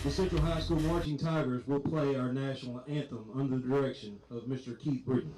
The Central High School Marching Tigers will play our national anthem under the direction of Mr. Keith Britton.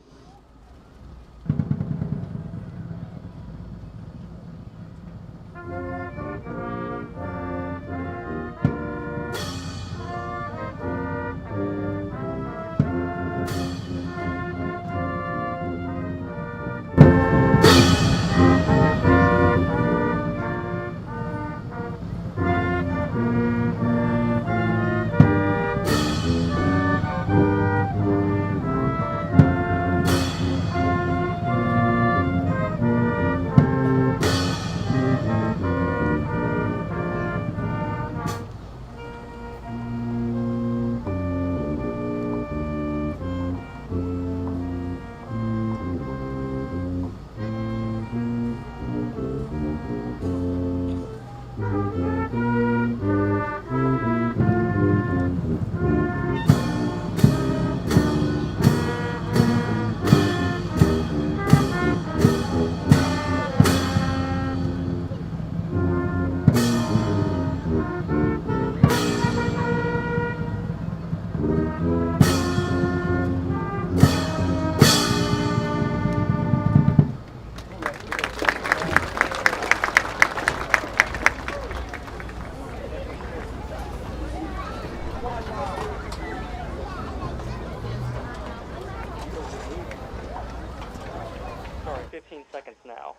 Sorry, 15 seconds now.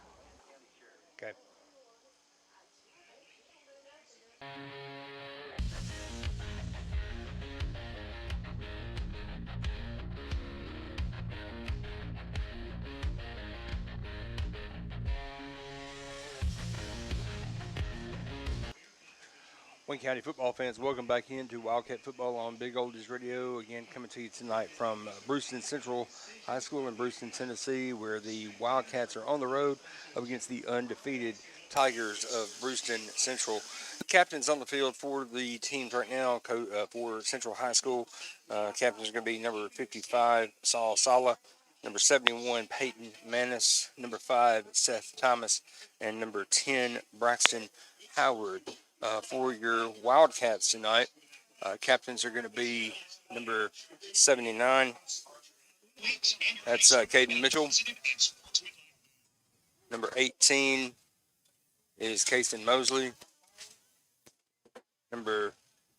Okay. Wayne County football fans, welcome back into Wildcat Football on Big Oldies Radio. Again, coming to you tonight from Bruceton Central High School in Bruceton, Tennessee, where the Wildcats are on the road up against the undefeated Tigers of Bruceton Central. Captains on the field for the teams right now for Central High School. Captains are going to be number 55, Saul Sala, number 71, Peyton Manis, number 5, Seth Thomas, and number 10, Braxton Howard. For your Wildcats tonight, captains are going to be number 79. That's Caden Mitchell. Number 18 is Kason Mosley. Number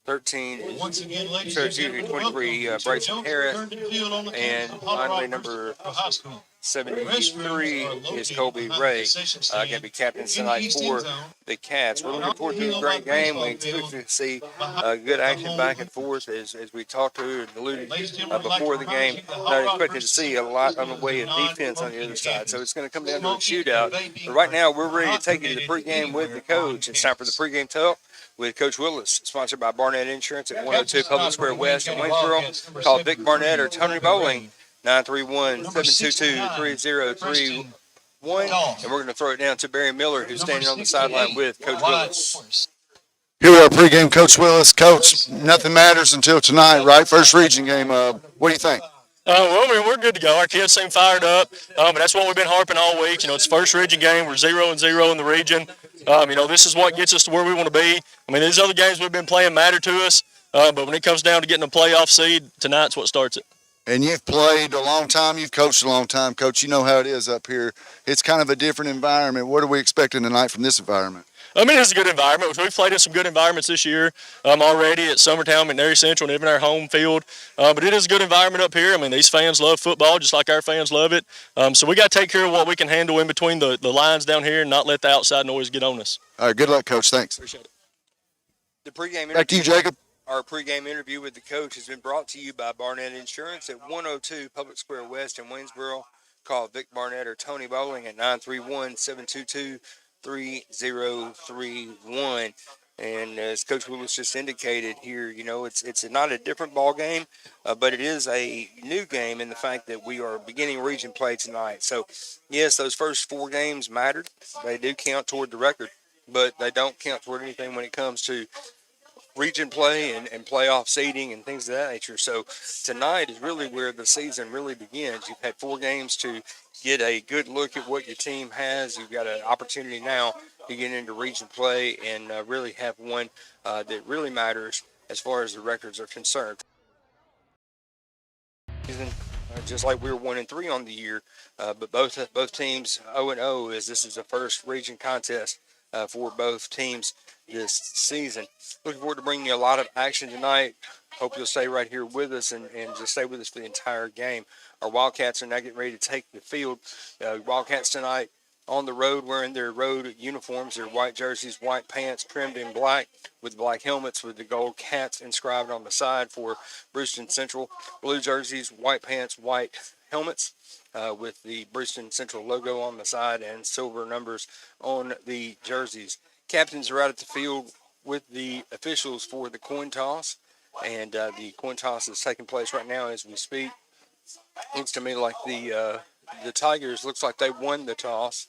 13 is 23, Bryson Harris. And finally, number 73 is Colby Ray. Going to be captain tonight for the Cats. We're looking forward to a great game. We expect to see good action back and forth as we talked to and alluded before the game. Not expecting to see a lot on the way of defense on the other side. So it's going to come down to a shootout. But right now, we're ready to take you to the pregame with the coach. It's time for the pregame talk with Coach Willis, sponsored by Barnett Insurance at 102 Public Square West in Waynesboro. Call Vic Barnett or Tony Bowling, 931-722-3031. And we're going to throw it down to Barry Miller, who's standing on the sideline with Coach Willis. Here we are, pregame, Coach Willis. Coach, nothing matters until tonight, right? First region game. What do you think? Well, I mean, we're good to go. Our kids seem fired up, and that's what we've been harping all week. You know, it's the first region game. We're 0-0 in the region. You know, this is what gets us to where we want to be. I mean, these other games we've been playing matter to us, but when it comes down to getting a playoff seed, tonight's what starts it. And you've played a long time. You've coached a long time. Coach, you know how it is up here. It's kind of a different environment. What are we expecting tonight from this environment? I mean, it's a good environment. We've played in some good environments this year already at Summertown, McNary Central, and even our home field. But it is a good environment up here. I mean, these fans love football just like our fans love it. So we got to take care of what we can handle in between the lines down here and not let the outside noise get on us. All right, good luck, Coach. Thanks. Appreciate it. The pregame interview. Back to you, Jacob. Our pregame interview with the coach has been brought to you by Barnett Insurance at 102 Public Square West in Waynesboro. Call Vic Barnett or Tony Bowling at 931-722-3031. And as Coach Willis just indicated here, you know, it's not a different ball game, but it is a new game in the fact that we are beginning region play tonight. So, yes, those first 4 games mattered. They do count toward the record, but they don't count toward anything when it comes to region play and playoff seeding and things of that nature. So tonight is really where the season really begins. You've had 4 games to get a good look at what your team has. You've got an opportunity now to get into region play and really have one that really matters as far as the records are concerned. Just like we were 1-3 on the year, but both teams 0-0 as this is the first region contest for both teams this season. Looking forward to bringing you a lot of action tonight. Hope you'll stay right here with us and just stay with us for the entire game. Our Wildcats are now getting ready to take the field. Wildcats tonight on the road wearing their road uniforms, their white jerseys, white pants trimmed in black with black helmets with the gold cats inscribed on the side for Rock-Bruceton Central. Blue jerseys, white pants, white helmets with the Rock-Bruceton Central logo on the side and silver numbers on the jerseys. Captains are out at the field with the officials for the coin toss, and the coin toss is taking place right now as we speak. Looks to me like the Tigers, looks like they won the toss.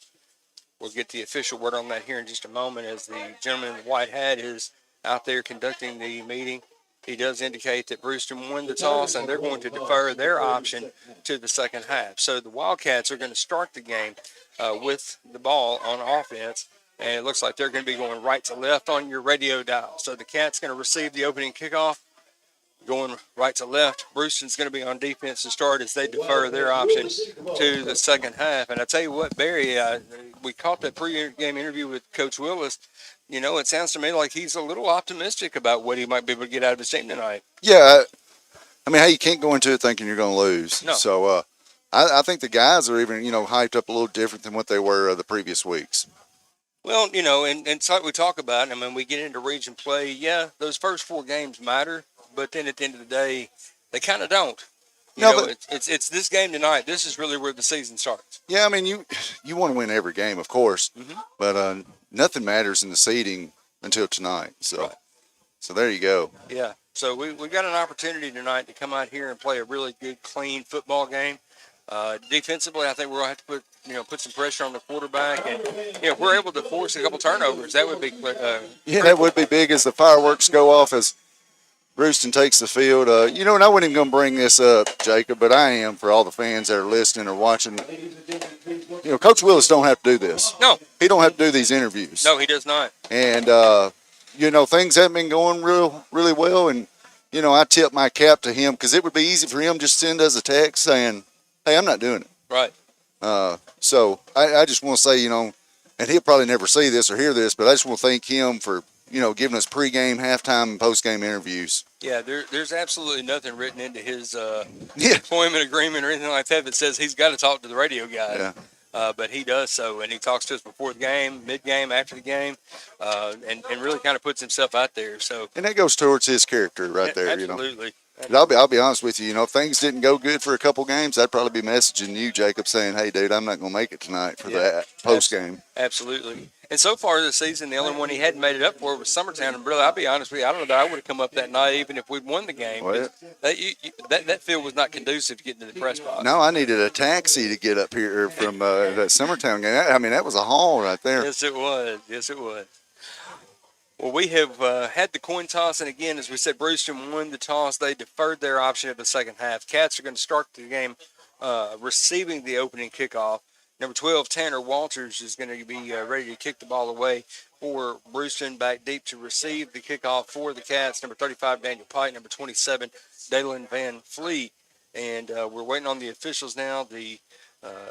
We'll get the official word on that here in just a moment as the gentleman in the white hat is out there conducting the meeting. He does indicate that Rock-Bruceton won the toss, and they're going to defer their option to the second half. So the Wildcats are going to start the game with the ball on offense, and it looks like they're going to be going right to left on your radio dial. So the Cats going to receive the opening kickoff, going right to left. Rock-Bruceton's going to be on defense to start as they defer their option to the second half. And I tell you what, Barry, we caught that pre-game interview with Coach Willis. You know, it sounds to me like he's a little optimistic about what he might be able to get out of his team tonight. Yeah, I mean, hey, you can't go into it thinking you're going to lose. No. So I think the guys are even, you know, hyped up a little different than what they were the previous weeks. Well, you know, and it's like we talk about, I mean, we get into region play, yeah, those first 4 games matter, but then at the end of the day, they kind of don't. You know, it's this game tonight. This is really where the season starts. Yeah, I mean, you want to win every game, of course, but nothing matters in the seeding until tonight. So, right. So there you go. Yeah. So we got an opportunity tonight to come out here and play a really good, clean football game. Defensively, I think we're going to have to put some pressure on the quarterback, and if we're able to force a couple turnovers, that would be that would be big as the fireworks go off as Rooston takes the field. And I wasn't even going to bring this up, Jacob, but I am for all the fans that are listening or watching. Coach Willis don't have to do this. No. He don't have to do these interviews. No, he does not. And, things haven't been going really well, and, I tip my cap to him because it would be easy for him just to send us a text saying, hey, I'm not doing it. Right. So I just want to say, and he'll probably never see this or hear this, but I just want to thank him for giving us pregame, halftime, and postgame interviews. Yeah, there's absolutely nothing written into his Yeah. employment agreement or anything like that says he's got to talk to the radio guys. Yeah. But he does so, and he talks to us before the game, mid-game, after the game, and really kind of puts himself out there. So, And that goes towards his character right there. Absolutely. I'll be honest with you. If things didn't go good for a couple games, I'd probably be messaging you, Jacob, saying, "Hey, dude, I'm not going to make it tonight for that post game." Absolutely. And so far this season, the only one he hadn't made it up for was Summertown. And brother, I'll be honest with you, I don't know that I would have come up that night even if we'd won the game. Well, That field was not conducive to getting to the press box. No, I needed a taxi to get up here from that Summertown game. I mean, that was a haul right there. Yes, it was. Yes, it was. Well, we have had the coin toss, and again, as we said, Bruceton won the toss. They deferred their option of the second half. Cats are going to start the game receiving the opening kickoff. Number 12, Tanner Walters, is going to be ready to kick the ball away for Bruceton, back deep to receive the kickoff for the Cats. Number 35, Daniel Pike. Number 27, Dalen Van Fleet. And we're waiting on the officials now. The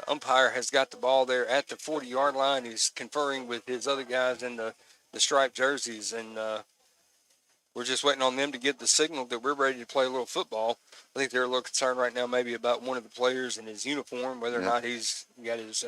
umpire has got the ball there at the 40-yard line. He's conferring with his other guys in the striped jerseys, and we're just waiting on them to get the signal that we're ready to play a little football. I think they're a little concerned right now maybe about one of the players in his uniform, whether or not he's got his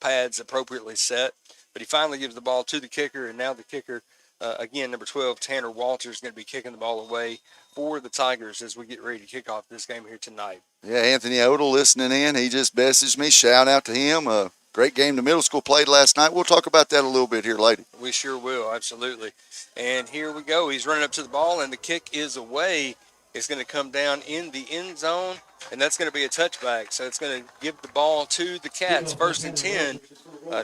pads appropriately set. But he finally gives the ball to the kicker, and now the kicker, again, number 12, Tanner Walters, is going to be kicking the ball away for the Tigers as we get ready to kick off this game here tonight. Yeah, Anthony Odell listening in. He just messaged me. Shout out to him. Great game the middle school played last night. We'll talk about that a little bit here later. We sure will, absolutely. And here we go. He's running up to the ball, and the kick is away. It's going to come down in the end zone, and that's going to be a touchback. So it's going to give the ball to the Cats, 1st and 10,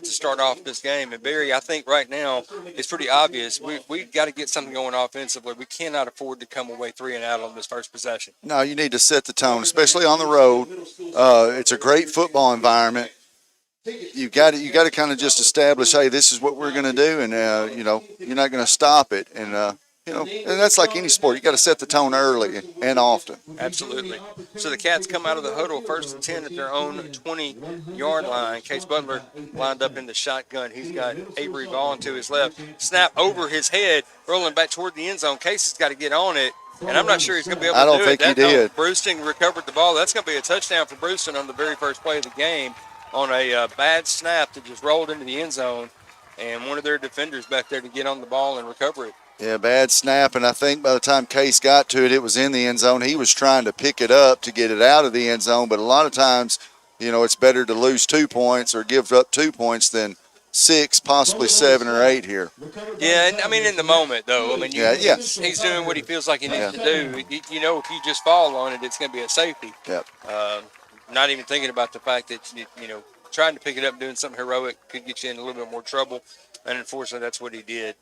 to start off this game. And, Barry, I think right now it's pretty obvious. We've got to get something going offensively. We cannot afford to come away 3 and out on this first possession. No, you need to set the tone, especially on the road. It's a great football environment. You got to kind of just establish, hey, this is what we're going to do, and you're not going to stop it, and and that's like any sport. You got to set the tone early and often. Absolutely. So the Cats come out of the huddle, 1st and 10 at their own 20-yard line. Case Butler lined up in the shotgun. He's got Avery Vaughn to his left. Snap over his head, rolling back toward the end zone. Case has got to get on it. And I'm not sure he's going to be able to do it. I don't think he did. Bruceton recovered the ball. That's going to be a touchdown for Bruceton on the very first play of the game, on a bad snap that just rolled into the end zone, and one of their defenders back there to get on the ball and recover it. Yeah, bad snap, and I think by the time Case got to it, it was in the end zone. He was trying to pick it up to get it out of the end zone, but a lot of times, it's better to lose 2 points or give up 2 points than 6, possibly 7 or 8 here. Yeah, and I mean in the moment, though. I mean, he's doing what he feels like he needs to do. If you just fall on it, it's going to be a safety. Yep. Not even thinking about the fact that, trying to pick it up and doing something heroic could get you in a little bit more trouble. And unfortunately, that's what he did.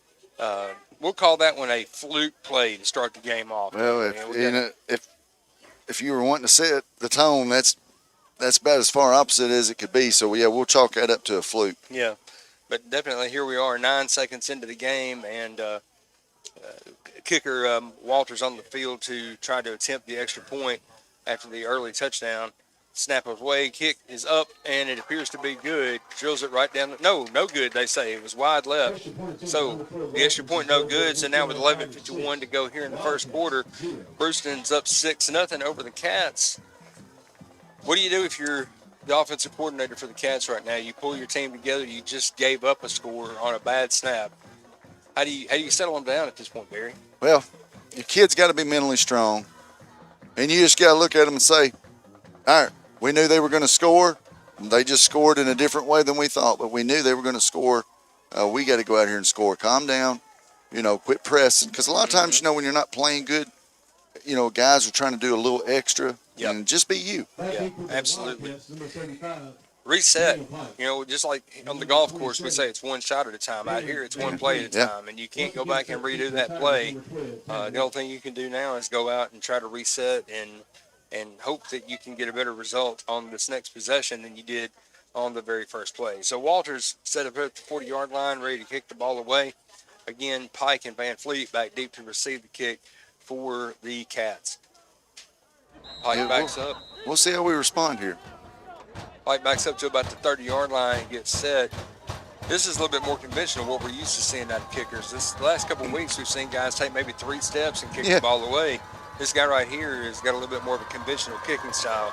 We'll call that one a fluke play to start the game off. Well, if you were wanting to set the tone, that's about as far opposite as it could be. So, yeah, we'll chalk that up to a fluke. Yeah, but definitely here we are 9 seconds into the game, and kicker Walters on the field to try to attempt the extra point after the early touchdown. Snap away, kick is up, and it appears to be good. Drills it right down. No good, they say. It was wide left. So the extra point, no good. So now with 11:51 to go here in the first quarter, Bruceton's up 6-0 over the Cats. What do you do if you're the offensive coordinator for the Cats right now? You pull your team together. You just gave up a score on a bad snap. How do you settle them down at this point, Barry? Well, your kids got to be mentally strong, and you just got to look at them and say, all right, we knew they were going to score. They just scored in a different way than we thought, but we knew they were going to score. We got to go out here and score. Calm down, quit pressing. Because a lot of times, when you're not playing good, guys are trying to do a little extra, and just be you. Yeah, absolutely. Reset. Just like on the golf course, we say it's one shot at a time. Out here, it's one play at a time, and you can't go back and redo that play. The only thing you can do now is go out and try to reset and hope that you can get a better result on this next possession than you did on the very first play. So Walters set up at the 40-yard line, ready to kick the ball away. Again, Pike and Van Fleet back deep to receive the kick for the Cats. Pike backs up. We'll see how we respond here. Pike backs up to about the 30-yard line, gets set, This is a little bit more conventional, what we're used to seeing out of kickers. The last couple of weeks, we've seen guys take maybe 3 steps and kick the ball away. This guy right here has got a little bit more of a conventional kicking style.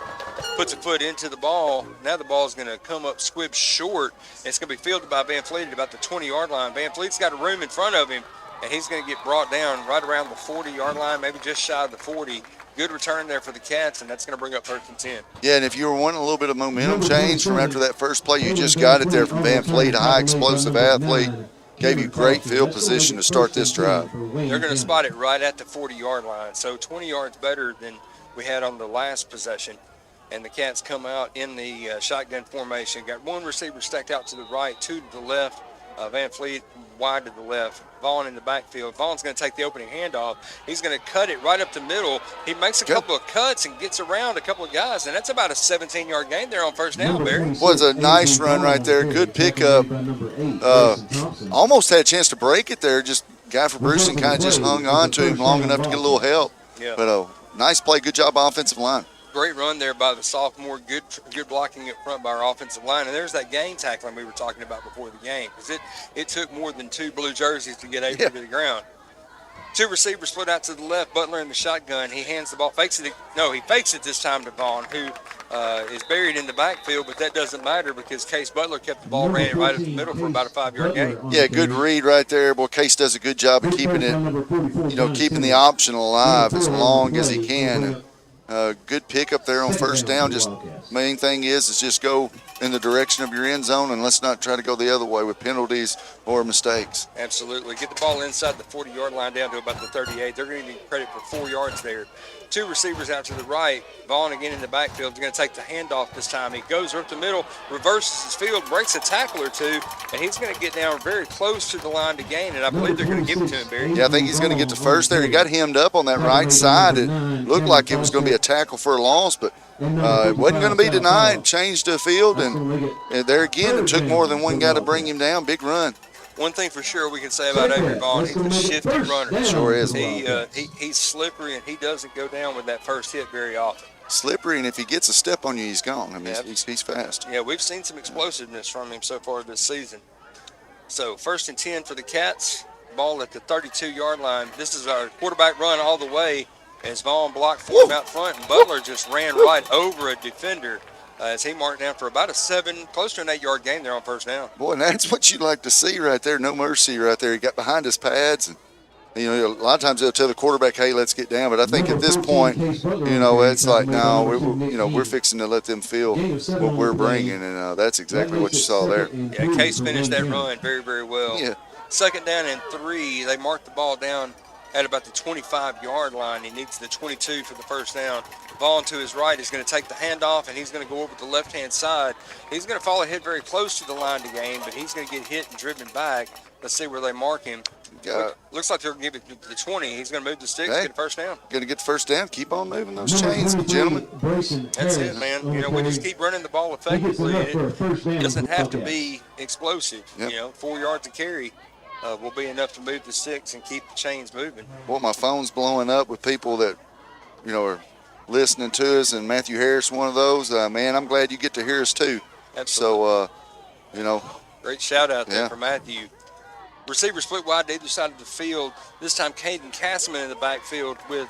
Puts a foot into the ball. Now the ball is going to come up squib short. And it's going to be fielded by Van Fleet at about the 20-yard line. Van Fleet's got a room in front of him, and he's going to get brought down right around the 40-yard line, maybe just shy of the 40. Good return there for the Cats, and that's going to bring up 3rd and 10. Yeah, and if you were wanting a little bit of momentum change from after that first play, you just got it there from Van Fleet, a high explosive athlete. Gave you great field position to start this drive. They're going to spot it right at the 40-yard line, so 20 yards better than we had on the last possession. And the Cats come out in the shotgun formation. Got 1 receiver stacked out to the right, 2 to the left. Van Fleet wide to the left. Vaughn in the backfield. Vaughn's going to take the opening handoff. He's going to cut it right up the middle. He makes a couple of cuts and gets around a couple of guys, and that's about a 17-yard gain there on first down, Barry. Was a nice run right there. Good pickup. Almost had a chance to break it there. Just guy for Bruceton kind of just hung on to him long enough to get a little help. Yeah. But nice play. Good job offensive line. Great run there by the sophomore. Good blocking up front by our offensive line. And there's that game tackling we were talking about before the game, because it took more than 2 blue jerseys to get Avery to the ground. 2 receivers split out to the left. Butler in the shotgun. He hands the ball. He fakes it this time to Vaughn, who is buried in the backfield, but that doesn't matter because Case Butler kept the ball, ran it right up the middle for about a 5-yard gain. Yeah, good read right there. Boy, Case does a good job of keeping it, keeping the option alive as long as he can. Good pickup there on first down. Just main thing is just go in the direction of your end zone, and let's not try to go the other way with penalties or mistakes. Absolutely. Get the ball inside the 40-yard line down to about the 38. They're going to need credit for 4 yards there. 2 receivers out to the right. Vaughn again in the backfield. They're going to take the handoff this time. He goes up the middle, reverses his field, breaks a tackle or 2, and he's going to get down very close to the line to gain, and I believe they're going to give it to him, Barry. Yeah, I think he's going to get to first there. He got hemmed up on that right side. It looked like it was going to be a tackle for a loss, but it wasn't going to be denied. Changed the field, and there again, it took more than one guy to bring him down. Big run. One thing for sure we can say about Avery Vaughn, he's a shifty runner. Sure is. He's slippery, and he doesn't go down with that first hit very often. Slippery, and if he gets a step on you, he's gone. I mean, he's fast. Yeah, we've seen some explosiveness from him so far this season. So 1st and 10 for the Cats. Ball at the 32-yard line. This is our quarterback run all the way as Vaughn blocked for him out front, and Butler just ran right over a defender. As he marked down for about a close to an 8-yard gain there on first down. Boy, and that's what you'd like to see right there. No mercy right there. He got behind his pads, and a lot of times they'll tell the quarterback, "Hey, let's get down." But I think at this point, it's like, no, we're fixing to let them feel what we're bringing, and that's exactly what you saw there. Yeah, Case finished that run very, very well. Yeah. 2nd down and 3. They marked the ball down at about the 25-yard line. He needs the 22 for the first down. Vaughn to his right is going to take the handoff, and he's going to go over to the left-hand side. He's going to fall ahead very close to the line to gain, but he's going to get hit and driven back. Let's see where they mark him. Looks like they're going to give it to the 20. He's going to move the sticks, get a first down. Going to get the first down. Keep on moving those chains, gentlemen. That's it, man. We just keep running the ball effectively. It doesn't have to be explosive. 4 yards to carry will be enough to move the sticks and keep the chains moving. Boy, my phone's blowing up with people that, are listening to us, and Matthew Harris, one of those. Man, I'm glad you get to hear us too. Absolutely. So, great shout out there for Matthew. Receiver split wide to either side of the field. This time, Caden Castleman in the backfield with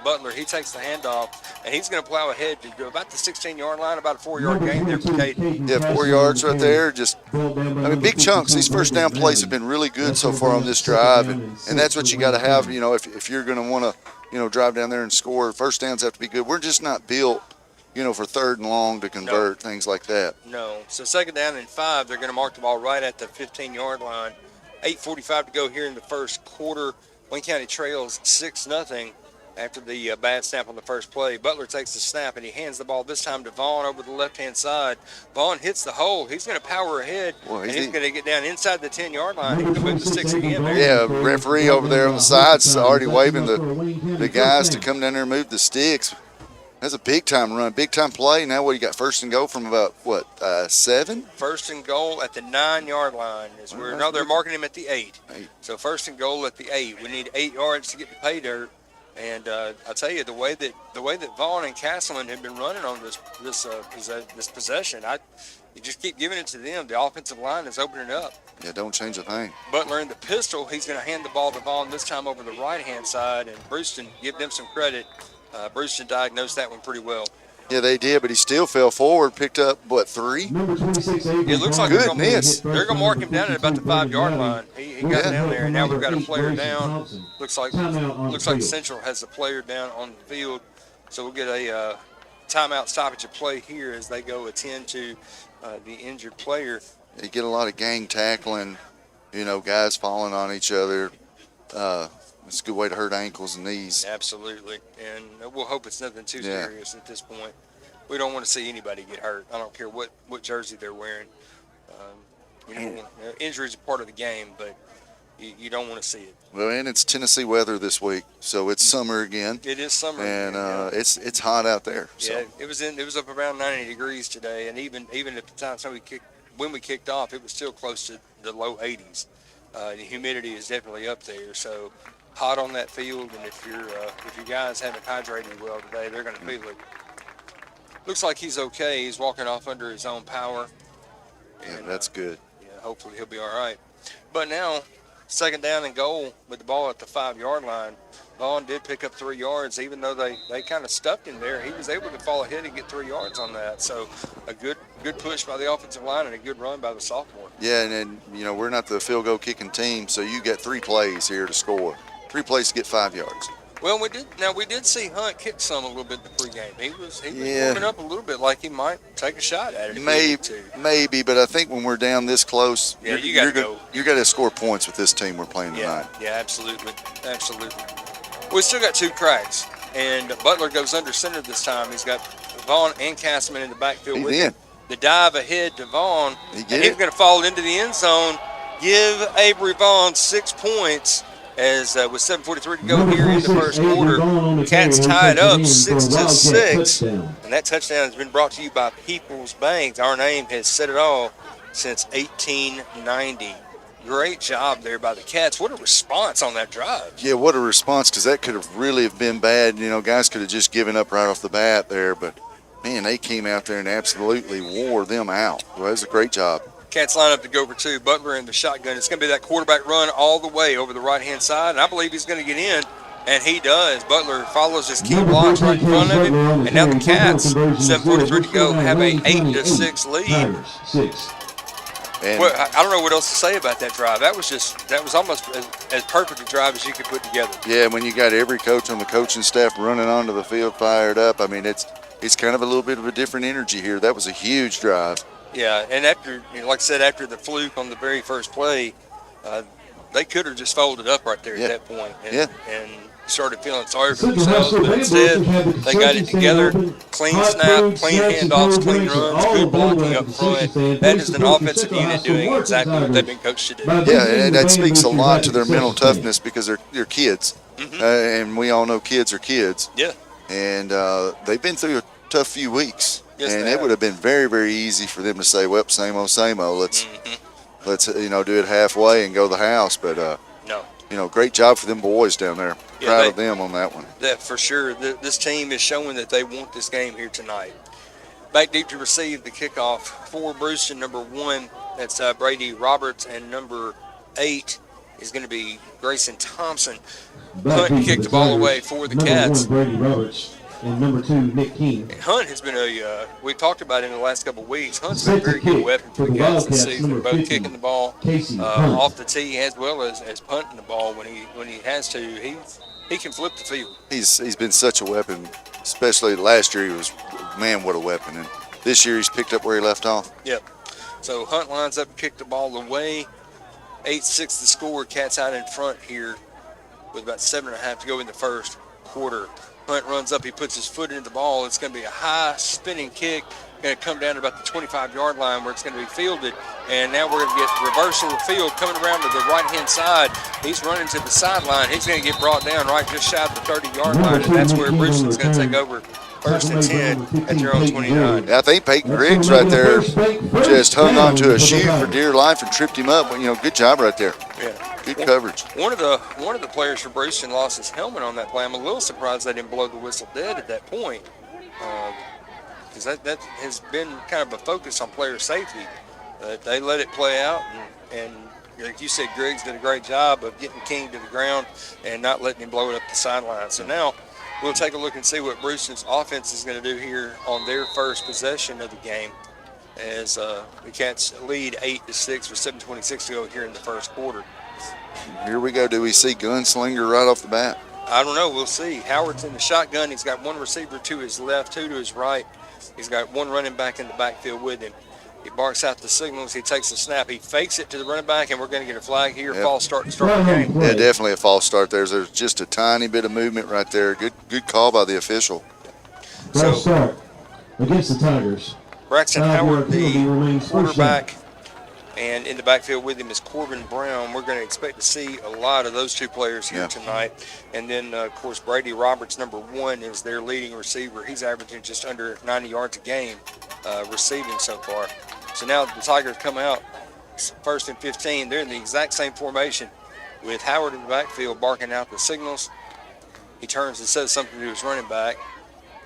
Butler. He takes the handoff, and he's going to plow ahead to go about the 16-yard line, about a 4-yard gain there for Caden. Yeah, 4 yards right there. Big chunks. These first down plays have been really good so far on this drive, and that's what you got to have, if you're going to want to, drive down there and score. First downs have to be good. We're just not built, for 3rd and long to convert, things like that. No. So 2nd down and 5, they're going to mark the ball right at the 15-yard line. 8:45 to go here in the first quarter. Wayne County trails 6-0 after the bad snap on the first play. Butler takes the snap, and he hands the ball this time to Vaughn over the left-hand side. Vaughn hits the hole. He's going to power ahead, and he's going to get down inside the 10-yard line. He's going to move the sticks again there. Yeah, referee over there on the side's already waving the guys to come down there and move the sticks. That's a big-time run, big-time play. Now what, you got 1st and goal from about, 7? 1st and goal at the 9-yard line. They're marking him at the 8. So 1st and goal at the 8. We need 8 yards to get the pay dirt, And I tell you, the way that Vaughn and Castleman have been running on this possession, you just keep giving it to them. The offensive line is opening up. Yeah, don't change a thing. Butler in the pistol. He's going to hand the ball to Vaughn this time over the right-hand side. And Bruceton, give them some credit. Bruceton diagnosed that one pretty well. Yeah, they did, but he still fell forward, picked up, 3? Number 26, Avery It looks like Vaughn. they're going to mark him down at about the 5-yard line. He got down there, and now we've got a player down. Looks like Central has a player down on the field. So we'll get a timeout stoppage of play here as they go attend to the injured player. You get a lot of gang tackling, guys falling on each other. It's a good way to hurt ankles and knees. Absolutely, and we'll hope it's nothing too serious at this point. We don't want to see anybody get hurt. I don't care what jersey they're wearing. Injuries are part of the game, but you don't want to see it. Well, and it's Tennessee weather this week, so it's summer again. It is summer, and again, it's hot out there. So. Yeah, it was up around 90 degrees today, and even at the time when we kicked off, it was still close to the low 80s. The humidity is definitely up there, so hot on that field, and if your guys haven't hydrated well today, they're going to feel it. Looks like he's okay. He's walking off under his own power. And, that's good. Yeah, hopefully he'll be all right. But now, second down and goal with the ball at the 5-yard line. Vaughn did pick up 3 yards, even though they kind of stuffed him there. He was able to fall ahead and get 3 yards on that. So a good push by the offensive line and a good run by the sophomore. Yeah, and we're not the field goal kicking team, so you get 3 plays here to score. 3 plays to get 5 yards. Well, we did see Hunt kick some a little bit in the pregame. He was warming up a little bit like he might take a shot at it. Maybe, but I think when we're down this close, you got to score points with this team we're playing tonight. Yeah, absolutely. We still got 2 cracks, and Butler goes under center this time. He's got Vaughn and Castleman in the backfield with him. The dive ahead to Vaughn, and he's going to fall into the end zone. Give Avery Vaughn 6 points. As with 7:43 to go here in the first quarter, Cats tied up 6-6, and that touchdown has been brought to you by People's Bank. Our name has said it all since 1890. Great job there by the Cats. What a response on that drive. Yeah, what a response, because that could have really been bad. Guys could have just given up right off the bat there, but, man, they came out there and absolutely wore them out. Well, that was a great job. Cats line up to go for 2. Butler in the shotgun. It's going to be that quarterback run all the way over the right-hand side, and I believe he's going to get in, and he does. Butler follows his key blocks right in front of him, and now the Cats, 7:43 to go, have a 8-6 lead. Well, I don't know what else to say about that drive. That was almost as perfect a drive as you could put together. Yeah, when you got every coach on the coaching staff running onto the field fired up, I mean, it's kind of a little bit of a different energy here. That was a huge drive. Yeah, and after, like I said, after the fluke on the very first play, they could have just folded up right there at that point and started feeling sorry for themselves. But instead, they got it together. Clean snap, clean handoffs, clean runs, good blocking up front. That is an offensive unit doing exactly what they've been coached to do. Yeah, and that speaks a lot to their mental toughness, because they're kids, and we all know kids are kids. Yeah. And they've been through a tough few weeks. Yes, and it would have been very, very easy for them to say, well, same old, same old. Let's do it halfway and go to the house. But, no. Great job for them boys down there. Proud of them on that one. That for sure. This team is showing that they want this game here tonight. Back deep to receive the kickoff for Bruceton, number 1. That's Brady Roberts, and number 8 is going to be Grayson Thompson. Hunt kicked the ball away for the Cats. Brady Roberts. And number 2, Nick King. Hunt has been we talked about it in the last couple of weeks. Hunt's been a very good weapon for the Cats this season, both kicking the ball off the tee as well as punting the ball when he has to. He can flip the field. He's been such a weapon, especially last year. He was, man, what a weapon. And this year he's picked up where he left off. Yep. So Hunt lines up and kicked the ball away. 8-6 the score. Cats out in front here with about 7.5 to go in the first quarter. Hunt runs up, he puts his foot into the ball. It's going to be a high spinning kick going to come down to about the 25-yard line where it's going to be fielded. And now we're going to get reversal of field coming around to the right-hand side. He's running to the sideline. He's going to get brought down right just shy of the 30-yard line, and that's where Bruceton's going to take over 1st and 10 at their own 29. Yeah, I think Peyton Griggs right there just hung on to a shoe for dear life and tripped him up. Good job right there. Yeah. Good coverage. One of the players for Bruceton lost his helmet on that play. I'm a little surprised they didn't blow the whistle dead at that point, because that has been kind of a focus on player safety. They let it play out, and like you said, Griggs did a great job of getting King to the ground and not letting him blow it up the sideline. So now we'll take a look and see what Bruceton's offense is going to do here on their first possession of the game, as the Cats lead 8-6 with 7:26 to go here in the first quarter. Here we go. Do we see Gunslinger right off the bat? I don't know. We'll see. Howard's in the shotgun. He's got one receiver to his left, two to his right. He's got one running back in the backfield with him. He barks out the signals. He takes the snap. He fakes it to the running back, and we're going to get a flag here. Yep. False start to start the game. Yeah, definitely a false start there. There's just a tiny bit of movement right there. Good call by the official. False start against the Tigers. Braxton Howard, the quarterback, and in the backfield with him is Corbin Brown. We're going to expect to see a lot of those two players here tonight. And then, of course, Brady Roberts, number 1, is their leading receiver. He's averaging just under 90 yards a game receiving so far. So now the Tigers come out 1st and 15. They're in the exact same formation with Howard in the backfield barking out the signals. He turns and says something to his running back.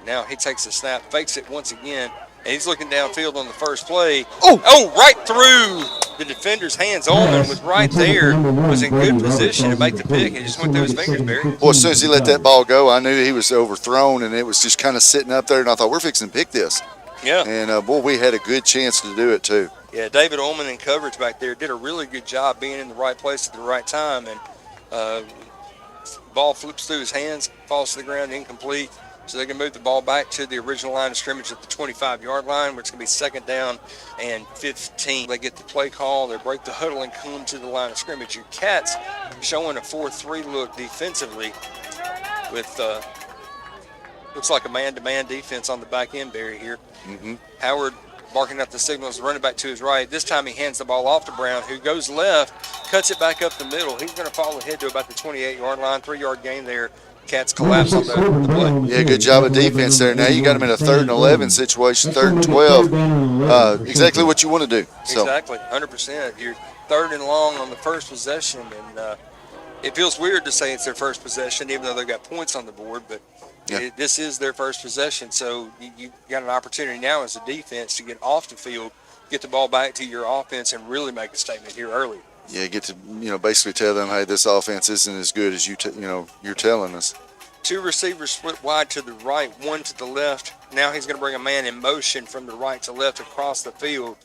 Now he takes the snap, fakes it once again, and he's looking downfield on the first play. Oh, right through the defender's hands. Ullman was right there, was in good position to make the pick. He just went through his fingers, Barry. Well, as soon as he let that ball go, I knew he was overthrown, and it was just kind of sitting up there, and I thought, we're fixing to pick this. Yeah. And, boy, we had a good chance to do it, too. Yeah, David Ullman in coverage back there did a really good job being in the right place at the right time, and ball flips through his hands, falls to the ground, incomplete. So they can move the ball back to the original line of scrimmage at the 25-yard line, which is going to be 2nd down and 15. They get the play call, they break the huddle and come to the line of scrimmage. Your Cats showing a 4-3 look defensively with looks like a man-to-man defense on the back end, Barry, here. Mm-hmm. Howard barking out the signals, running back to his right. This time he hands the ball off to Brown, who goes left, cuts it back up the middle. He's going to fall ahead to about the 28-yard line, 3-yard gain there. Cats collapse on the play. Yeah, good job of defense there. Now you got them in a 3rd and 11 situation, 3rd and 12. Exactly what you want to do. So. Exactly, 100%. You're 3rd and long on the first possession, and it feels weird to say it's their first possession, even though they've got points on the board, but this is their first possession, so you got an opportunity now as a defense to get off the field, get the ball back to your offense, and really make a statement here early. Yeah, get to basically tell them, hey, this offense isn't as good as you're telling us. 2 receivers split wide to the right, 1 to the left. Now he's going to bring a man in motion from the right to left across the field.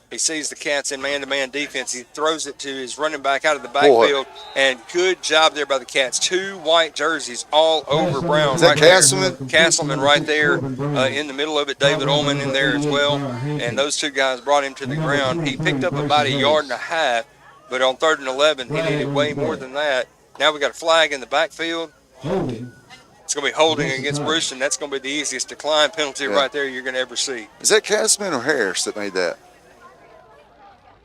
He sees the Cats in man-to-man defense. He throws it to his running back out of the backfield, and good job there by the Cats. 2 white jerseys all over Brown. Is that Castleman? Castleman right there in the middle of it. David Ullman in there as well. And those 2 guys brought him to the ground. He picked up about 1.5 yards, but on 3rd and 11, he needed way more than that. Now we got a flag in the backfield. It's going to be holding against Bruceton. That's going to be the easiest decline penalty right there you're going to ever see. Is that Castleman or Harris that made that?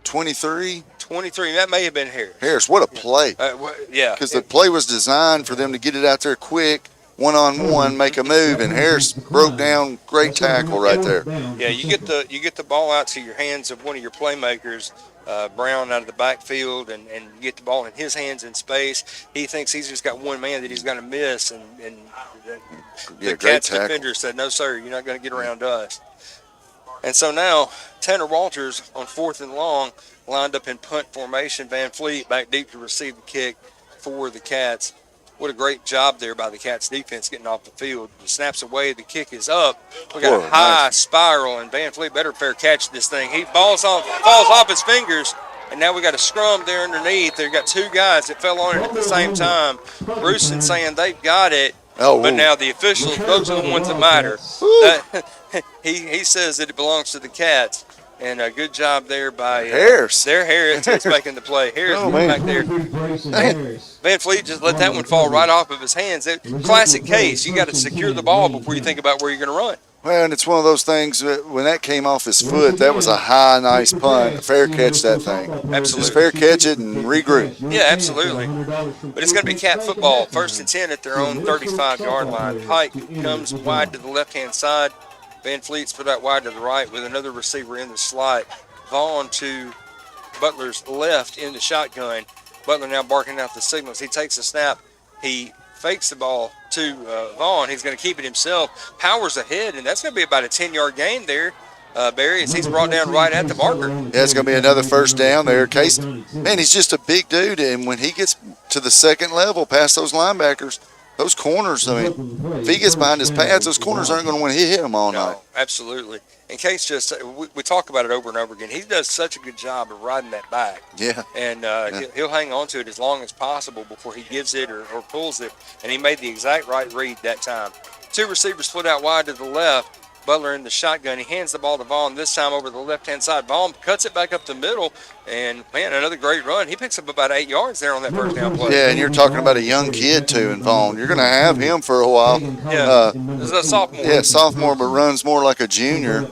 23? 23. That may have been Harris. Harris, what a play. Yeah. Because the play was designed for them to get it out there quick, one-on-one, make a move, and Harris broke down. Great tackle right there. Yeah, you get the ball out to your hands of one of your playmakers, Brown out of the backfield, and you get the ball in his hands in space. He thinks he's just got one man that he's going to miss, and the Cats defender said, no, sir, you're not going to get around us. And so now Tanner Walters on 4th and long lined up in punt formation. Van Fleet back deep to receive the kick for the Cats. What a great job there by the Cats defense getting off the field. The snaps away, the kick is up. We got a high spiral, and Van Fleet better fair catch this thing. He falls off his fingers, and now we got a scrum there underneath. They've got 2 guys that fell on it at the same time. Bruceton saying they've got it. But now the officials, those are the ones that matter. He says that it belongs to the Cats. And a good job there by Harris. Harris is making the play. Harris back there. Van Fleet just let that one fall right off of his hands. Classic case. You got to secure the ball before you think about where you're going to run. Well, and it's one of those things that when that came off his foot, that was a high, nice punt. Fair catch that thing. Absolutely. Just fair catch it and regroup. Yeah, absolutely. But it's going to be Cat football, 1st and 10 at their own 35-yard line. Pike comes wide to the left-hand side. Van Fleet's put out wide to the right with another receiver in the slot. Vaughn to Butler's left in the shotgun. Butler now barking out the signals. He takes a snap. He fakes the ball to Vaughn. He's going to keep it himself. Powers ahead, and that's going to be about a 10-yard gain there, Barry, as he's brought down right at the marker. Yeah, it's going to be another first down there. Case, man, he's just a big dude, and when he gets to the second level past those linebackers, those corners, I mean, if he gets behind his pads, those corners aren't going to want to hit him all night. No, absolutely. And Case just, we talk about it over and over again. He does such a good job of riding that back. Yeah. And he'll hang on to it as long as possible before he gives it or pulls it. And he made the exact right read that time. 2 receivers split out wide to the left. Butler in the shotgun. He hands the ball to Vaughn, this time over the left-hand side. Vaughn cuts it back up the middle, and, man, another great run. He picks up about 8 yards there on that first down play. Yeah, and you're talking about a young kid, too, in Vaughn. You're going to have him for a while. Yeah, this is a sophomore. Yeah, sophomore, but runs more like a junior.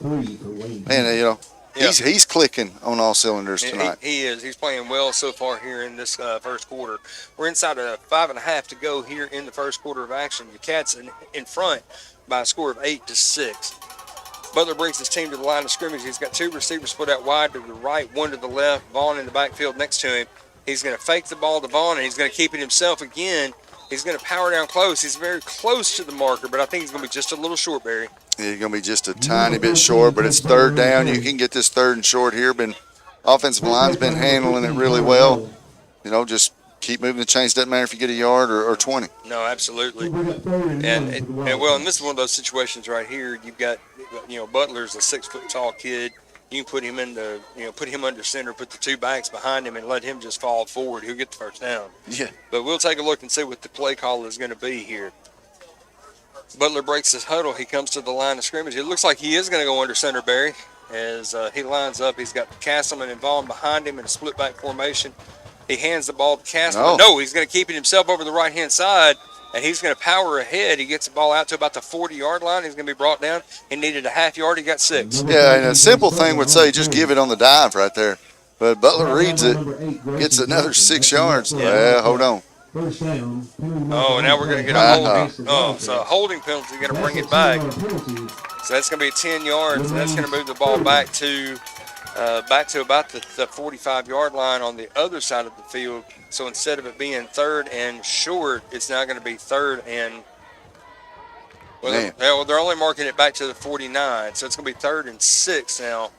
Man, he's clicking on all cylinders tonight. He is. He's playing well so far here in this first quarter. We're inside of 5.5 to go here in the first quarter of action. The Cats in front by a score of 8-6. Butler brings his team to the line of scrimmage. He's got 2 receivers split out wide to the right, 1 to the left. Vaughn in the backfield next to him. He's going to fake the ball to Vaughn, and he's going to keep it himself again. He's going to power down close. He's very close to the marker, but I think he's going to be just a little short, Barry. He's going to be just a tiny bit short, but it's third down. You can get this 3rd and short here. Offensive line's been handling it really well. Just keep moving the chains. Doesn't matter if you get a yard or 20. No, absolutely. And this is one of those situations right here. You've got, Butler's a 6-foot-tall kid. You can put him put him under center, put the 2 backs behind him, and let him just fall forward. He'll get the first down. Yeah. But we'll take a look and see what the play call is going to be here. Butler breaks his huddle. He comes to the line of scrimmage. It looks like he is going to go under center, Barry, as he lines up. He's got Castleman and Vaughn behind him in a split-back formation. He hands the ball to Castleman. No, he's going to keep it himself over the right-hand side, and he's going to power ahead. He gets the ball out to about the 40-yard line. He's going to be brought down. He needed a half yard. He got 6. Yeah, and a simple thing would say just give it on the dive right there. But Butler reads it, gets another 6 yards. Yeah, hold on. Oh, now we're going to get a holding. So a holding penalty, going to bring it back. So that's going to be 10 yards, and that's going to move the ball back to about the 45-yard line on the other side of the field. So instead of it being 3rd and short, it's now going to be 3rd and they're only marking it back to the 49. So it's going to be 3rd and 6 now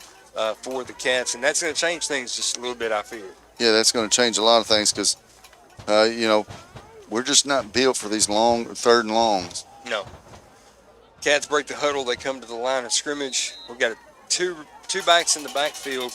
for the Cats, and that's going to change things just a little bit, I fear. Yeah, that's going to change a lot of things because, we're just not built for these long 3rd and longs. No. Cats break the huddle. They come to the line of scrimmage. We've got two backs in the backfield.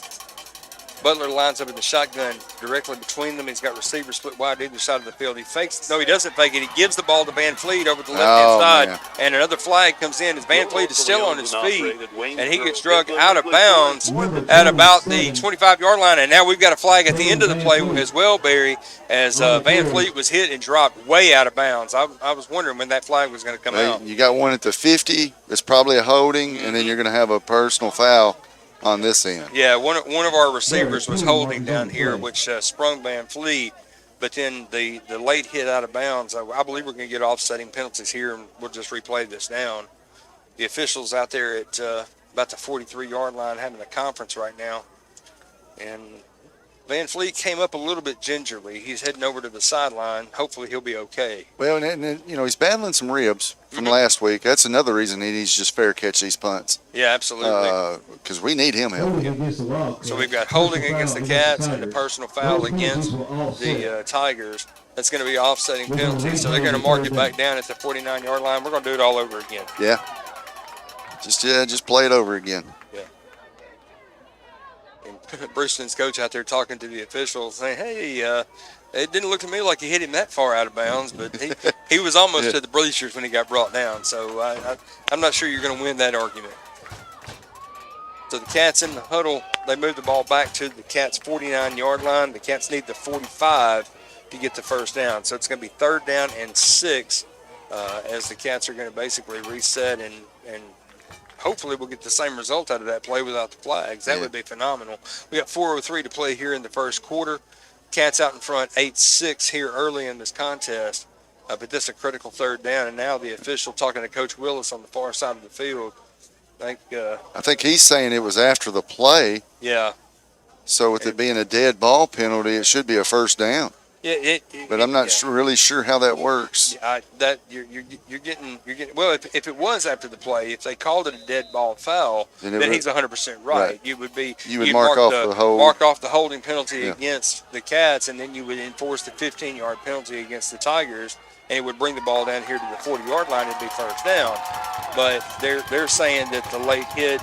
Butler lines up in the shotgun directly between them. He's got receivers split wide either side of the field. He fakes. No, he doesn't fake it. He gives the ball to Van Fleet over the left-hand side. Man. And another flag comes in as Van Fleet is still on his feet. And he gets drug out of bounds at about the 25-yard line. And now we've got a flag at the end of the play as well, Barry, as Van Fleet was hit and dropped way out of bounds. I was wondering when that flag was going to come out. You got one at the 50. It's probably a holding, and then you're going to have a personal foul on this end. Yeah, one of our receivers was holding down here, which sprung Van Fleet, but then the late hit out of bounds. I believe we're going to get offsetting penalties here, and we'll just replay this down. The officials out there at about the 43-yard line having a conference right now, and Van Fleet came up a little bit gingerly. He's heading over to the sideline. Hopefully he'll be okay. Well, and he's battling some ribs from last week. That's another reason he needs to just fair catch these punts. Yeah, absolutely. Because we need him helping. So we've got holding against the Cats and the personal foul against the Tigers. That's going to be offsetting penalty. So they're going to mark it back down at the 49-yard line. We're going to do it all over again. Yeah. Just play it over again. Bruceton's coach out there talking to the officials saying, hey, it didn't look to me like he hit him that far out of bounds, but he was almost to the bleachers when he got brought down. So I'm not sure you're going to win that argument. So the Cats in the huddle, they move the ball back to the Cats' 49-yard line. The Cats need the 45 to get the first down. So it's going to be 3rd down and 6 as the Cats are going to basically reset and hopefully we'll get the same result out of that play without the flags. That would be phenomenal. We got 4:03 to play here in the first quarter. Cats out in front 8-6 here early in this contest. But this is a critical third down, and now the official talking to Coach Willis on the far side of the field. I think he's saying it was after the play. Yeah. So with it being a dead ball penalty, it should be a first down. Yeah, but I'm not really sure how that works. You're getting well. If it was after the play, if they called it a dead ball foul, then he's 100% right. You would mark off the holding penalty against the Cats, and then you would enforce the 15-yard penalty against the Tigers, and it would bring the ball down here to the 40-yard line. It'd be first down. But they're saying that the late hit.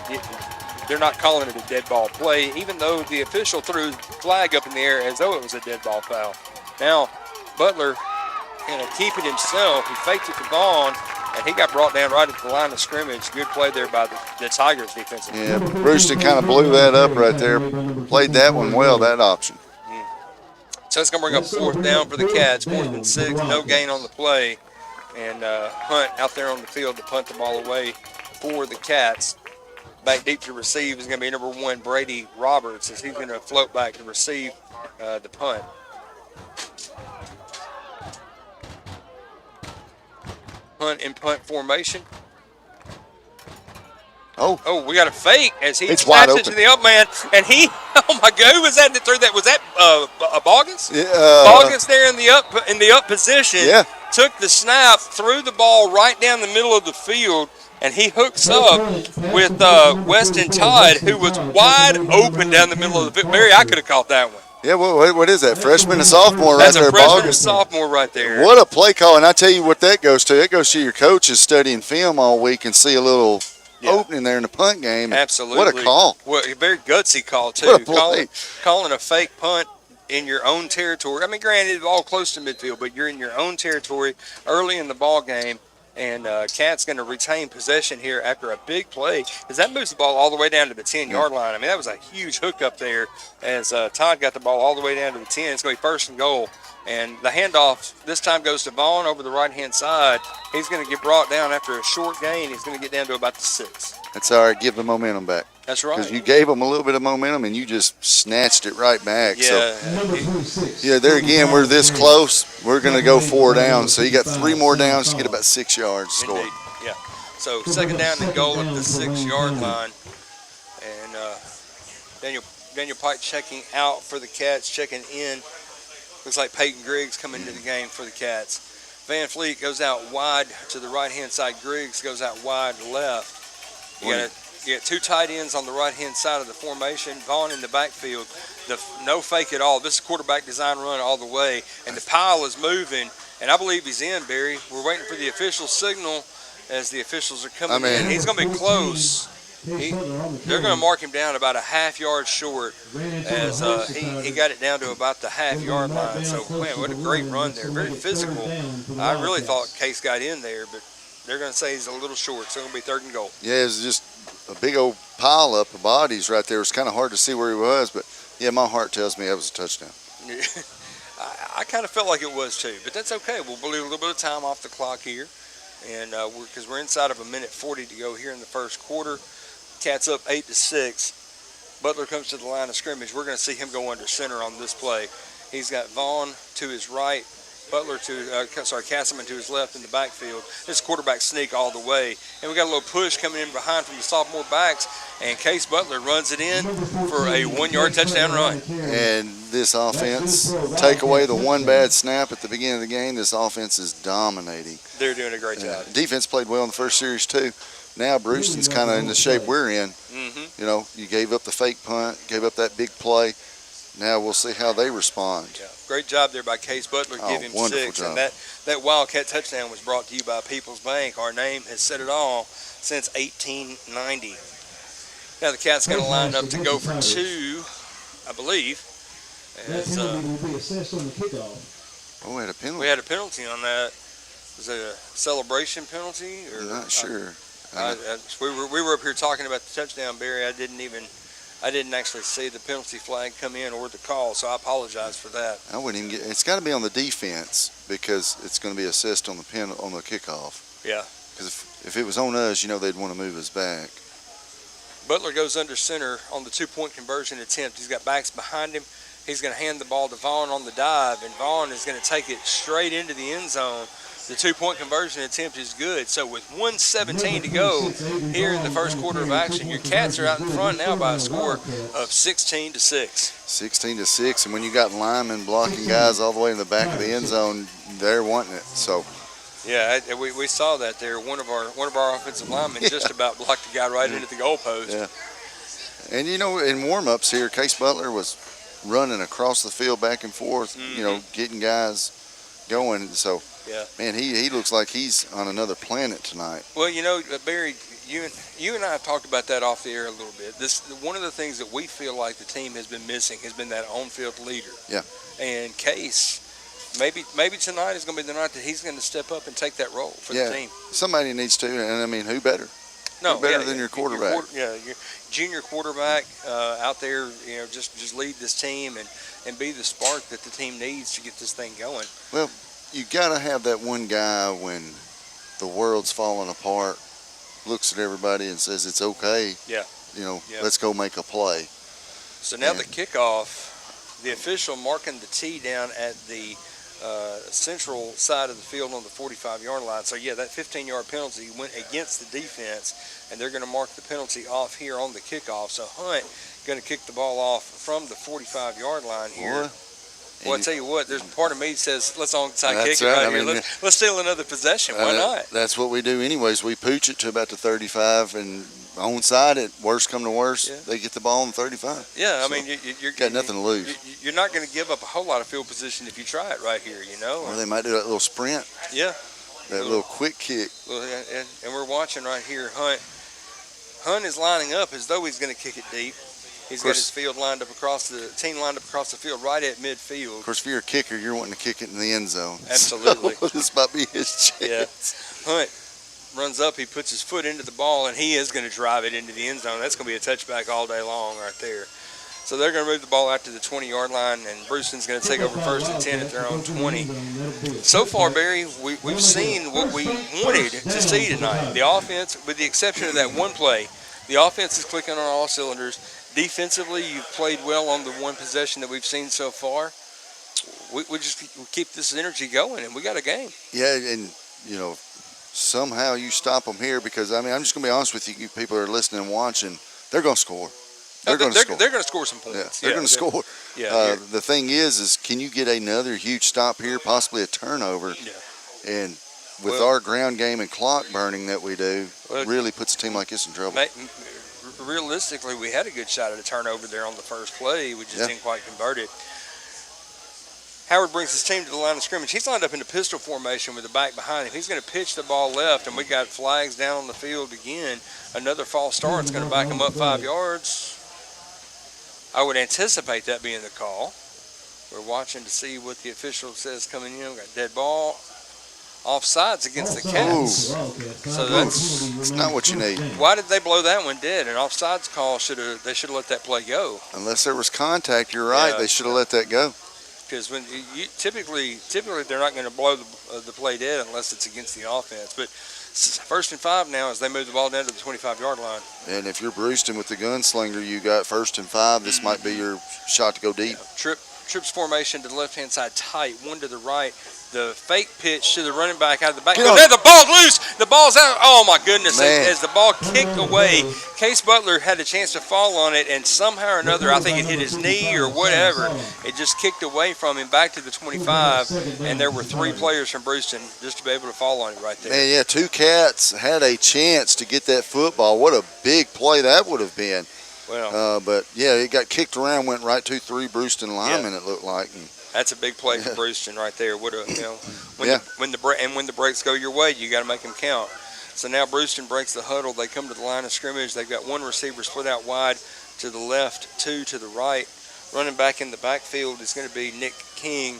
They're not calling it a dead ball play, even though the official threw flag up in the air as though it was a dead ball foul. Now, Butler going to keep it himself. He faked it to Vaughn, and he got brought down right at the line of scrimmage. Good play there by the Tigers defensive. Yeah, Bruceton kind of blew that up right there. Played that one well, that option. So it's going to bring up fourth down for the Cats. 4th and 6, no gain on the play. And Hunt out there on the field to punt the ball away for the Cats. Back deep to receive is going to be number 1, Brady Roberts, as he's going to float back to receive the punt. Hunt in punt formation. Oh, we got a fake as he snaps it to the up man, and he, oh my God, who was that that threw that? Was that Boggins? Yeah. Boggins there in the up position. Yeah. Took the snap, threw the ball right down the middle of the field, and he hooks up with Weston Todd, who was wide open down the middle of the field. Barry, I could have caught that one. Yeah, what is that? Freshman and sophomore right there, Boggins. That's a freshman and sophomore right there. What a play call, and I tell you what that goes to. It goes to your coaches studying film all week and see a little opening there in the punt game. Absolutely. What a call. Well, a very gutsy call, too. What a play. Calling a fake punt in your own territory. I mean, granted, all close to midfield, but you're in your own territory early in the ball game. And Cat's going to retain possession here after a big play, because that moves the ball all the way down to the 10-yard line. I mean, that was a huge hook up there as Todd got the ball all the way down to the 10. It's going to be 1st and goal. And the handoff this time goes to Vaughn over the right-hand side. He's going to get brought down after a short gain. He's going to get down to about the 6. That's all right. Give the momentum back. That's right. Because you gave them a little bit of momentum, and you just snatched it right back. Yeah. So, there again, we're this close. We're going to go 4 down. So you got 3 more downs to get about 6 yards to score. Indeed. Yeah. So 2nd down and goal at the 6-yard line. And Daniel Pike checking out for the Cats, checking in. Looks like Peyton Griggs coming into the game for the Cats. Van Fleet goes out wide to the right-hand side. Griggs goes out wide left. You got 2 tight ends on the right-hand side of the formation. Vaughn in the backfield. No fake at all. This is quarterback design run all the way. And the pile is moving. And I believe he's in, Barry. We're waiting for the official signal as the officials are coming in. He's going to be close. They're going to mark him down about a half-yard short as he got it down to about the half-yard line. So, man, what a great run there. Very physical. I really thought Case got in there, but they're going to say he's a little short, so it's going to be 3rd and goal. Yeah, it's just a big old pile up of bodies right there. It's kind of hard to see where he was, but, yeah, my heart tells me that was a touchdown. I kind of felt like it was too, but that's okay. We'll leave a little bit of time off the clock here, and because we're inside of 1:40 to go here in the first quarter. Cats up 8-6. Butler comes to the line of scrimmage. We're going to see him go under center on this play. He's got Vaughn to his right, Castleman to his left in the backfield. This quarterback sneak all the way. And we got a little push coming in behind from the sophomore backs, and Case Butler runs it in for a 1-yard touchdown run. And this offense, take away the one bad snap at the beginning of the game, this offense is dominating. They're doing a great job. Defense played well in the first series too. Now Bruceton's kind of in the shape we're in. You know, you gave up the fake punt, gave up that big play. Now we'll see how they respond. Yeah. Great job there by Case Butler. Give him 6. Job. And that Wildcat touchdown was brought to you by People's Bank. Our name has said it all since 1890. Now the Cats going to line up to go for 2, I believe. As, will be assessed on the kickoff. Oh, we had a penalty. We had a penalty on that. Was it a celebration penalty? Or I'm not sure. we were up here talking about the touchdown, Barry. I didn't even I didn't actually see the penalty flag come in or the call, so I apologize for that. I wouldn't even get. It's got to be on the defense because it's going to be assessed on the kickoff. Yeah. Because if it was on us, they'd want to move us back. Butler goes under center on the 2-point conversion attempt. He's got backs behind him. He's going to hand the ball to Vaughn on the dive, and Vaughn is going to take it straight into the end zone. The 2-point conversion attempt is good. So with 1:17 to go here in the first quarter of action, your Cats are out in front now by a score of 16-6. 16-6, and when you got linemen blocking guys all the way in the back of the end zone, they're wanting it. So. Yeah, we saw that there. One of our offensive linemen just about blocked the guy right into the goalpost. Yeah. And in warm-ups here, Case Butler was running across the field back and forth, getting guys going. So. Yeah. Man, he looks like he's on another planet tonight. Well, Barry, you and I have talked about that off the air a little bit. One of the things that we feel like the team has been missing has been that on-field leader. Yeah. And Case, maybe tonight is going to be the night that he's going to step up and take that role for the team. Somebody needs to, and who better? No, who better than your quarterback? Your junior quarterback out there, just lead this team and be the spark that the team needs to get this thing going. Well, you got to have that one guy when the world's falling apart, looks at everybody and says it's okay. Yeah. Let's go make a play. So now the kickoff, the official marking the tee down at the central side of the field on the 45-yard line. So, that 15-yard penalty went against the defense, and they're going to mark the penalty off here on the kickoff. So Hunt going to kick the ball off from the 45-yard line here. Boy. Well, I tell you what, there's part of me that says, let's onside kick it right. here. Let's steal another possession. Why not? That's what we do anyways. We pooch it to about the 35 and onside it. Worst come to worst, they get the ball on the 35. Yeah, so, you're got nothing to lose. You're not going to give up a whole lot of field position if you try it right here, Or they might do that little sprint. Yeah. That little quick kick. And we're watching right here, Hunt. Hunt is lining up as though he's going to kick it deep. He's got his team lined up across the field right at midfield. Of course, if you're a kicker, you're wanting to kick it in the end zone. Absolutely. So this might be his chance. Yeah. Hunt runs up, he puts his foot into the ball, and he is going to drive it into the end zone. That's going to be a touchback all day long right there. So they're going to move the ball out to the 20-yard line, and Bruceton's going to take over first and 10 at their own 20. So far, Barry, we've seen what we wanted to see tonight. The offense, with the exception of that one play, the offense is clicking on all cylinders. Defensively, you've played well on the one possession that we've seen so far. We just keep this energy going, and we got a game. Yeah, and, somehow you stop them here because, I'm just going to be honest with you people that are listening and watching, they're going to score. They're going to score some points. Yeah, they're going to score. Yeah, the thing is can you get another huge stop here, possibly a turnover? Yeah. And with our ground game and clock burning that we do, really puts a team like this in trouble. Realistically, we had a good shot at a turnover there on the first play. We just didn't quite convert it. Howard brings his team to the line of scrimmage. He's lined up in the pistol formation with the back behind him. He's going to pitch the ball left, and we got flags down on the field again. Another false start's going to back him up 5 yards. I would anticipate that being the call. We're watching to see what the official says coming in. We got dead ball. Offsides against the Cats. So that's not what you need. Why did they blow that one dead? An offsides call they should have let that play go. Unless there was contact, you're right. They should have let that go. Because when typically they're not going to blow the play dead unless it's against the offense. But first and 5 now as they move the ball down to the 25-yard line. And if you're Bruceton with the gunslinger, you got first and 5. This might be your shot to go deep. Trips formation to the left-hand side tight, one to the right. The fake pitch to the running back out of the back. There, the ball's loose. The ball's out. Oh, my goodness. Man. As the ball kicked away, Case Butler had a chance to fall on it, and somehow or another, I think it hit his knee or whatever. It just kicked away from him back to the 25, and there were 3 players from Bruceton just to be able to fall on it right there. Man, 2 Cats had a chance to get that football. What a big play that would have been. Well, but, it got kicked around, went right to 3 Bruceton linemen, it looked like. And, that's a big play for Bruceton right there. When the breaks go your way, you got to make them count. So now Bruceton breaks the huddle. They come to the line of scrimmage. They've got 1 receiver split out wide to the left, 2 to the right. Running back in the backfield is going to be Nick King.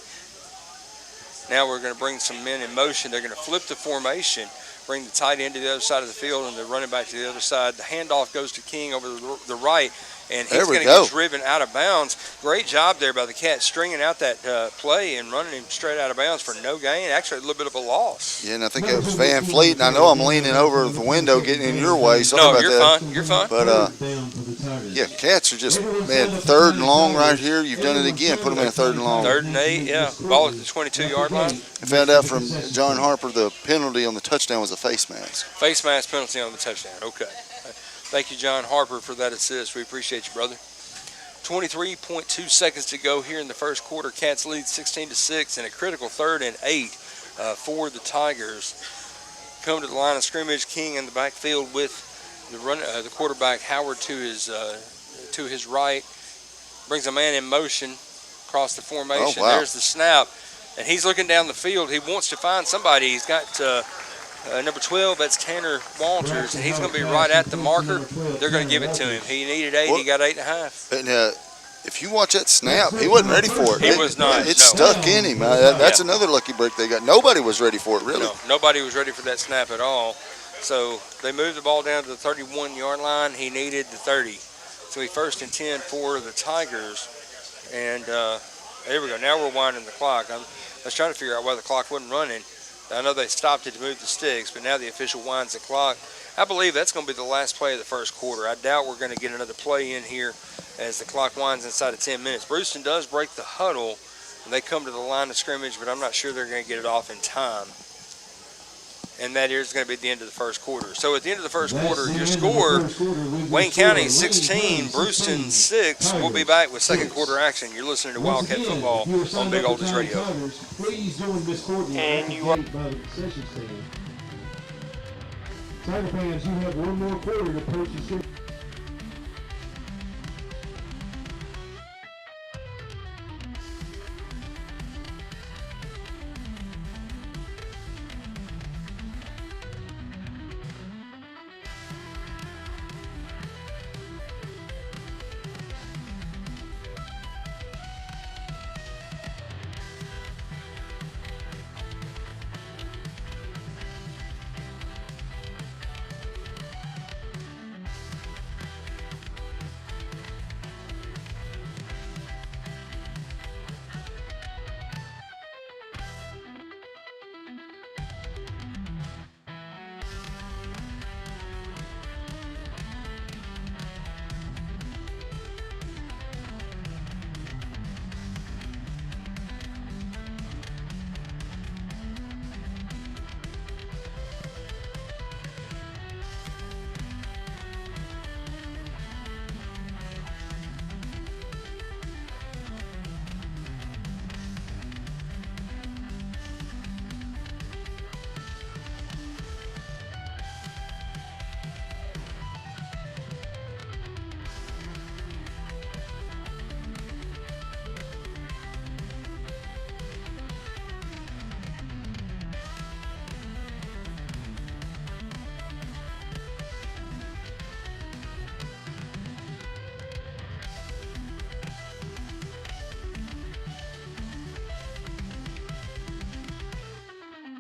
Now we're going to bring some men in motion. They're going to flip the formation, bring the tight end to the other side of the field and the running back to the other side. The handoff goes to King over the right. and he's going to get driven out of bounds. Great job there by the Cats stringing out that play and running him straight out of bounds for no gain. Actually, a little bit of a loss. Yeah, and I think it was Van Fleet, and I know I'm leaning over the window getting in your way. Sorry about that. No, you're fine. But, yeah, Cats are just, man, 3rd and long right here. You've done it again. Put them in a 3rd and long. 3rd and 8, yeah. Ball at the 22-yard line. I found out from John Harper the penalty on the touchdown was a face mask. Face mask penalty on the touchdown. Okay. Thank you, John Harper, for that assist. We appreciate you, brother. 23.2 seconds to go here in the first quarter. Cats lead 16-6 in a critical 3rd and 8 for the Tigers. Come to the line of scrimmage. King in the backfield with the quarterback Howard to his right. Brings a man in motion across the formation. Oh, wow. There's the snap, and he's looking down the field. He wants to find somebody. He's got number 12, that's Tanner Walters, and he's going to be right at the marker. They're going to give it to him. He needed 8. He got 8.5. And if you watch that snap, he wasn't ready for it. He was not. It stuck in him. That's another lucky break they got. Nobody was ready for it, really. No, nobody was ready for that snap at all. So they moved the ball down to the 31-yard line. He needed the 30. So he 1st and 10 for the Tigers. And there we go. Now we're winding the clock. I was trying to figure out why the clock wasn't running. I know they stopped it to move the sticks, but now the official winds the clock. I believe that's going to be the last play of the first quarter. I doubt we're going to get another play in here as the clock winds inside of 10 minutes. Bruceton does break the huddle, and they come to the line of scrimmage, but I'm not sure they're going to get it off in time. And that is going to be the end of the first quarter. So at the end of the first quarter, your score, Wayne County 16, Bruceton 6. We'll be back with second quarter action. You're listening to Wildcat Football on Big Oldies Radio. And you are... Tiger fans, you have one more quarter to purchase your...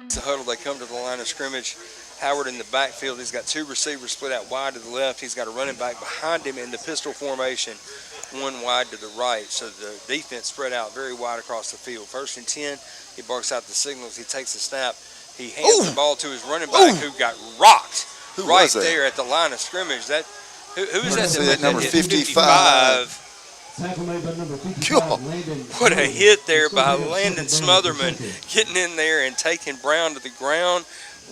The huddle, they come to the line of scrimmage. Howard in the backfield. He's got 2 receivers split out wide to the left. He's got a running back behind him in the pistol formation, 1 wide to the right. So the defense spread out very wide across the field. 1st and 10. He barks out the signals. He takes the snap. He hands the ball to his running back, who got rocked right there at the line of scrimmage. That who is that? Number 55. Tackle made by number 55, what a hit there by Landon Smotherman, getting in there and taking Brown to the ground.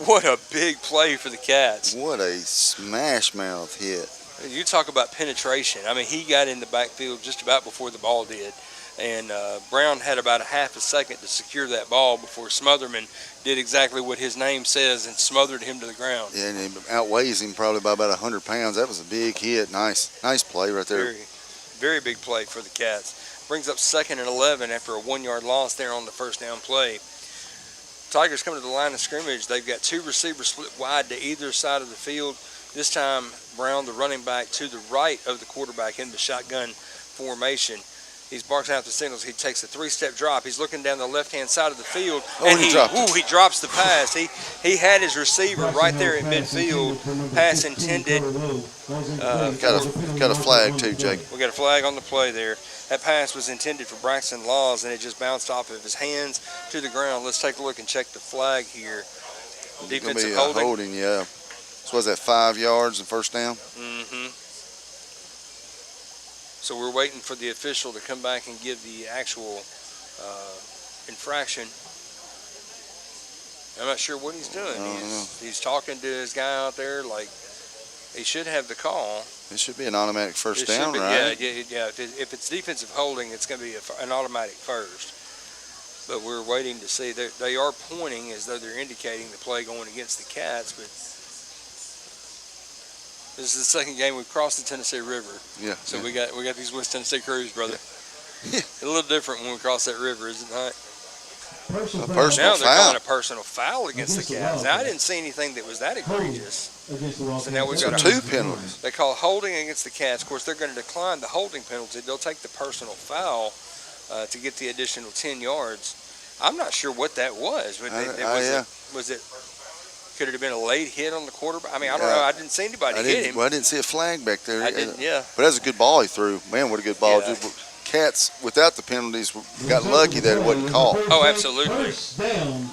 What a big play for the Cats. What a smash mouth hit. You talk about penetration. I mean, he got in the backfield just about before the ball did. And Brown had about a half a second to secure that ball before Smotherman did exactly what his name says and smothered him to the ground. Yeah, and it outweighs him probably by about 100 pounds. That was a big hit. Nice play right there. Very big play for the Cats. Brings up 2nd and 11 after a 1-yard loss there on the first down play. Tigers come to the line of scrimmage. They've got 2 receivers split wide to either side of the field. This time, Brown, the running back, to the right of the quarterback in the shotgun formation. He's barking out the signals. He takes a 3-step drop. He's looking down the left-hand side of the field, and he drops the pass. He had his receiver right there in midfield. Pass intended. Got a flag too, Jake. We got a flag on the play there. That pass was intended for Braxton Laws, and it just bounced off of his hands to the ground. Let's take a look and check the flag here. Defensive holding. Yeah. So was that 5 yards and first down? Mm-hmm. So we're waiting for the official to come back and give the actual infraction. I'm not sure what he's doing. He's talking to his guy out there like he should have the call. It should be an automatic first down, right? Yeah. If it's defensive holding, it's going to be an automatic first. But we're waiting to see. They are pointing as though they're indicating the play going against the Cats, but this is the second game we've crossed the Tennessee River. Yeah. So we got these West Tennessee crews, brother. Yeah. A little different when we cross that river, isn't it? A personal now they're foul. calling a personal foul against the Cats. Now I didn't see anything that was that egregious. So now we've got 2 penalties. They call holding against the Cats. Of course, they're going to decline the holding penalty. They'll take the personal foul to get the additional 10 yards. I'm not sure what that was. Could it have been a late hit on the quarterback? I mean, I don't know. I didn't see anybody hit him. Well, I didn't see a flag back there. I didn't, yeah. But that was a good ball he threw. Man, what a good ball. Yeah. Cats, without the penalties, got lucky that it wasn't called. Oh, absolutely.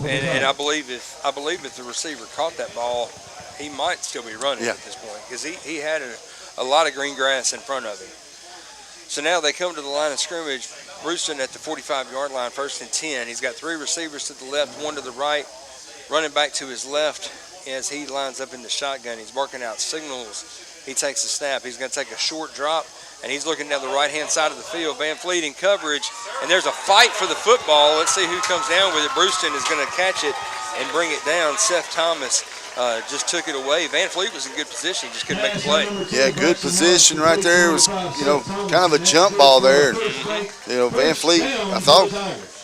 And I believe if the receiver caught that ball, he might still be running at this point because he had a lot of green grass in front of him. So now they come to the line of scrimmage. Rooston at the 45-yard line, 1st and 10. He's got 3 receivers to the left, 1 to the right. Running back to his left as he lines up in the shotgun. He's barking out signals. He takes a snap. He's going to take a short drop, and he's looking down the right-hand side of the field. Van Fleet in coverage, and there's a fight for the football. Let's see who comes down with it. Bruceton is going to catch it and bring it down. Seth Thomas just took it away. Van Fleet was in good position. He just couldn't make the play. Yeah, good position right there. It was, kind of a jump ball there. Van Fleet, I thought,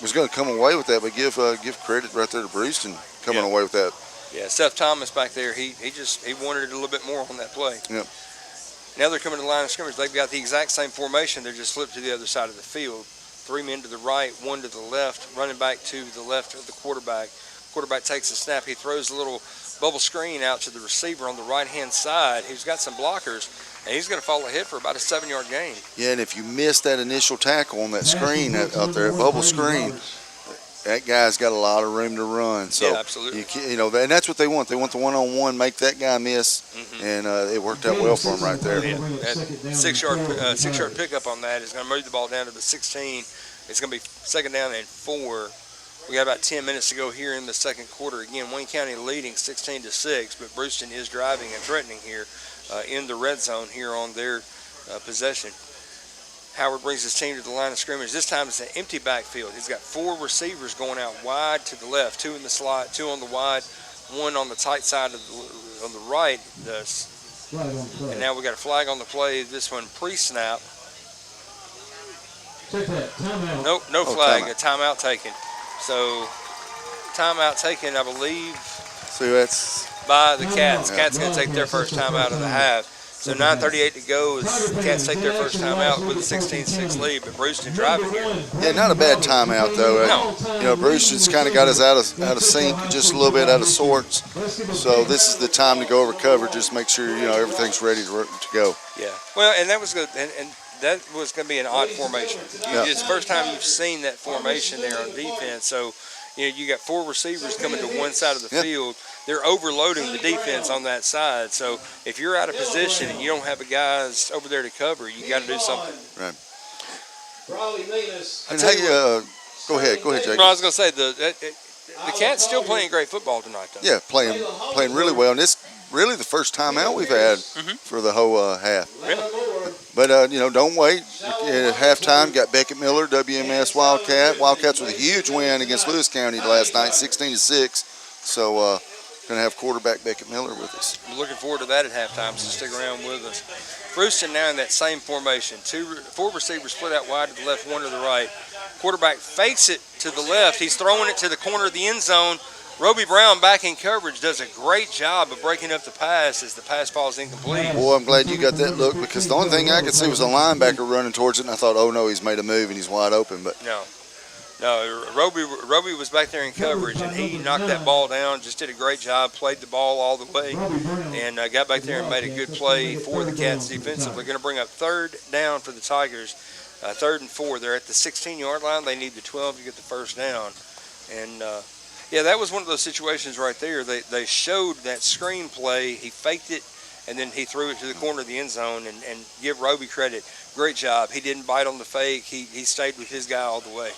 was going to come away with that, but give credit right there to Bruceton coming away with that. Yeah, Seth Thomas back there, he wanted it a little bit more on that play. Yep. Now they're coming to the line of scrimmage. They've got the exact same formation. They're just flipped to the other side of the field. 3 men to the right, 1 to the left. Running back to the left of the quarterback. Quarterback takes a snap. He throws a little bubble screen out to the receiver on the right-hand side. He's got some blockers, and he's going to fall ahead for about a 7-yard gain. Yeah, and if you miss that initial tackle on that screen out there, that bubble screen, that guy's got a lot of room to run. So yeah, absolutely. And that's what they want. They want the one-on-one, make that guy miss, and it worked out well for him right there. Yeah. That 6-yard pickup on that is going to move the ball down to the 16. It's going to be 2nd down and 4. We got about 10 minutes to go here in the second quarter. Again, Wayne County leading 16-6, but Bruceton is driving and threatening here in the red zone here on their possession. Howard brings his team to the line of scrimmage. This time it's an empty backfield. He's got 4 receivers going out wide to the left, 2 in the slot, 2 on the wide, 1 on the tight side on the right. And now we got a flag on the play. This one pre-snap. Check that. Timeout. Nope, no flag. A timeout taken. So timeout taken, I believe, by the Cats. Cats going to take their first timeout of the half. So 9:38 to go. The Cats take their first timeout with a 16-6 lead, but Bruceton driving here. Yeah, not a bad timeout though. No. Bruceton's kind of got us out of sync, just a little bit out of sorts. So this is the time to go over cover. Just make sure everything's ready to go. Yeah. Well, and that was good, and that was going to be an odd formation. It's the first time you've seen that formation there on defense. So you got 4 receivers coming to one side of the field. They're overloading the defense on that side. So if you're out of position and you don't have the guys over there to cover, you got to do something. Right. And go ahead, Jake. I was going to say the Cats still playing great football tonight, though. Yeah, playing really well. And this really the first timeout we've had for the whole half. Really? But don't wait. At halftime, got Beckett Miller, WMS Wildcat. Wildcats with a huge win against Lewis County last night, 16-6. So. Going to have quarterback Beckett Miller with us. We're looking forward to that at halftime, so stick around with us. Bruceton now in that same formation. 4 receivers split out wide to the left, 1 to the right. Quarterback fakes it to the left. He's throwing it to the corner of the end zone. Roby Brown back in coverage does a great job of breaking up the pass as the pass falls incomplete. Boy, I'm glad you got that look, because the only thing I could see was a linebacker running towards it, and I thought, oh no, he's made a move and he's wide open. But No, Roby was back there in coverage, and he knocked that ball down, just did a great job, played the ball all the way, and got back there and made a good play for the Cats defensively. Going to bring up 3rd down for the Tigers, 3rd and 4. They're at the 16-yard line. They need the 12 to get the first down. And, yeah, that was one of those situations right there. They showed that screen play. He faked it, and then he threw it to the corner of the end zone, and give Roby credit. Great job. He didn't bite on the fake. He stayed with his guy all the way.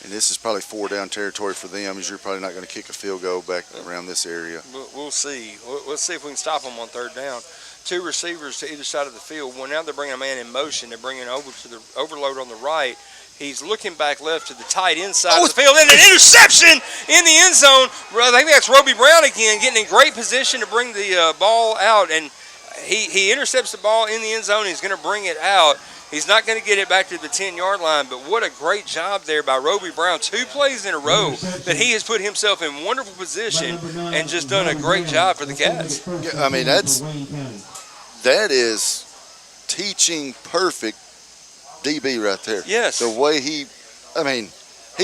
And this is probably 4-down territory for them, as you're probably not going to kick a field goal back around this area. We'll see. Let's see if we can stop them on 3rd down. 2 receivers to either side of the field. Well, now they're bringing a man in motion. They're bringing over to the overload on the right. He's looking back left to the tight end side of the field, and an interception in the end zone. I think that's Roby Brown again, getting in great position to bring the ball out, and he intercepts the ball in the end zone. He's going to bring it out. He's not going to get it back to the 10-yard line, but what a great job there by Roby Brown. 2 plays in a row that he has put himself in wonderful position and just done a great job for the Cats. Yeah, I mean, that is teaching perfect DB right there. Yes. The way he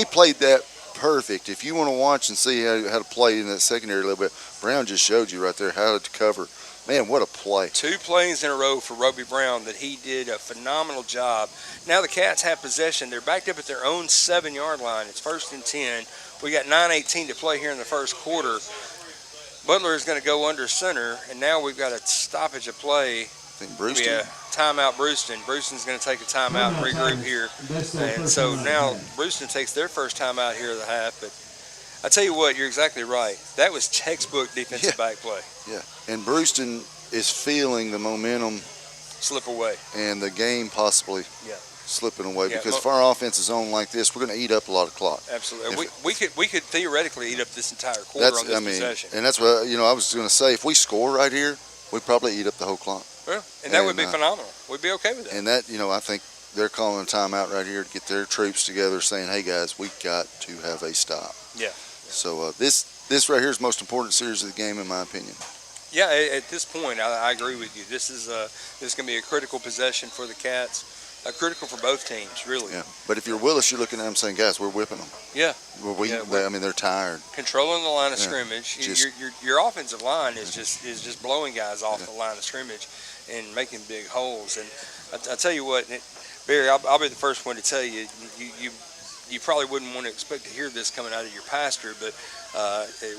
played that perfect. If you want to watch and see how to play in that secondary a little bit, Brown just showed you right there how to cover. Man, what a play. 2 plays in a row for Roby Brown that he did a phenomenal job. Now the Cats have possession. They're backed up at their own 7-yard line. It's 1st and 10. We got 9:18 to play here in the first quarter. Butler is going to go under center, and now we've got a stoppage of play. I think Bruceton. Yeah, timeout Bruceton. Bruceton's going to take a timeout and regroup here. And so now Bruceton takes their first timeout here of the half. But I tell you what, you're exactly right. That was textbook defensive back play. Yeah, and Bruceton is feeling the momentum slip away, and the game possibly slipping away, because if our offense is on like this, we're going to eat up a lot of clock. Absolutely. We could theoretically eat up this entire quarter on this possession. And that's what I was going to say. If we score right here, we'd probably eat up the whole clock. Well, and that would be phenomenal. We'd be okay with that. And that, I think they're calling a timeout right here to get their troops together, saying, "Hey guys, we've got to have a stop." Yeah. So this right here is the most important series of the game, in my opinion. Yeah, at this point, I agree with you. This is going to be a critical possession for the Cats, critical for both teams, really. Yeah, but if you're Willis, you're looking at them saying, "Guys, we're whipping them." Yeah. They're tired. Controlling the line of scrimmage. Your offensive line is just blowing guys off the line of scrimmage and making big holes. And I tell you what, Barry, I'll be the first one to tell you, you probably wouldn't want to expect to hear this coming out of your pastor, but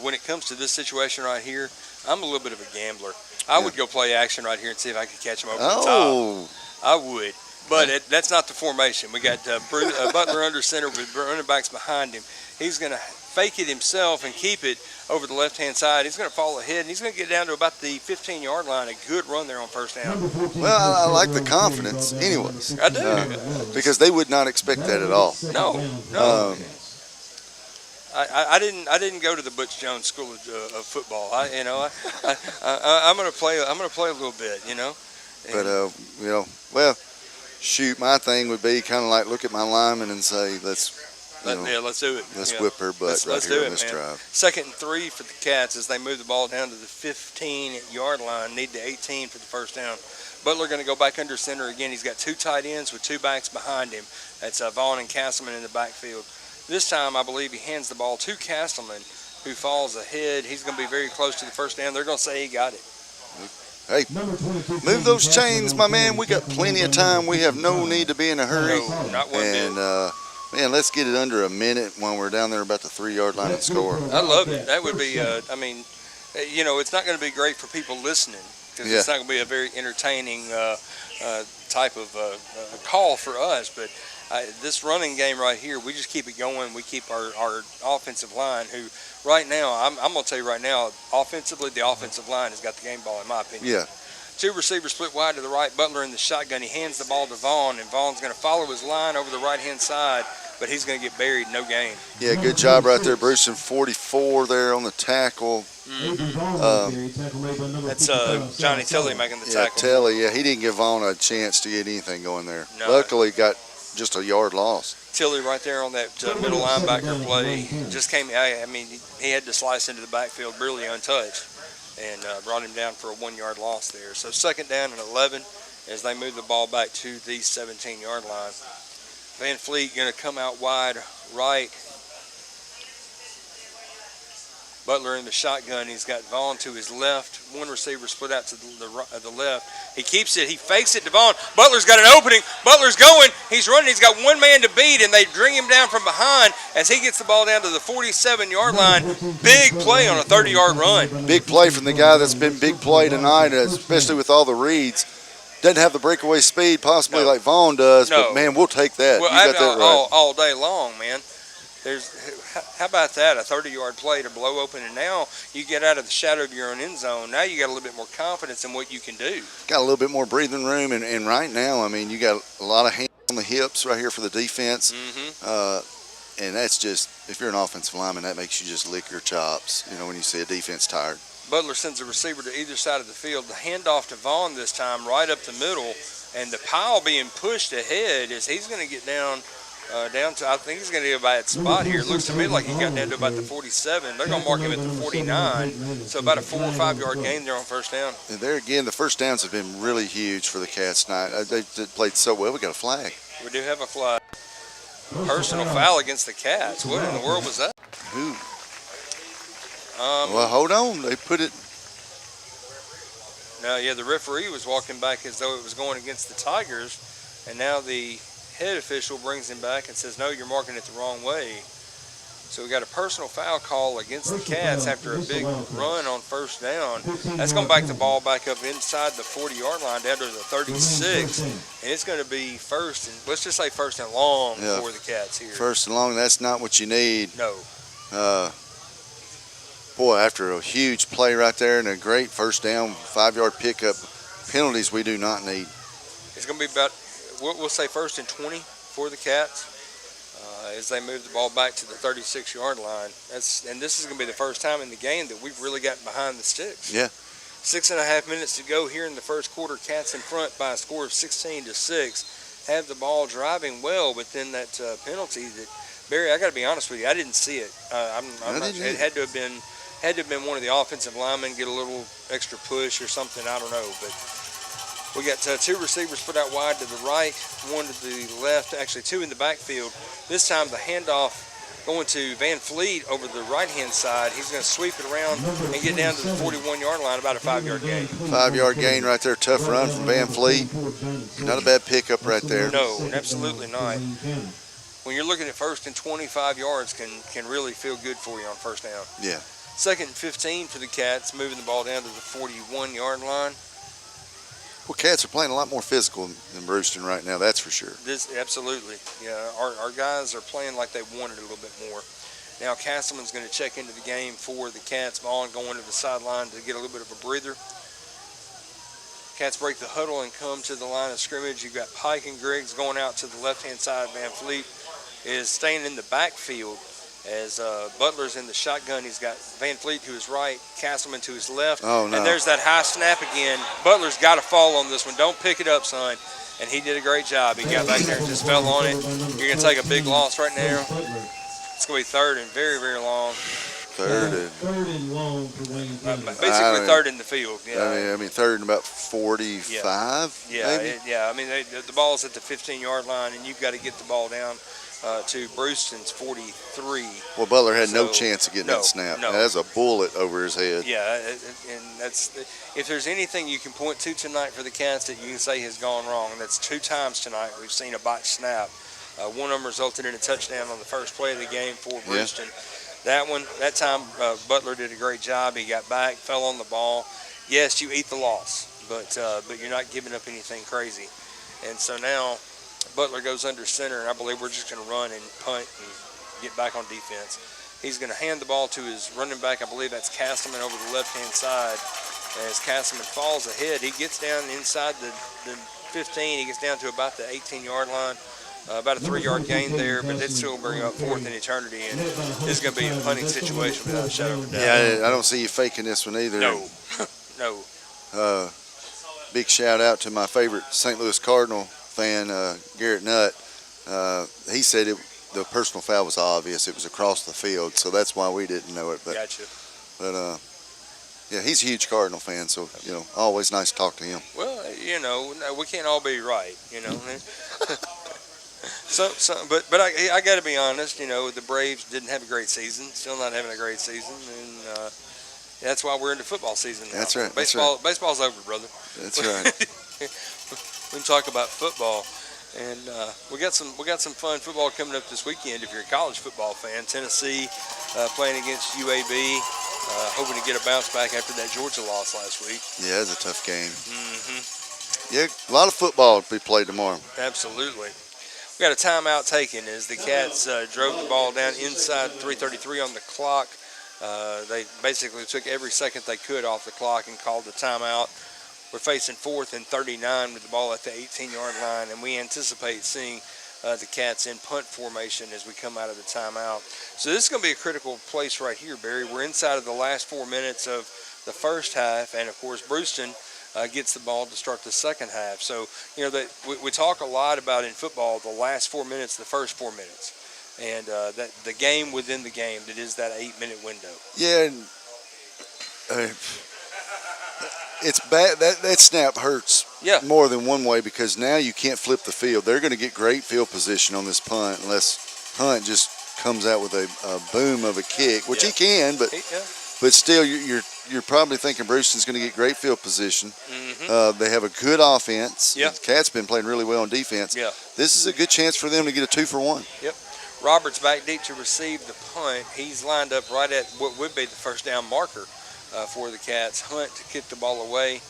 when it comes to this situation right here, I'm a little bit of a gambler. I would go play action right here and see if I could catch him over the top. I would. But that's not the formation. We got Butler under center with running backs behind him. He's going to fake it himself and keep it over the left-hand side. He's going to fall ahead, and he's going to get down to about the 15-yard line. A good run there on 1st down. Well, I like the confidence anyways. I do. Because they would not expect that at all. No. I didn't go to the Butch Jones School of Football. I'm going to play a little bit, But well, shoot, my thing would be kind of like look at my lineman and say, let's do it. Let's whip her butt right here on this drive. 2nd and 3 for the Cats as they move the ball down to the 15-yard line. Need the 18 for the first down. Butler going to go back under center again. He's got 2 tight ends with 2 backs behind him. That's Vaughn and Castleman in the backfield. This time, I believe he hands the ball to Castleman, who falls ahead. He's going to be very close to the first down. They're going to say he got it. Hey, move those chains, my man. We got plenty of time. We have no need to be in a hurry. No, not one bit. Man, let's get it under a minute when we're down there about the 3-yard line and score. I love it. That would be, it's not going to be great for people listening because it's not going to be a very entertaining type of call for us. But this running game right here, we just keep it going. We keep our offensive line, who right now, I'm going to tell you right now, offensively, the offensive line has got the game ball, in my opinion. Yeah. 2 receivers split wide to the right. Butler in the shotgun. He hands the ball to Vaughn, and Vaughn's going to follow his line over the right-hand side, but he's going to get buried. No gain. Yeah, good job right there, Bruce. And 44 there on the tackle. That's Johnny Tilley making the tackle. Yeah, Tilley. Yeah, he didn't give Vaughn a chance to get anything going there. No. Luckily, got just a yard loss. Tilley right there on that middle linebacker play just came. I mean, he had to slice into the backfield really untouched and brought him down for a 1-yard loss there. So 2nd down and 11 as they move the ball back to the 17-yard line. Van Fleet going to come out wide right. Butler in the shotgun. He's got Vaughn to his left. One receiver split out to the left. He keeps it. He fakes it to Vaughn. Butler's got an opening. Butler's going. He's running. He's got one man to beat, and they bring him down from behind as he gets the ball down to the 47-yard line. Big play on a 30-yard run. Big play from the guy that's been big play tonight, especially with all the reads. Doesn't have the breakaway speed possibly like Vaughn does, but, man, we'll take that. Well, you got that right. all day long, man. How about that? A 30-yard play to blow open, and now you get out of the shadow of your own end zone. Now you got a little bit more confidence in what you can do. Got a little bit more breathing room, and right now, I mean, you got a lot of hands on the hips right here for the defense. And that's just, if you're an offensive lineman, that makes you just lick your chops, you know, when you see a defense tired. Butler sends a receiver to either side of the field. The handoff to Vaughn this time right up the middle, and the pile being pushed ahead as he's going to get down to, I think he's going to be about that spot here. It looks to me like he got down to about the 47. They're going to mark him at the 49, so about a 4 or 5 yard gain there on 1st down. And there again, the first downs have been really huge for the Cats tonight. They played so well. We got a flag. We do have a flag. Personal foul against the Cats. What in the world was that? Who? Well, hold on. They put it. No, yeah, the referee was walking back as though it was going against the Tigers, and now the head official brings him back and says, no, you're marking it the wrong way. So we got a personal foul call against the Cats after a big run on 1st down. That's going to back the ball back up inside the 40-yard line down to the 36, and it's going to be let's just say 1st and long for the Cats here. 1st and long, that's not what you need. No. Boy, after a huge play right there and a great 1st down, 5-yard pickup, penalties we do not need. It's going to be about, we'll say 1st and 20 for the Cats. As they move the ball back to the 36-yard line. And this is going to be the first time in the game that we've really gotten behind the sticks. Yeah. 6.5 minutes to go here in the 1st quarter. Cats in front by a score of 16-6. Have the ball driving well, but then that penalty that, Barry, I got to be honest with you, I didn't see it. It had to have been one of the offensive linemen get a little extra push or something. I don't know, but we got 2 receivers put out wide to the right, 1 to the left, actually 2 in the backfield. This time the handoff going to Van Fleet over the right-hand side. He's going to sweep it around and get down to the 41-yard line, about a 5-yard gain. 5-yard gain right there, tough run from Van Fleet. Not a bad pickup right there. No, absolutely not. When you're looking at 1st and 25 yards can really feel good for you on 1st down. Yeah. 2nd and 15 for the Cats, moving the ball down to the 41-yard line. Well, Cats are playing a lot more physical than Bruceton right now, that's for sure. Absolutely. Yeah, our guys are playing like they wanted a little bit more. Now Castleman's going to check into the game for the Cats. Vaughn going to the sideline to get a little bit of a breather. Cats break the huddle and come to the line of scrimmage. You've got Pike and Griggs going out to the left-hand side. Van Fleet is staying in the backfield as Butler's in the shotgun. He's got Van Fleet to his right, Castleman to his left. Oh, no. And there's that high snap again. Butler's got to fall on this one. Don't pick it up, son. And he did a great job. He got back there and just fell on it. You're going to take a big loss right now. It's going to be 3rd and very, very long. 3rd and long for Wayne County. Basically 3rd in the field. Yeah. I mean 3rd and about 45, maybe? I mean, the ball's at the 15-yard line, and you've got to get the ball down to Bruceton's 43. Well, Butler had no chance of getting that snap. No. That's a bullet over his head. Yeah, and that's if there's anything you can point to tonight for the Cats that you can say has gone wrong, and that's 2 times tonight we've seen a botched snap. One of them resulted in a touchdown on the first play of the game for Bruceton. That time Butler did a great job. He got back, fell on the ball. Yes, you eat the loss, but you're not giving up anything crazy. And so now Butler goes under center, and I believe we're just going to run and punt and get back on defense. He's going to hand the ball to his running back. I believe that's Castleman over the left-hand side. As Castleman falls ahead, he gets down inside the 15. He gets down to about the 18-yard line. About a 3-yard gain there, but that's still bring up 4th and eternity, and this is going to be a punting situation without a shadow of a doubt. Yeah, I don't see you faking this one either. No, no. Big shout out to my favorite St. Louis Cardinal fan, Garrett Nutt. He said the personal foul was obvious. It was across the field, so that's why we didn't know it. But, Gotcha. But yeah, he's a huge Cardinal fan, so always nice to talk to him. Well, we can't all be right, But I got to be honest. The Braves didn't have a great season. Still not having a great season, and that's why we're into football season now. That's right. Baseball's over, brother. That's right. We can talk about football, and we got some fun football coming up this weekend. If you're a college football fan, Tennessee playing against UAB, hoping to get a bounce back after that Georgia loss last week. Yeah, it's a tough game. Mm-hmm. Yeah, a lot of football to be played tomorrow. Absolutely. We got a timeout taken as the Cats drove the ball down inside 3:33 on the clock. They basically took every second they could off the clock and called the timeout. We're facing 4th and 39 with the ball at the 18-yard line, and we anticipate seeing the Cats in punt formation as we come out of the timeout. So this is going to be a critical place right here, Barry. We're inside of the last 4 minutes of the first half, and, of course, Bruceton gets the ball to start the second half. So, we talk a lot about in football the last 4 minutes, the first 4 minutes, and that the game within the game, that is that 8-minute window. Yeah, and, it's bad. That snap hurts more than one way because now you can't flip the field. They're going to get great field position on this punt unless Hunt just comes out with a boom of a kick, which he can, but still you're probably thinking Bruceton's going to get great field position. Mm-hmm. They have a good offense. Yeah. The Cats been playing really well on defense. Yeah. This is a good chance for them to get a 2-for-1. Yep. Roberts back deep to receive the punt. He's lined up right at what would be the first down marker for the Cats. Hunt to kick the ball away.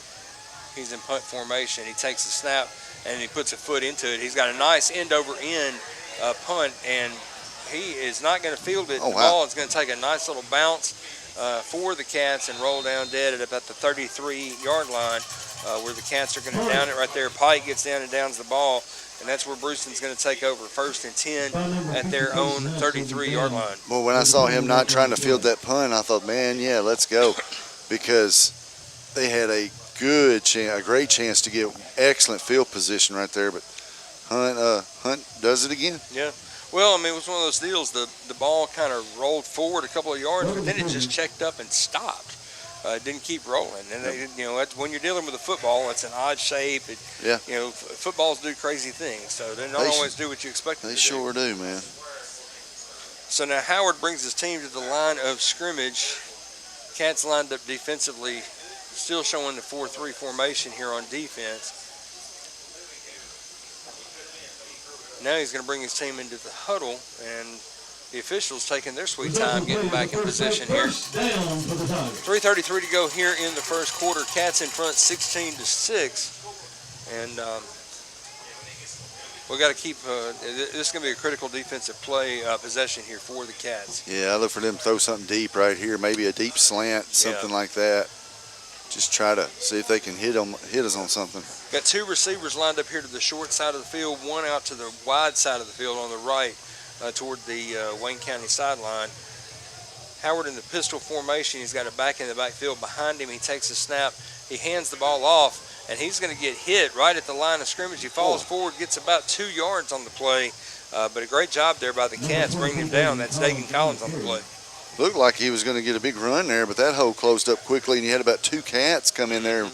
He's in punt formation. He takes the snap and he puts a foot into it. He's got a nice end-over-end punt, and he is not going to field it. The ball is going to take a nice little bounce for the Cats and roll down dead at about the 33-yard line where the Cats are going to down it right there. Pike gets down and downs the ball, and that's where Bruceton's going to take over. 1st and 10 at their own 33-yard line. Well, when I saw him not trying to field that punt, I thought, man, yeah, let's go, because they had a great chance to get excellent field position right there, but Hunt does it again. Yeah. Well, it was one of those deals. The ball kind of rolled forward a couple of yards, but then it just checked up and stopped. It didn't keep rolling, and that's, when you're dealing with a football, it's an odd shape. Footballs do crazy things, so they don't always do what you expect them to do. They sure do, man. So now Howard brings his team to the line of scrimmage. Cats lined up defensively, still showing the 4-3 formation here on defense. Now he's going to bring his team into the huddle, and the officials taking their sweet time getting back in position here. 3:33 to go here in the first quarter. Cats in front 16-6. And we got to keep, this is going to be a critical defensive play possession here for the Cats. Yeah, I look for them to throw something deep right here, maybe a deep slant, something like that. Just try to see if they can hit us on something. Got 2 receivers lined up here to the short side of the field, one out to the wide side of the field on the right toward the Wayne County sideline. Howard in the pistol formation. He's got a back in the backfield behind him. He takes a snap. He hands the ball off, and he's going to get hit right at the line of scrimmage. He falls forward, gets about 2 yards on the play, but a great job there by the Cats bringing him down. That's Dagan Collins on the play. Looked like he was going to get a big run there, but that hole closed up quickly, and he had about 2 Cats come in there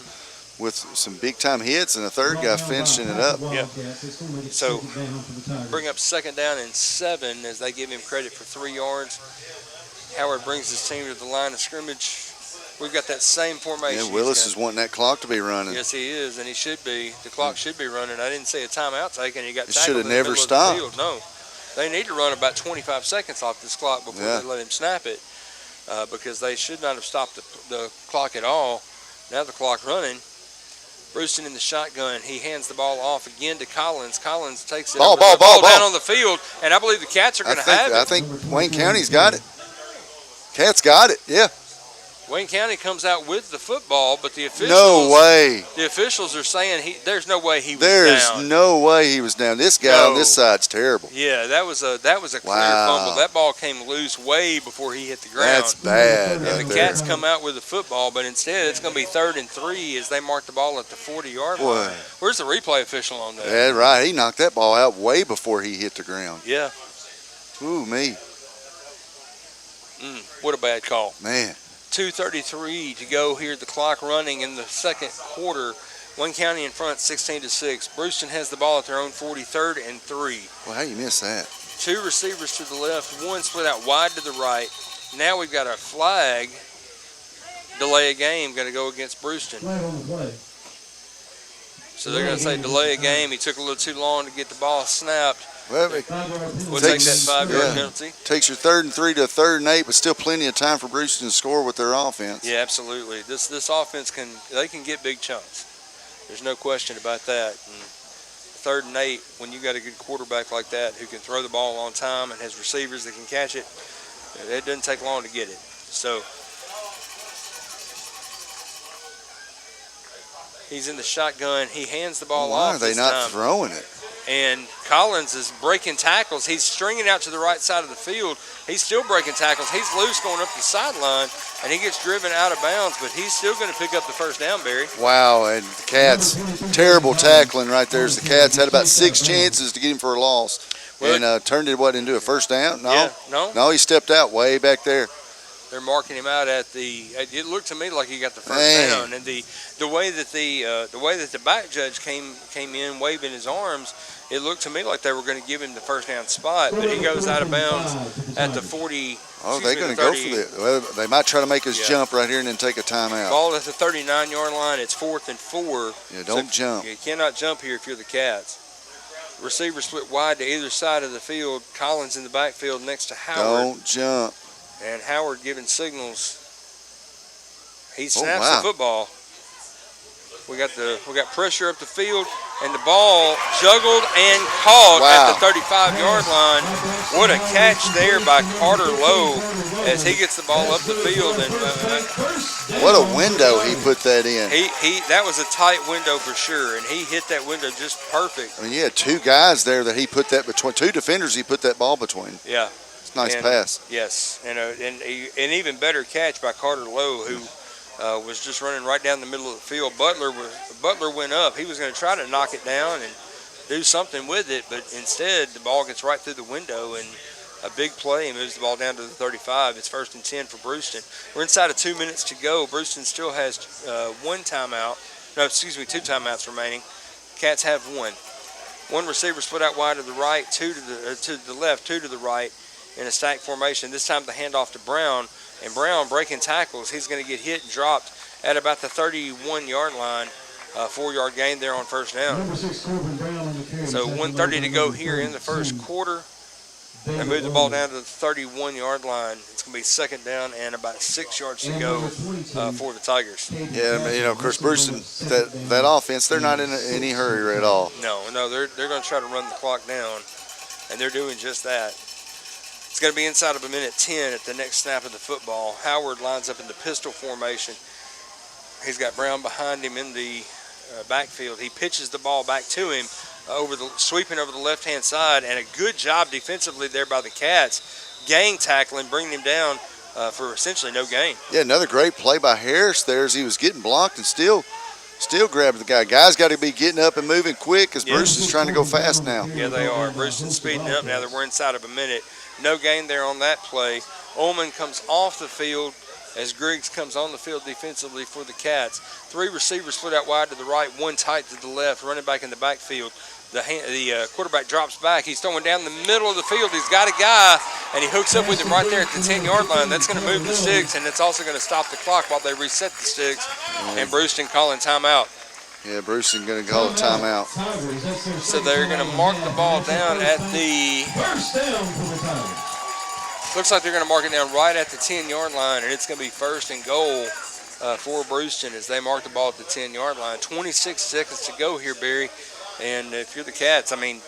with some big-time hits, and a third guy finishing it up. Yep. So bring up 2nd down and 7 as they give him credit for 3 yards. Howard brings his team to the line of scrimmage. We've got that same formation. Yeah, Willis is wanting that clock to be running. Yes, he is, and he should be. The clock should be running. I didn't see a timeout taken. He got tackled. It should have in the never middle stopped. of the field. No. They need to run about 25 seconds off this clock before they let him snap it because they should not have stopped the clock at all. Now the clock running. Bruceton in the shotgun. He hands the ball off again to Collins. Collins takes it ball down on the field, and I believe the Cats are going to have it. I think Wayne County's got it. Cats got it, yeah. Wayne County comes out with the football, but the officials. No way. The officials are saying there's no way he was There's down. no way he was down. This guy on this side's terrible. Yeah, that was a clear fumble. That ball came loose way before he hit the ground. That's bad. And the Cats come out with the football, but instead it's going to be 3rd and 3 as they mark the ball at the 40-yard line. Where's the replay official on that? That's right. He knocked that ball out way before he hit the ground. Yeah. Ooh, me. What a bad call. Man. 2:33 to go here. The clock running in the second quarter. Wayne County in front, 16-6. Bruceton has the ball at their own 40, 3rd and 3. Well, how you miss that? 2 receivers to the left, 1 split out wide to the right. Now we've got a flag. Delay a game, going to go against Bruceton. Flag on the play. So they're going to say delay a game. He took a little too long to get the ball snapped. Well, We'll take that 5-yard penalty. Takes your 3rd and 3 to 3rd and 8, but still plenty of time for Bruceton to score with their offense. Yeah, absolutely. This offense can get big chunks. There's no question about that. And 3rd and 8, when you got a good quarterback like that who can throw the ball on time and has receivers that can catch it, it doesn't take long to get it. So he's in the shotgun. He hands the ball off. Why are they not throwing it? And Collins is breaking tackles. He's stringing out to the right side of the field. He's still breaking tackles. He's loose going up the sideline, and he gets driven out of bounds, but he's still going to pick up the first down, Barry. Wow, and the Cats, terrible tackling right there. As the Cats had about 6 chances to get him for a loss, and turned it, into a first down? No, yeah, no, he stepped out way back there. They're marking him out at the. It looked to me like he got the first down, and the way that the back judge came in waving his arms, it looked to me like they were going to give him the first down spot, but he goes out of bounds at the 40. Oh, they're going to go for it. Well, they might try to make us jump right here and then take a timeout. Ball at the 39-yard line. It's 4th and 4. Yeah, don't jump. You cannot jump here if you're the Cats. Receiver split wide to either side of the field. Collins in the backfield next to Howard. Don't jump. And Howard giving signals. He snaps the football. We got pressure up the field, and the ball juggled and caught at the 35-yard line. What a catch there by Carter Lowe as he gets the ball up the field. And what a window he put that in. That was a tight window for sure, and he hit that window just perfect. I mean, you had 2 guys there that he put that between, 2 defenders he put that ball between. Yeah. It's a nice pass. Yes, and an even better catch by Carter Lowe, who was just running right down the middle of the field. Butler went up. He was going to try to knock it down and do something with it, but instead the ball gets right through the window, and a big play moves the ball down to the 35. It's 1st and 10 for Bruceton. We're inside of 2 minutes to go. Bruceton still has 2 timeouts remaining. Cats have 1. 1 receiver split out wide to the right, 2 to the left, 2 to the right in a stack formation. This time the handoff to Brown. And Brown breaking tackles. He's going to get hit and dropped at about the 31-yard line. 4-yard gain there on first down. So 1:30 to go here in the first quarter. They move the ball down to the 31-yard line. It's going to be 2nd down and about 6 yards to go for the Tigers. Yeah, of course, Bruceton, that offense, they're not in any hurry at all. No, they're going to try to run the clock down, and they're doing just that. It's going to be inside of a minute 10 at the next snap of the football. Howard lines up in the pistol formation. He's got Brown behind him in the backfield. He pitches the ball back to him, sweeping over the left-hand side, and a good job defensively there by the Cats, gang tackling, bringing him down for essentially no gain. Yeah, another great play by Harris there as he was getting blocked and still grabbing the guy. Guys got to be getting up and moving quick because Bruce is trying to go fast now. Yeah, they are. Bruce is speeding up now that we're inside of a minute. No gain there on that play. Ullman comes off the field as Griggs comes on the field defensively for the Cats. 3 receivers split out wide to the right, 1 tight to the left, running back in the backfield. The quarterback drops back. He's throwing down the middle of the field. He's got a guy, and he hooks up with him right there at the 10-yard line. That's going to move the sticks, and it's also going to stop the clock while they reset the sticks. And Bruceton calling timeout. Yeah, Bruceton going to call a timeout. So they're going to mark the ball down at the. Looks like they're going to mark it down right at the 10-yard line, and it's going to be 1st and goal for Bruceton as they mark the ball at the 10-yard line. 26 seconds to go here, Barry. And if you're the Cats, I mean,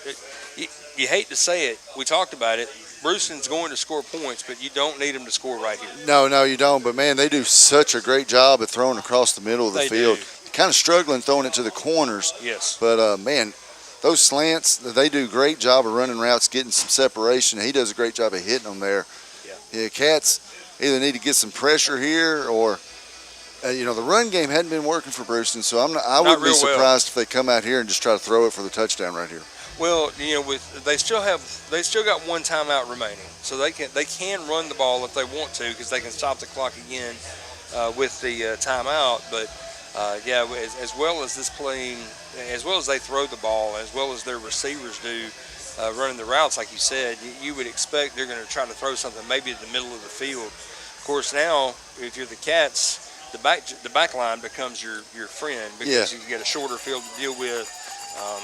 you hate to say it. We talked about it. Bruceton's going to score points, but you don't need them to score right here. No, you don't. But, man, they do such a great job of throwing across the middle of the field. Kind of struggling throwing it to the corners. Yes. But, man, those slants, they do a great job of running routes, getting some separation. He does a great job of hitting them there. Yeah, Cats either need to get some pressure here or, the run game hadn't been working for Bruceton, so I wouldn't be surprised if they come out here and just try to throw it for the touchdown right here. Well, they still got one timeout remaining, so they can run the ball if they want to because they can stop the clock again with the timeout. But as well as this playing, as well as they throw the ball, as well as their receivers do running the routes, like you said, you would expect they're going to try to throw something maybe in the middle of the field. Of course, now if you're the Cats, the back line becomes your friend because you get a shorter field to deal with.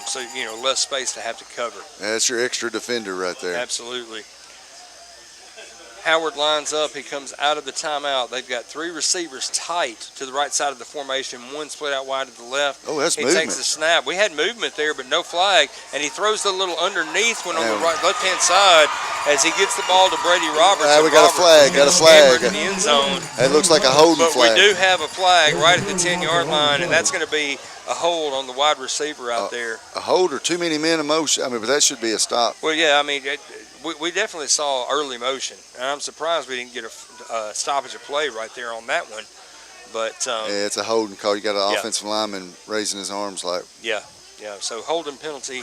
So, less space to have to cover. That's your extra defender right there. Absolutely. Howard lines up. He comes out of the timeout. They've got three receivers tight to the right side of the formation, one split out wide to the left. Oh, that's movement. He takes the snap. We had movement there, but no flag. And he throws the little underneath one on the left-hand side as he gets the ball to Brady Roberts. We got a flag. In the end zone. It looks like a holding flag. But we do have a flag right at the 10-yard line, and that's going to be a hold on the wide receiver out there. A hold or too many men in motion. But that should be a stop. Well, yeah, we definitely saw early motion, and I'm surprised we didn't get a stoppage of play right there on that one. But it's a holding call. You got an offensive lineman raising his arms like. Yeah. So holding penalty.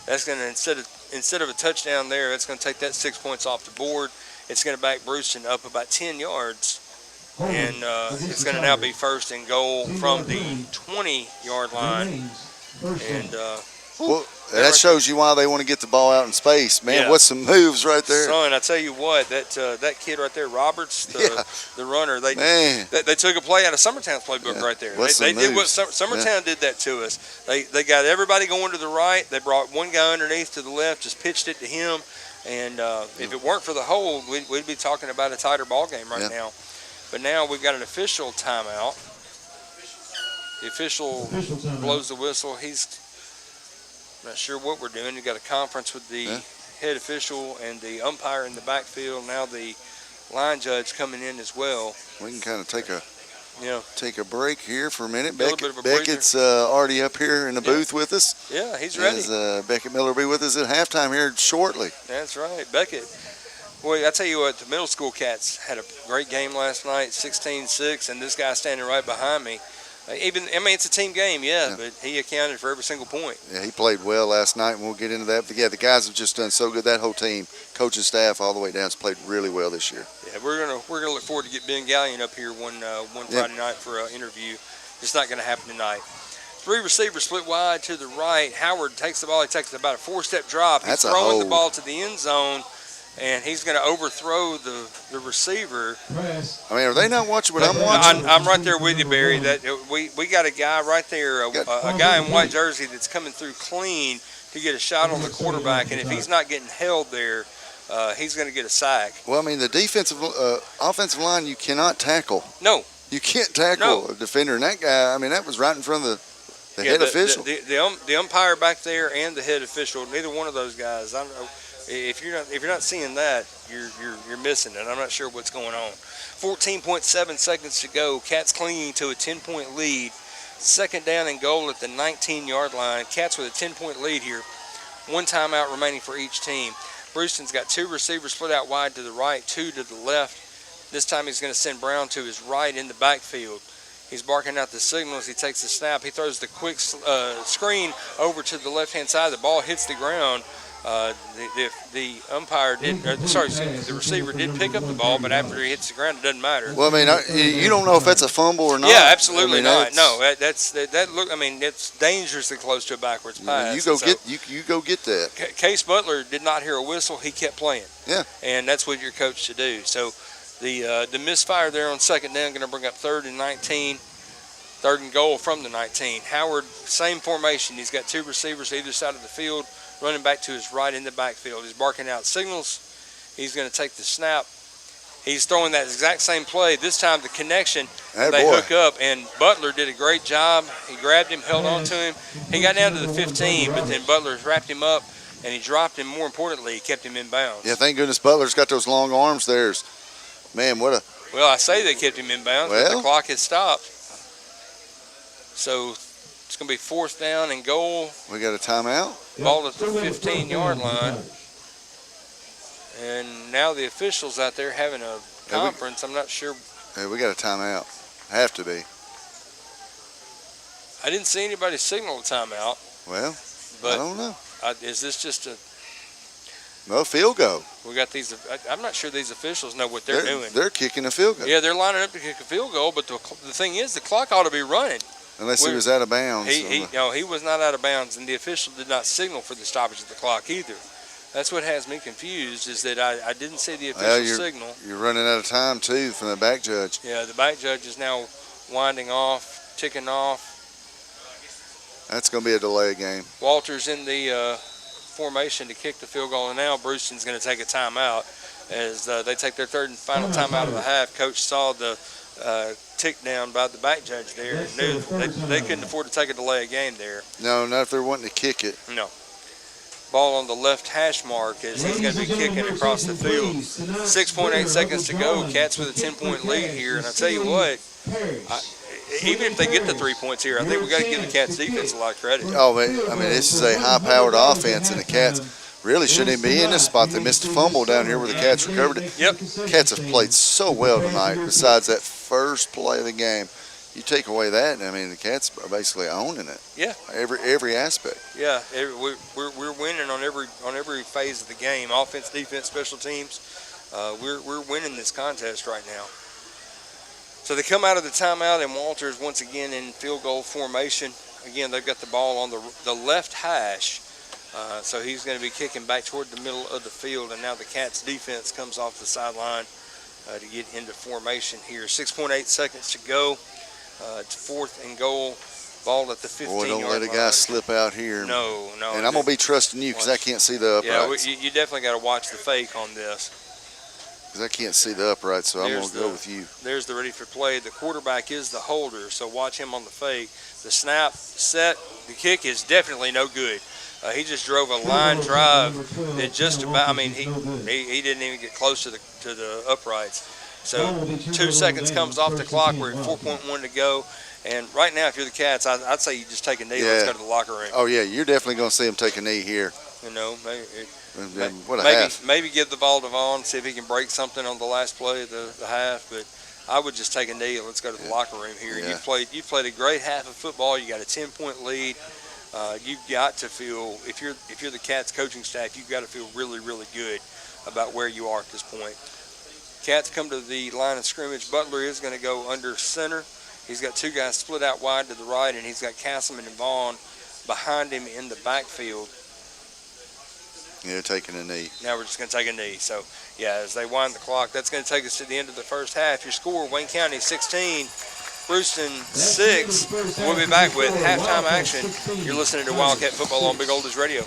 That's going to instead of a touchdown there, that's going to take that 6 points off the board. It's going to back Bruceton up about 10 yards. And it's going to now be first and goal from the 20-yard line. And that shows you why they want to get the ball out in space. Man, what's some moves right there. Son, I tell you what, that kid right there, Roberts, the runner, they took a play out of Summertown's playbook right there. They did what Summertown did that to us. They got everybody going to the right. They brought one guy underneath to the left, just pitched it to him. And if it weren't for the hold, we'd be talking about a tighter ball game right now. But now we've got an official timeout. The official blows the whistle. He's not sure what we're doing. We've got a conference with the head official and the umpire in the backfield. Now the line judge coming in as well. We can kind of take a break here for a minute. Beckett's breather. already up here in the booth with us. Yeah, he's ready. Beckett Miller will be with us at halftime here shortly. That's right, Beckett. Boy, I tell you what, the middle school Cats had a great game last night, 16-6, and this guy standing right behind me. It's a team game, but he accounted for every single point. Yeah, he played well last night, and we'll get into that. But, the guys have just done so good. That whole team, coaching staff all the way down, has played really well this year. Yeah, we're gonna look forward to get Ben Gallion up here one Friday night for an interview. It's not going to happen tonight. Three receivers split wide to the right. Howard takes the ball. He takes about a four-step drop. He's throwing the ball to the end zone. And he's going to overthrow the receiver. Are they not watching what I'm watching? I'm right there with you, Barry. That we got a guy right there, a guy in white jersey that's coming through clean to get a shot on the quarterback. And if he's not getting held there, he's going to get a sack. Well, the offensive line, you cannot tackle. No. You can't tackle a defender. And that guy, that was right in front of the head official. The umpire back there and the head official, neither one of those guys, I don't know. If you're not seeing that, you're missing it. I'm not sure what's going on. 14.7 seconds to go. Cats clinging to a 10-point lead. Second down and goal at the 19-yard line. Cats with a 10-point lead here. One timeout remaining for each team. Bruceton's got two receivers split out wide to the right, two to the left. This time he's going to send Brown to his right in the backfield. He's barking out the signals. He takes the snap. He throws the quick screen over to the left-hand side. The ball hits the ground. The umpire the receiver did pick up the ball, but after he hits the ground, it doesn't matter. Well, you don't know if that's a fumble or not. Yeah, absolutely not. No, it's dangerously close to a backwards pass. You go get that. Case Butler did not hear a whistle. He kept playing. Yeah, and that's what you're coached to do. So the misfire there on second down going to bring up 3rd and 19. 3rd and goal from the 19. Howard, same formation. He's got two receivers either side of the field. Running back to his right in the backfield. He's barking out signals. He's going to take the snap. He's throwing that exact same play. This time the connection, they hook up, and Butler did a great job. He grabbed him, held on to him. He got down to the 15, but then Butler wrapped him up, and he dropped him. More importantly, he kept him in bounds. Yeah, thank goodness Butler's got those long arms there. Man, what a... Well, I say they kept him in bounds, but Well. the clock has stopped. So it's going to be 4th down and goal. We got a timeout? Ball at the 15-yard line. And now the officials out there having a conference. I'm not sure. Hey, we got a timeout. Have to be. I didn't see anybody signal a timeout. Well, but I don't know. Is this just a... No, field goal. We got these... I'm not sure these officials know what they're doing. They're kicking a field goal. Yeah, they're lining up to kick a field goal, but the thing is, the clock ought to be running. Unless he was out of bounds. No, he was not out of bounds, and the official did not signal for the stoppage of the clock either. That's what has me confused, is that I didn't see the official signal. You're running out of time, too, from the back judge. Yeah, the back judge is now winding off, ticking off. That's going to be a delay game. Walter's in the formation to kick the field goal, and now Bruceton's going to take a timeout as they take their 3rd and final timeout of the half. Coach saw the tick down by the back judge there and knew they couldn't afford to take a delay of game there. No, not if they're wanting to kick it. No. Ball on the left hash mark as he's going to be kicking across the field. 6.8 seconds to go. Cats with a 10-point lead here, and I tell you what, even if they get the 3 points here, I think we got to give the Cats defense a lot of credit. Oh, I mean, this is a high-powered offense, and the Cats really shouldn't even be in this spot. They missed a fumble down here where the Cats recovered it. Yep. Cats have played so well tonight. Besides that first play of the game, you take away that, and I mean, the Cats are basically owning it. Yeah. Every aspect. Yeah, we're winning on every phase of the game. Offense, defense, special teams. We're winning this contest right now. So they come out of the timeout, and Walters once again in field goal formation. Again, they've got the ball on the left hash. So he's going to be kicking back toward the middle of the field, and now the Cats defense comes off the sideline to get into formation here. 6.8 seconds to go. It's 4th and goal. Ball at the 15-yard line. Boy, don't let a guy slip out here. No. And I'm going to be trusting you because I can't see the uprights. Yeah, you definitely got to watch the fake on this. Because I can't see the uprights, so I'm going to go with you. There's the ready for play. The quarterback is the holder, so watch him on the fake. The snap, set, the kick is definitely no good. He just drove a line drive that just about, I mean, he didn't even get close to the uprights. So 2 seconds comes off the clock. We're at 4.1 to go. And right now, if you're the Cats, I'd say you just take a knee. Yeah. Let's go to the locker room. Oh, yeah, you're definitely going to see him take a knee here. You know, maybe give the ball to Vaughn, see if he can break something on the last play of the half. But I would just take a knee and let's go to the locker room here. Yeah. You've played a great half of football. You got a 10-point lead. You've got to feel, if you're the Cats coaching staff, you've got to feel really, really good about where you are at this point. Cats come to the line of scrimmage. Butler is going to go under center. He's got 2 guys split out wide to the right, and he's got Castleman and Vaughn behind him in the backfield. Yeah, taking a knee. Now we're just going to take a knee. So, yeah, as they wind the clock, that's going to take us to the end of the first half. Your score, Wayne County 16, Bruceton 6. We'll be back with halftime action. You're listening to Wildcat Football on Big Oldies Radio.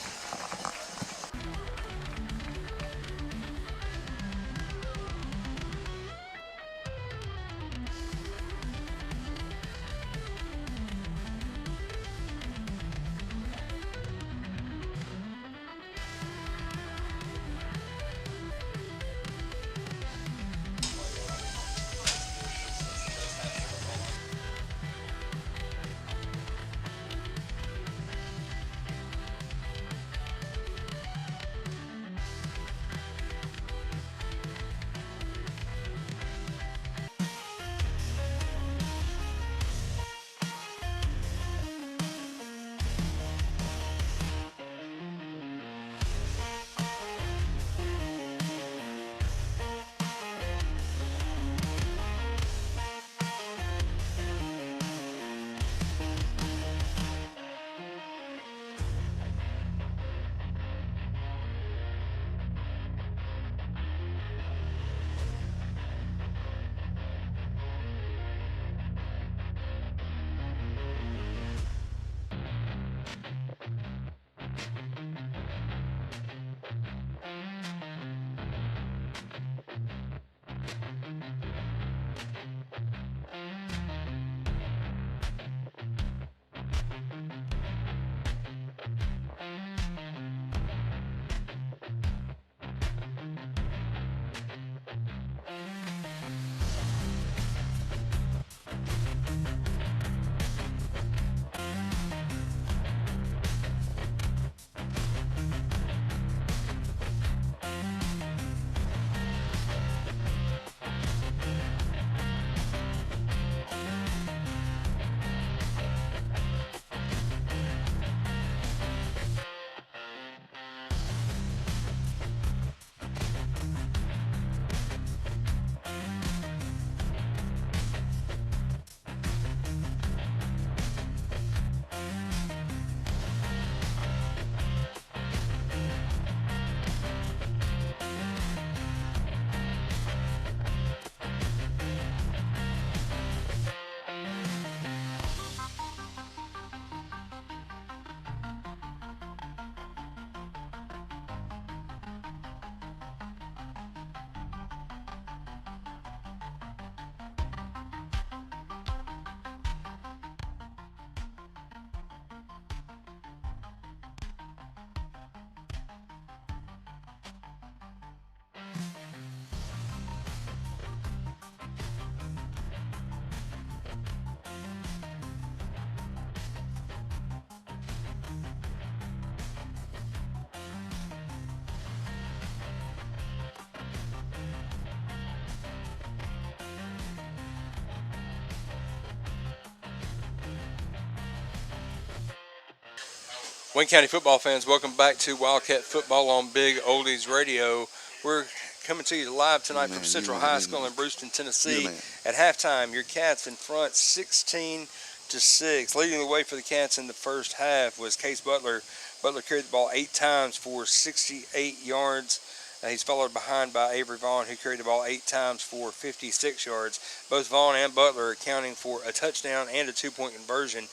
Wayne County football fans, welcome back to Wildcat Football on Big Oldies Radio. We're coming to you live tonight from Central High School in Brewston, Tennessee. At halftime, your Cats in front 16-6. Leading the way for the Cats in the first half was Case Butler. Butler carried the ball 8 times for 68 yards. He's followed behind by Avery Vaughn, who carried the ball 8 times for 56 yards. Both Vaughn and Butler accounting for a touchdown and a 2-point conversion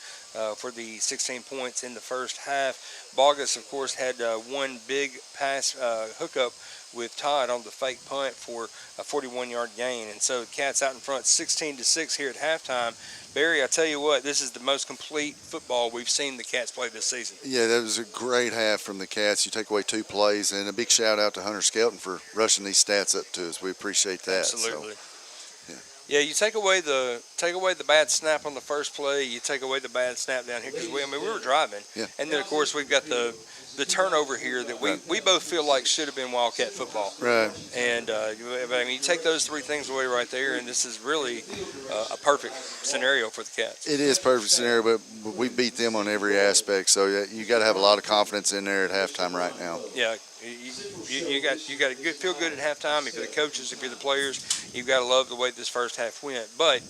for the 16 points in the first half. Bogus, of course, had one big pass hookup with Todd on the fake punt for a 41-yard gain. And so the Cats out in front 16-6 here at halftime. Barry, I tell you what, this is the most complete football we've seen the Cats play this season. Yeah, that was a great half from the Cats. You take away 2 plays, and a big shout out to Hunter Skelton for rushing these stats up to us. We appreciate that. Absolutely. So, yeah, you take away the bad snap on the first play. You take away the bad snap down here because we were driving, and then of course we've got the turnover here that we both feel like should have been Wildcat football. Right. And I mean, you take those 3 things away right there, and this is really a perfect scenario for the Cats. It is perfect scenario, but we beat them on every aspect. So you got to have a lot of confidence in there at halftime right now. Yeah. You got to feel good at halftime. If you're the coaches, if you're the players, you've got to love the way this first half went. But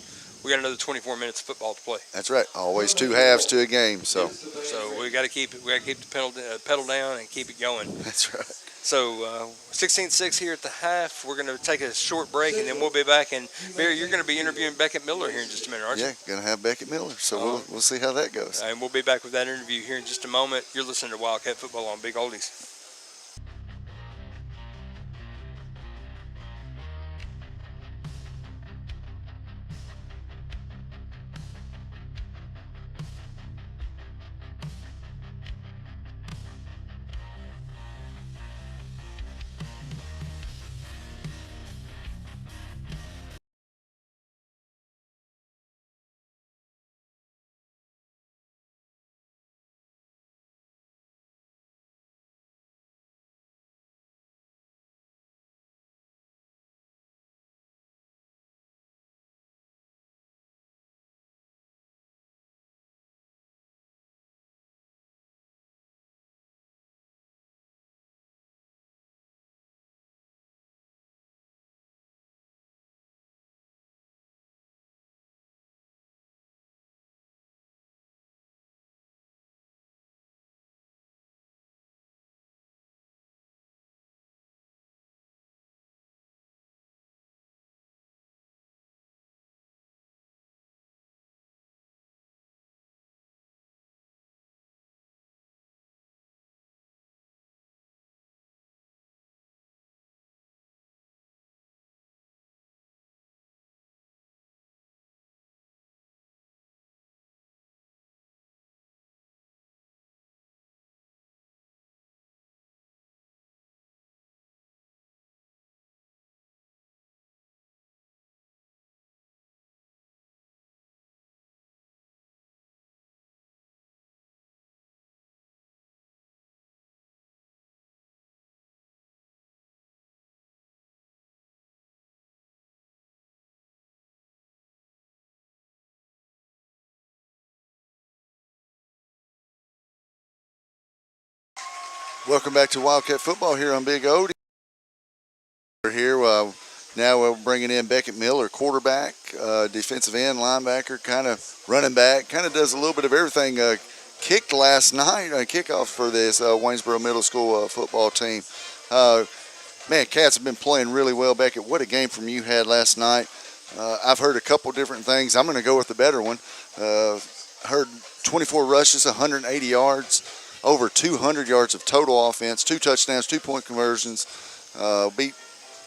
we got another 24 minutes of football to play. That's right. Always 2 halves to a game. So we got to keep the pedal down and keep it going. That's right. So 16-6 here at the half. We're going to take a short break, and then we'll be back. And Barry, you're going to be interviewing Beckett Miller here in just a minute, aren't you? Yeah, going to have Beckett Miller. So we'll see how that goes. And we'll be back with that interview here in just a moment. You're listening to Wildcat Football on Big Oldies. Welcome back to Wildcat Football here on Big Odie. We're here. Now we're bringing in Beckett Miller, quarterback, defensive end, linebacker, kind of running back, kind of does a little bit of everything. Kicked last night, kickoff for this Waynesboro Middle School football team. Man, Cats have been playing really well. Beckett, what a game from you had last night. I've heard a couple different things. I'm going to go with the better one. Heard 24 rushes, 180 yards. Over 200 yards of total offense, 2 touchdowns, 2-point conversions. Beat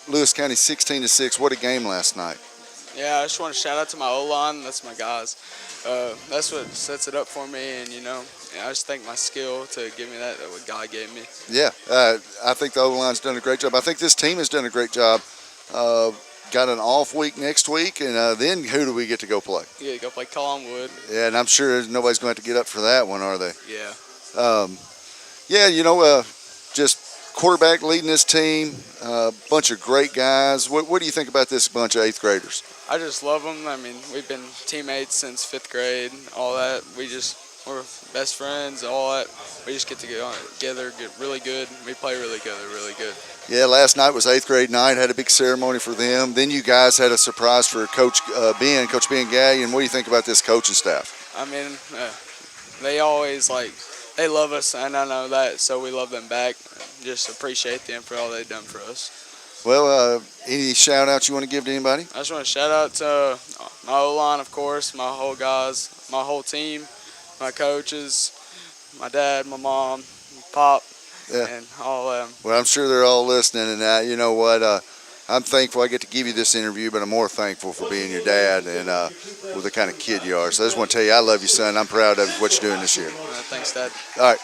Lewis County 16-6. What a game last night. Yeah, I just want to shout out to my O-line. That's my guys. That's what sets it up for me. And, I just think my skill to give me that what God gave me. Yeah, I think the O-line's done a great job. I think this team has done a great job. Got an off week next week, and then who do we get to go play? Yeah, go play Collinwood. Yeah, and I'm sure nobody's going to have to get up for that one, are they? Yeah. Just quarterback leading this team, a bunch of great guys. What do you think about this bunch of 8th graders? I just love them. I mean, we've been teammates since 5th grade, all that. We just we're best friends, all that. We just get to get together, get really good. We play really good. Yeah, last night was 8th grade night. Had a big ceremony for them. Then you guys had a surprise for Coach Ben Gallion. What do you think about this coaching staff? I mean, they always they love us, and I know that, so we love them back. Just appreciate them for all they've done for us. Well, any shout outs you want to give to anybody? I just want to shout out to my O-line, of course, my whole guys, my whole team, my coaches, my dad, my mom, Pop, and all of them. Well, I'm sure they're all listening, and you know what? I'm thankful I get to give you this interview, but I'm more thankful for being your dad and with the kind of kid you are. So I just want to tell you I love you, son. I'm proud of what you're doing this year. Thanks, Dad. All right.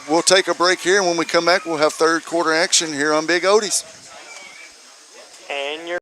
We'll take a break here, and when we come back, we'll have third quarter action here on Big Odie's. And you're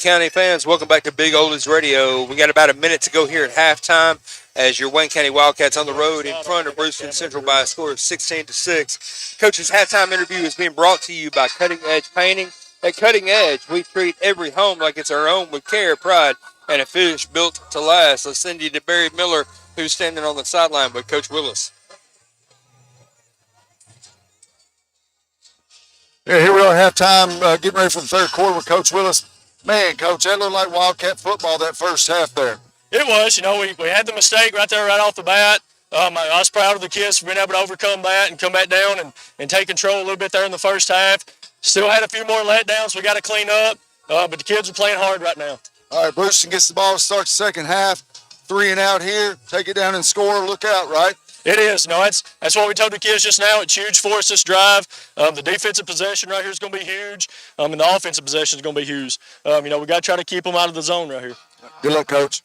County fans, welcome back to Big Oldies Radio. We got about a minute to go here at halftime as your Wayne County Wildcats on the road in front of Bruceton Central by a score of 16-6. Coach's halftime interview is being brought to you by Cutting Edge Painting. At Cutting Edge, we treat every home like it's our own with care, pride, and a finish built to last. Let's send you to Barry Miller, who's standing on the sideline with Coach Willis. Yeah, here we are at halftime, getting ready for the third quarter with Coach Willis. Man, Coach, that looked like Wildcat football that first half there. It was, we had the mistake right there right off the bat. I was proud of the kids for being able to overcome that and come back down and take control a little bit there in the first half. Still had a few more letdowns we got to clean up, but the kids are playing hard right now. All right, Bruceton gets the ball to start the second half. 3 and out here, take it down and score, look out, right? It is. That's what we told the kids just now. It's huge for us this drive. The defensive possession right here is going to be huge, and the offensive possession is going to be huge. We got to try to keep them out of the zone right here. Good luck, Coach.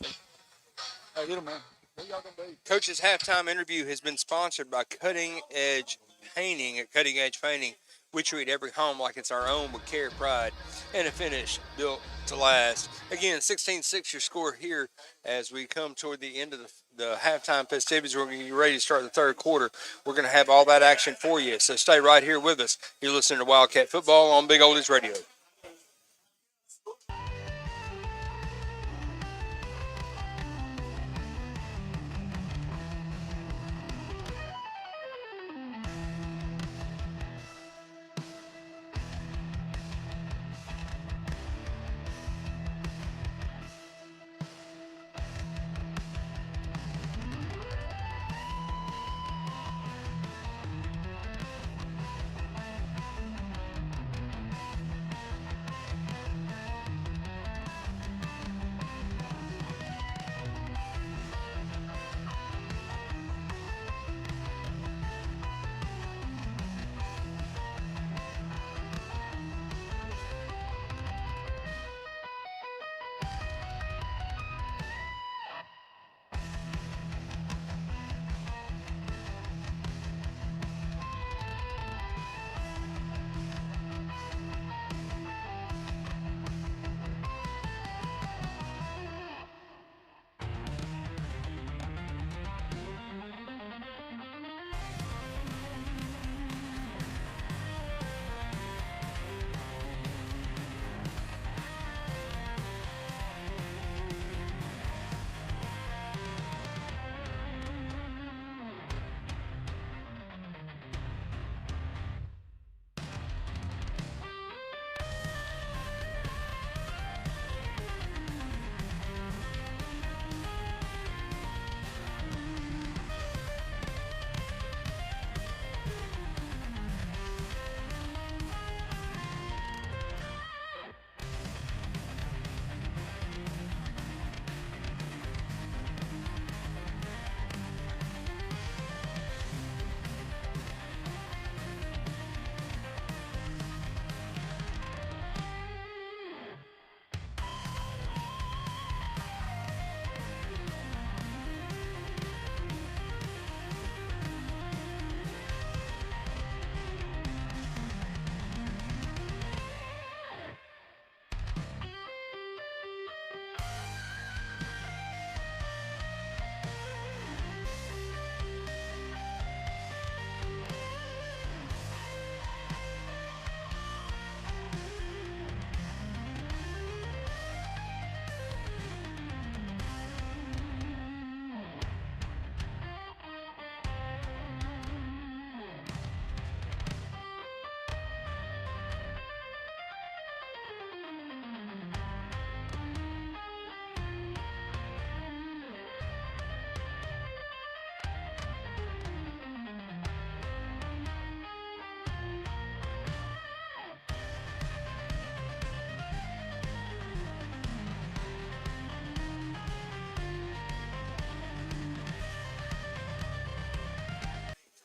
Hey, get 'em, man. Who y'all gonna be? Coach's halftime interview has been sponsored by Cutting Edge Painting. At Cutting Edge Painting, we treat every home like it's our own with care, pride, and a finish built to last. Again, 16-6 your score here as we come toward the end of the halftime festivities. We're going to get ready to start the third quarter. We're going to have all that action for you, so stay right here with us. You're listening to Wildcat Football on Big Oldies Radio.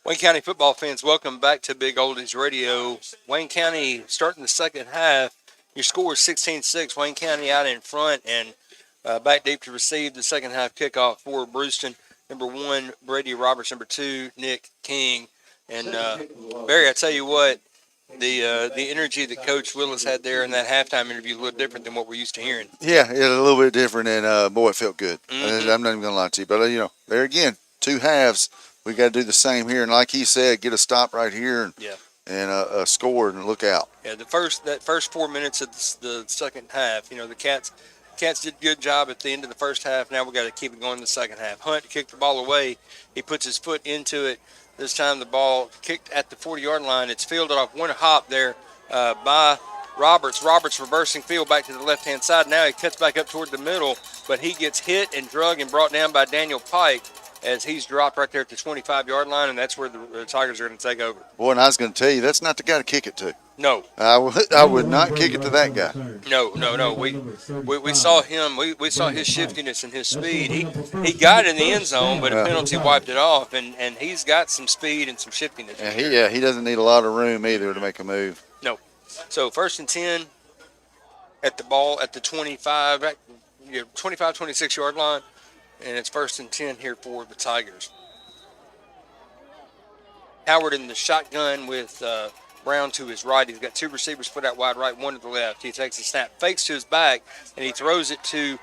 Wayne County football fans, welcome back to Big Oldies Radio. Wayne County starting the second half. Your score is 16-6. Wayne County out in front and back deep to receive the second half kickoff for Bruceton. Number 1, Brady Roberts. Number 2, Nick King. And Barry, I tell you what, The energy that Coach Willis had there in that halftime interview a little different than what we're used to hearing. Yeah, a little bit different, and boy, it felt good. Mm-hmm. I'm not even gonna lie to you, but there again, 2 halves. We got to do the same here, and like he said, get a stop right here and score and look out. Yeah, that first 4 minutes of the second half, the Cats did a good job at the end of the first half. Now we got to keep it going in the second half. Hunt kicked the ball away. He puts his foot into it. This time the ball kicked at the 40-yard line. It's fielded off one hop there by Roberts. Roberts reversing field back to the left-hand side. Now he cuts back up toward the middle, but he gets hit and drug and brought down by Daniel Pike as he's dropped right there at the 25-yard line, and that's where the Tigers are going to take over. Boy, and I was going to tell you, that's not the guy to kick it to. No. I would not kick it to that guy. No. We saw him. We saw his shiftiness and his speed. He got in the end zone, but a penalty wiped it off, and he's got some speed and some shiftiness. And he doesn't need a lot of room either to make a move. No. So 1st and 10 at the ball at the 25, 26-yard line, and it's 1st and 10 here for the Tigers. Howard in the shotgun with Brown to his right. He's got 2 receivers split out wide right, 1 to the left. He takes a snap, fakes to his back, and he throws it to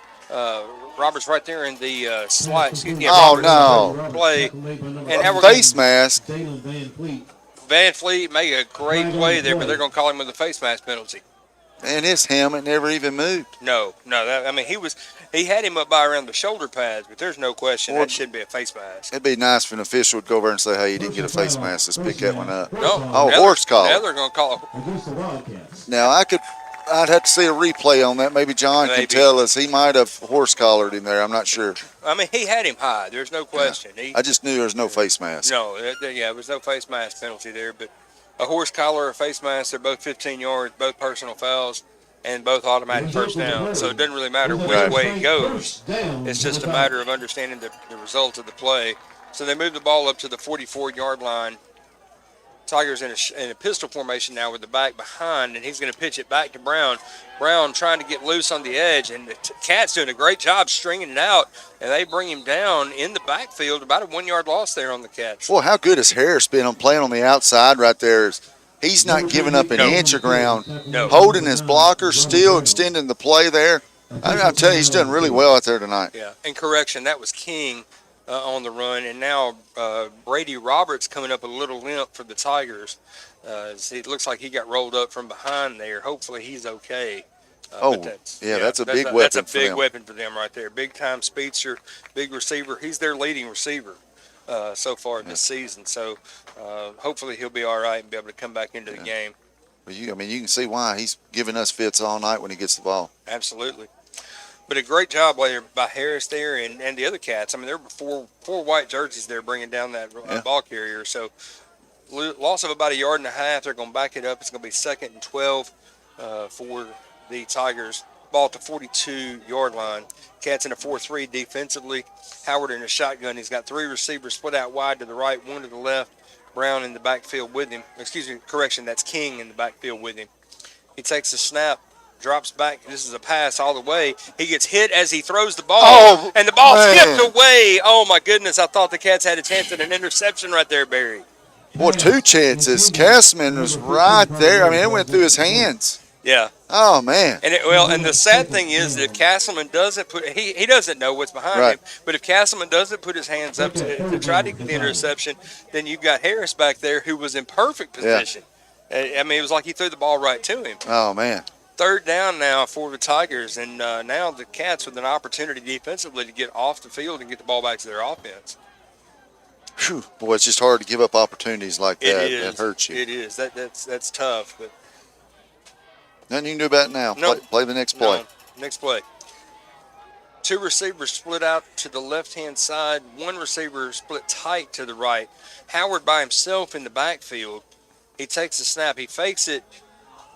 Roberts right there in the slide. Play. And Howard face mask. Van Fleet made a great play there, but they're going to call him with a face mask penalty. And his helmet never even moved. No. He had him up by around the shoulder pads, but there's no question that should be a face mask. It'd be nice if an official would go over and say, hey, you didn't get a face mask. Let's pick that one up. No. Horse collar. Now they're going to call it. Now, I'd have to see a replay on that. Maybe John can tell us. He might have horse collared him there. I'm not sure. He had him high. There's no question. Yeah. I just knew there was no face mask. No, there was no face mask penalty there, but a horse collar or a face mask, they're both 15 yards, both personal fouls, and both automatic first down. So it doesn't really matter which way it goes. It's just a matter of understanding the result of the play. So they move the ball up to the 44-yard line. Tigers in a pistol formation now with the back behind, and he's going to pitch it back to Brown. Brown trying to get loose on the edge, and the Cats doing a great job stringing it out, and they bring him down in the backfield. About a 1-yard loss there on the Cats. Well, how good has Harris been on playing on the outside right there? He's not giving up an inch of ground, holding his blocker, still extending the play there. I'll tell you, he's done really well out there tonight. Yeah, and correction, that was King on the run, and now Brady Roberts coming up a little limp for the Tigers. It looks like he got rolled up from behind there. Hopefully he's okay. That's a big weapon. That's a big weapon for them right there. Big time speedster, big receiver. He's their leading receiver so far this season. So hopefully he'll be all right and be able to come back into the game. Well, you can see why he's giving us fits all night when he gets the ball. Absolutely. But a great job by Harris there and the other Cats. There were four white jerseys there bringing down that ball carrier. So loss of about 1.5 yards. They're going to back it up. It's going to be 2nd and 12 for the Tigers. Ball at the 42-yard line. Cats in a 4-3 defensively. Howard in a shotgun. He's got 3 receivers split out wide to the right, 1 to the left. Brown in the backfield with him. That's King in the backfield with him. He takes a snap. Drops back. This is a pass all the way. He gets hit as he throws the ball, and the ball skipped away. Oh, my goodness. I thought the Cats had a chance at an interception right there, Barry. Boy, 2 chances. Castman was right there. It went through his hands. Yeah. Oh, man. And the sad thing is that if Castleman doesn't put – he doesn't know what's behind him, but if Castleman doesn't put his hands up to try to get the interception, then you've got Harris back there who was in perfect position. Yeah. It was like he threw the ball right to him. Oh, man. 3rd down now for the Tigers, and now the Cats with an opportunity defensively to get off the field and get the ball back to their offense. Whew. Boy, it's just hard to give up opportunities like that. It is. That hurts you. It is. That's tough. But nothing you can do about it now. No. Play the next play. No. Next play. 2 receivers split out to the left-hand side. 1 receiver split tight to the right. Howard by himself in the backfield. He takes the snap. He fakes it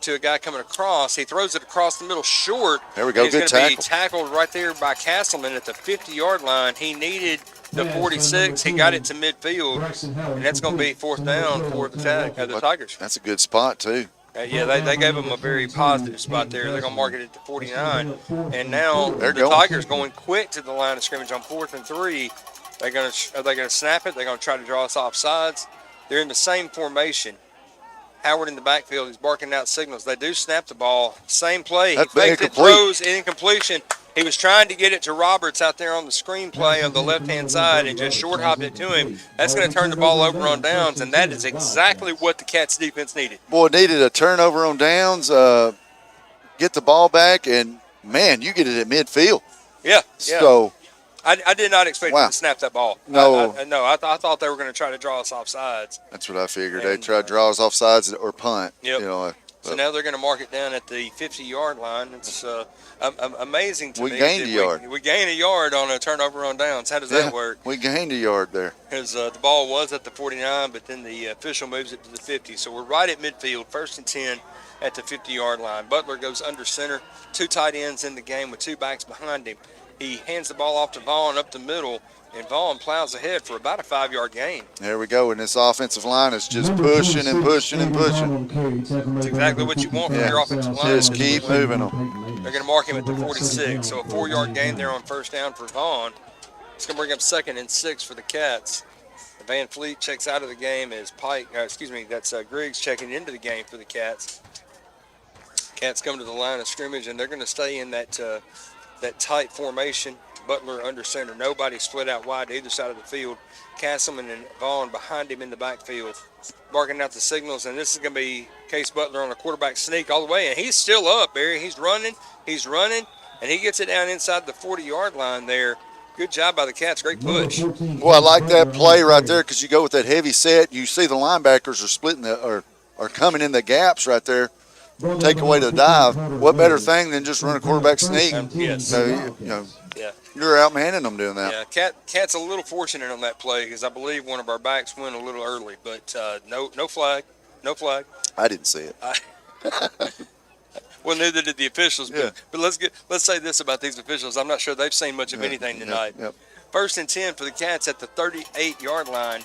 to a guy coming across. He throws it across the middle short. There we go. Good tackle. He's going to be tackled right there by Castleman at the 50-yard line. He needed the 46. He got it to midfield, and that's going to be 4th down for the Tigers. That's a good spot, too. They gave him a very positive spot there. They're going to mark it at the 49. And now the Tigers going quick to the line of scrimmage on 4th and 3. Are they going to snap it? They're going to try to draw us off sides. They're in the same formation. Howard in the backfield. He's barking out signals. They do snap the ball. Same play. That's he faked it, incomplete. throws, incompletion. He was trying to get it to Roberts out there on the screen play on the left-hand side and just short hopped it to him. That's going to turn the ball over on downs, and that is exactly what the Cats defense needed. Boy, needed a turnover on downs, get the ball back, and, man, you get it at midfield. Yeah. So I did not expect them to snap that ball. No. I thought they were going to try to draw us off sides. That's what I figured. They tried to draw us off sides or punt. Yep. You know, so now they're going to mark it down at the 50-yard line. It's amazing to me. We gained a yard. We gained a yard on a turnover on downs. How does that work? We gained a yard there. Because the ball was at the 49, but then the official moves it to the 50. So we're right at midfield, 1st and 10 at the 50-yard line. Butler goes under center, 2 tight ends in the game with 2 backs behind him. He hands the ball off to Vaughn up the middle, and Vaughn plows ahead for about a 5-yard gain. There we go, and this offensive line is just pushing and pushing and pushing. That's exactly what you want from your offensive line. Just keep moving them. They're going to mark him at the 46, so a 4-yard gain there on 1st down for Vaughn. It's going to bring up 2nd and 6 for the Cats. Van Fleet checks out of the game as that's Griggs checking into the game for the Cats. Cats come to the line of scrimmage, and they're going to stay in that tight formation. Butler under center. Nobody split out wide to either side of the field. Castleman and Vaughn behind him in the backfield, marking out the signals. And this is going to be Case Butler on a quarterback sneak all the way. And he's still up, Barry. He's running, and he gets it down inside the 40-yard line there. Good job by the Cats. Great push. Well, I like that play right there because you go with that heavy set. You see the linebackers are splitting are coming in the gaps right there. Take away the dive. What better thing than just run a quarterback sneak? Yes. So, you're outmanning them doing that. Yeah, Cat's a little fortunate on that play because I believe one of our backs went a little early, but no flag. I didn't see it. Well, neither did the officials. But let's say this about these officials. I'm not sure they've seen much of anything tonight. Yep. 1st and 10 for the Cats at the 38-yard line.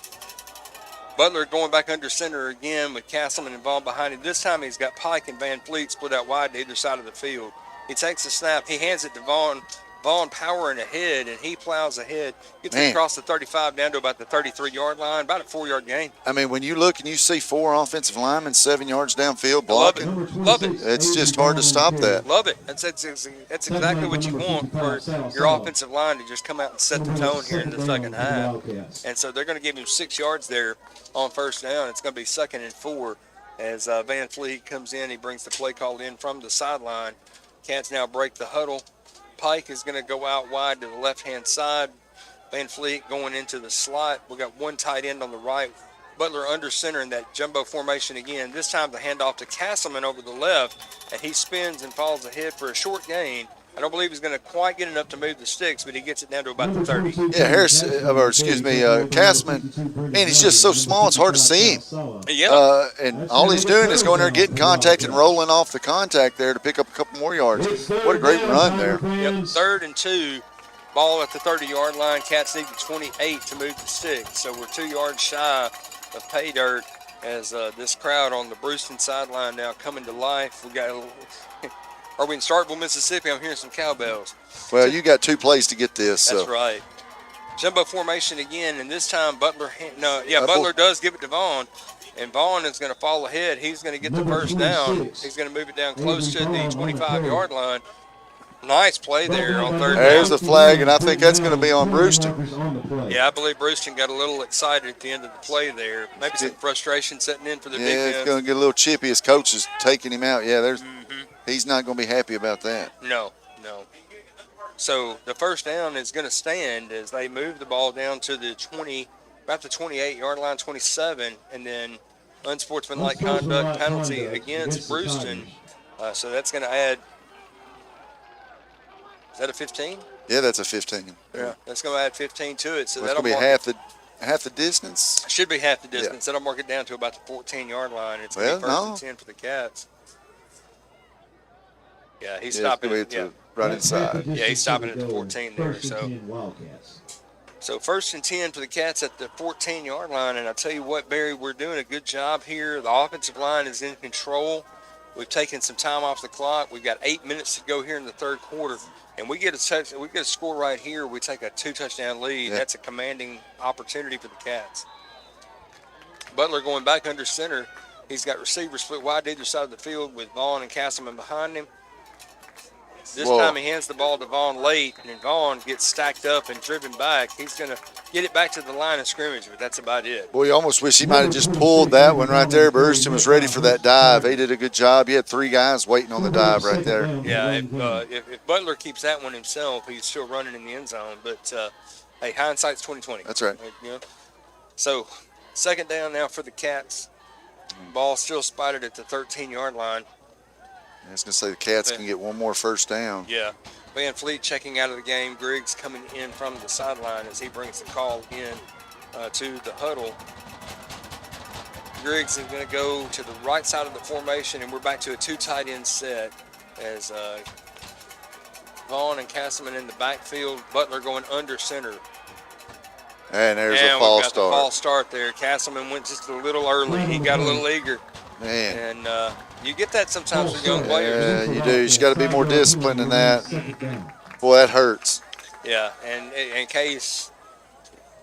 Butler going back under center again with Castleman involved behind him. This time he's got Pike and Van Fleet split out wide to either side of the field. He takes the snap. He hands it to Vaughn. Vaughn powering ahead, and he plows ahead. Gets it across the 35 down to about the 33-yard line, about a 4-yard gain. I mean, when you look and you see 4 offensive linemen 7 yards downfield blocking. Love it. It's just hard to stop that. Love it. That's exactly what you want for your offensive line to just come out and set the tone here in the second half. And so they're going to give him 6 yards there on 1st down. It's going to be 2nd and 4 as Van Fleet comes in. He brings the play call in from the sideline. Cats now break the huddle. Pike is going to go out wide to the left-hand side. Van Fleet going into the slot. We got 1 tight end on the right. Butler under center in that jumbo formation again. This time the handoff to Castleman over the left, and he spins and falls ahead for a short gain. I don't believe he's going to quite get enough to move the sticks, but he gets it down to about the 30. Yeah, Castleman, man, he's just so small, it's hard to see him. Yeah. And all he's doing is going there, getting contact and rolling off the contact there to pick up a couple more yards. What a great run there. Yep, 3rd and 2, ball at the 30-yard line. Cats need 28 to move the sticks, so we're 2 yards shy of pay dirt as this crowd on the Bruceton sideline now coming to life. We got Are we in Starkville, Mississippi? I'm hearing some cowbells. Well, you got 2 plays to get this. That's right. Jumbo formation again, and this time Butler does give it to Vaughn, and Vaughn is going to fall ahead. He's going to get the 1st down. He's going to move it down close to the 25-yard line. Nice play there on 3rd down. There's the flag, and I think that's going to be on Bruceton. Yeah, I believe Bruceton got a little excited at the end of the play there. Maybe some frustration setting in for the big it's guns. going to get a little chippy. His coach is taking him out. Yeah, he's not going to be happy about that. No. So the 1st down is going to stand as they move the ball down to the about the 28-yard line, 27, and then unsportsmanlike conduct penalty against Bruceton. So that's going to add. Is that a 15? Yeah, that's a 15. Yeah, that's going to add 15 to it. So that's that'll going to be half the distance. Should be half the distance. That'll mark it down to about the 14-yard line. It's going to be 1st and 10 for the Cats. Yeah, he's stopping it. Right inside. Yeah, he's stopping at the 14 there. So 1st and 10 for the Cats at the 14-yard line. And I tell you what, Barry, we're doing a good job here. The offensive line is in control. We've taken some time off the clock. We've got 8 minutes to go here in the 3rd quarter. And we get a score right here. We take a 2-touchdown lead. That's a commanding opportunity for the Cats. Butler going back under center. He's got receivers split wide to either side of the field with Vaughn and Castleman behind him. This time he hands the ball to Vaughn late, and Vaughn gets stacked up and driven back. He's going to get it back to the line of scrimmage, but that's about it. Boy, you almost wish he might have just pulled that one right there. Bruceton was ready for that dive. He did a good job. He had 3 guys waiting on the dive right there. Yeah, if Butler keeps that one himself, he's still running in the end zone. But, hey, hindsight's 20/20. That's right. You know? So, second down now for the Cats. Ball still spotted at the 13-yard line. I was going to say the Cats can get one more first down. Yeah. Van Fleet checking out of the game. Griggs coming in from the sideline as he brings the call in to the huddle. Griggs is going to go to the right side of the formation, and we're back to a 2 tight end set as Vaughn and Castleman in the backfield. Butler going under center. And there's a false start. start. False start there. Castleman went just a little early. He got a little eager. Man. And you get that sometimes with young players. Yeah, you do. You got to be more disciplined than that. Boy, that hurts. Yeah, and in case,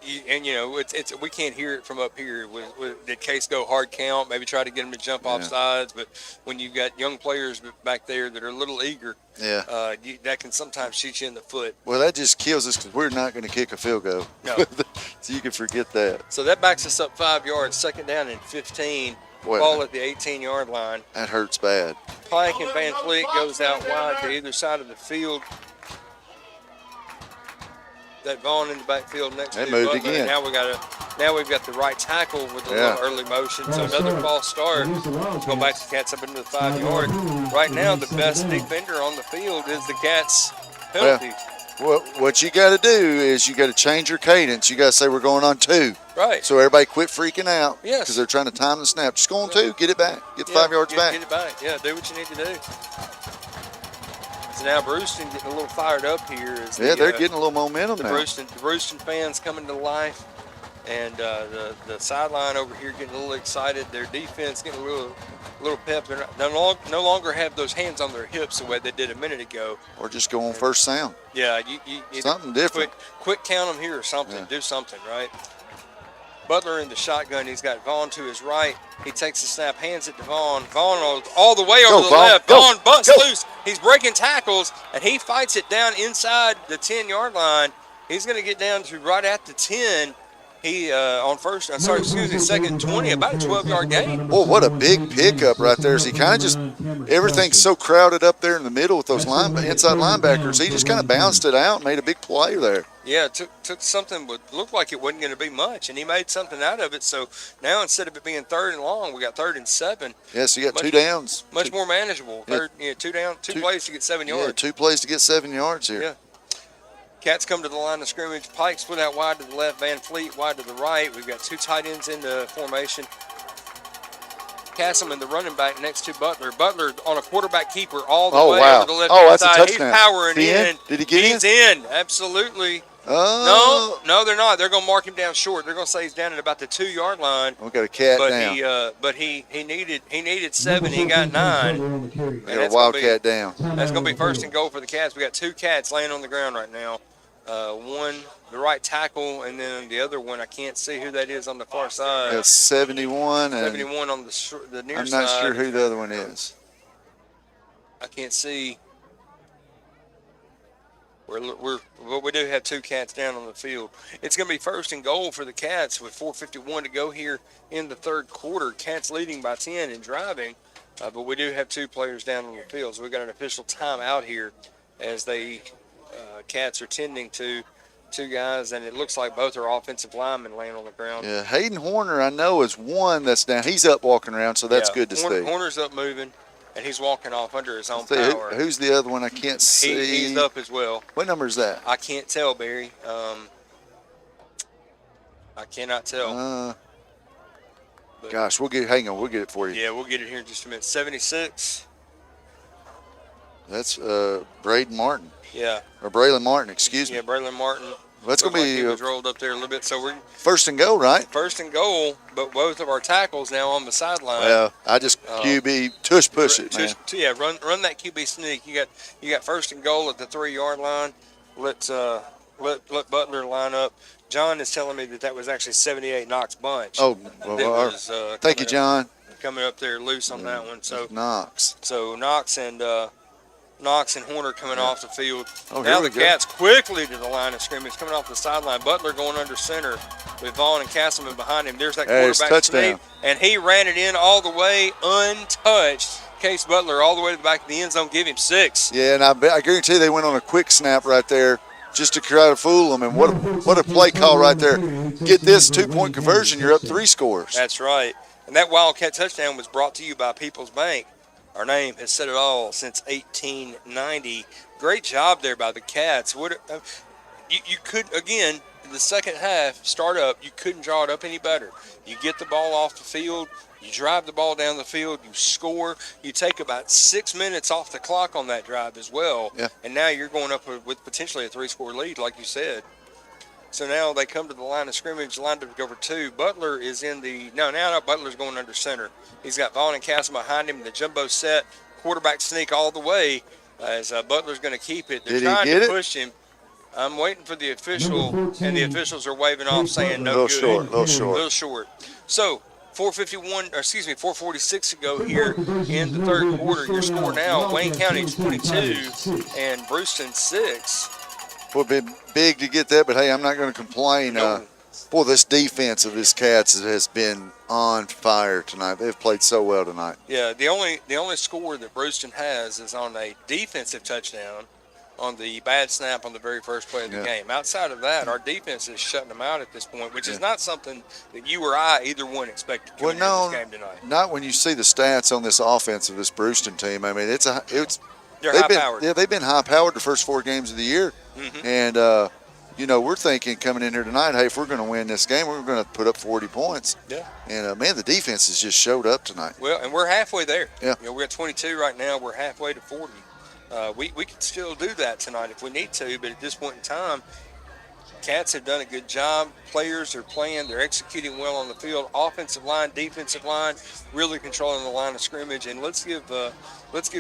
we can't hear it from up here. Did Case go hard count? Maybe try to get him to jump off sides. But when you've got young players back there that are a little eager, that can sometimes shoot you in the foot. Well, that just kills us because we're not going to kick a field goal. No. So you can forget that. So that backs us up 5 yards, second down and 15. Boy, ball at the 18-yard line. That hurts bad. Pike and Van Fleet goes out wide to either side of the field. That Vaughn in the backfield next to moved Butler. again. Now we've got the right tackle with a little early motion. So another false start. Go back to the Cats up into the 5 yard. Right now the best defender on the field is the Cats penalty. Well, what you got to do is you got to change your cadence. You got to say we're going on 2. Right. So everybody quit freaking out. Yes. Because they're trying to time the snap. Just go on 2. Get it back. Get the 5 yards back. Get it back. Yeah, do what you need to do. So now Bruceton getting a little fired up here. They're getting a little momentum now. The Bruceton fans coming to life. And the sideline over here getting a little excited. Their defense getting a little pep. They no longer have those hands on their hips the way they did a minute ago. Or just go on first sound. Yeah, you something different. Quick count them here or something. Yeah. Do something, right? Butler in the shotgun. He's got Vaughn to his right. He takes the snap, hands it to Vaughn. Vaughn all the way over the left. Vaughn busts loose. He's breaking tackles, and he fights it down inside the 10-yard line. He's going to get down to right at the 10. He second 20, about a 12-yard gain. Oh, what a big pickup right there. He kind of just, everything's so crowded up there in the middle with those inside linebackers. He just kind of bounced it out and made a big play there. Yeah, took something that looked like it wasn't going to be much, and he made something out of it. So now instead of it being 3rd and long, we got 3rd and 7. Yeah, so you got 2 downs. Much more manageable. Yeah. 2 plays to get 7 yards. Yeah, 2 plays to get 7 yards here. Yeah. Cats come to the line of scrimmage. Pike split out wide to the left. Van Fleet wide to the right. We've got 2 tight ends in the formation. Castleman, the running back, next to Butler. Butler on a quarterback keeper all the way over the left that's side. A touchdown. He's powering in. Did he get in? He's in. Absolutely. Oh. No, they're not. They're going to mark him down short. They're going to say he's down at about the 2-yard line. We got a cat down. But he needed 7. He got 9. We got a Wildcat down. That's going to be 1st and goal for the Cats. We got 2 Cats laying on the ground right now. One, the right tackle, and then the other one, I can't see who that is on the far side. That's 71. 71 on the near side. I'm not sure who the other one is. I can't see. We do have 2 Cats down on the field. It's going to be 1st and goal for the Cats with 4:51 to go here in the 3rd quarter. Cats leading by 10 and driving, but we do have 2 players down on the field. So we got an official timeout here as they Cats are tending to 2 guys, and it looks like both are offensive linemen laying on the ground. Yeah, Hayden Horner, I know, is one that's down. He's up walking around, so that's good to see. Horner's up moving, and he's walking off under his own power. Who's the other one? I can't see. He's up as well. What number is that? I can't tell, Barry. I cannot tell. Gosh, hang on, we'll get it for you. Yeah, we'll get it here in just a minute. 76. That's Braden Martin. Yeah. Or Braylon Martin, excuse me. Yeah, Braylon Martin. That's going to be. He was rolled up there a little bit, so we're 1st and goal, right? 1st and goal, but both of our tackles now on the sideline. Well, I just QB push it, man. Yeah, run that QB sneak. You got 1st and goal at the 3-yard line. Let Butler line up. John is telling me that was actually 78 Knox bunch. Oh, well, thank you, John. coming up there loose on that one. So Knox. So Knox and Horner coming off the field. Oh, now here the we go. Cats quickly to the line of scrimmage, coming off the sideline. Butler going under center with Vaughn and Castleman behind him. There's that quarterback sneak, and he ran it in all the way untouched. Case Butler all the way to the back of the end zone, give him 6. Yeah, and I guarantee they went on a quick snap right there just to try to fool them. And what a play call right there. Get this 2-point conversion, you're up 3 scores. That's right. And that Wildcat touchdown was brought to you by People's Bank. Our name has said it all since 1890. Great job there by the Cats. You could, again, in the second half, start up, you couldn't draw it up any better. You get the ball off the field, you drive the ball down the field, you score. You take about 6 minutes off the clock on that drive as well. Yeah. And now you're going up with potentially a 3-score lead, like you said. So now they come to the line of scrimmage, lined up to go for 2. Butler is in the – now Butler's going under center. He's got Vaughn and Castle behind him, the jumbo set, quarterback sneak all the way as Butler's going to keep it. They're trying to push him. I'm waiting for the official, and the officials are waving off saying no good. Little short. So 4:46 to go here in the third quarter. Your score now, Wayne County 22 and Bruceton 6. Would have been big to get that, but hey, I'm not going to complain. Boy, this defense of this Cats has been on fire tonight. They've played so well tonight. Yeah, the only score that Bruceton has is on a defensive touchdown on the bad snap on the very first play of the game. Outside of that, our defense is shutting them out at this point, which is not something that you or I, either one, expected coming into this game tonight. Not when you see the stats on this offense of this Bruceton team. I mean, they're high-powered. They've been high-powered the first 4 games of the year. Mm-hmm. And, we're thinking coming in here tonight, hey, if we're going to win this game, we're going to put up 40 points. Yeah. And, man, the defense has just showed up tonight. Well, and we're halfway there. Yeah. We're at 22 right now. We're halfway to 40. We can still do that tonight if we need to, but at this point in time, Cats have done a good job. Players are playing. They're executing well on the field. Offensive line, defensive line, really controlling the line of scrimmage. And let's give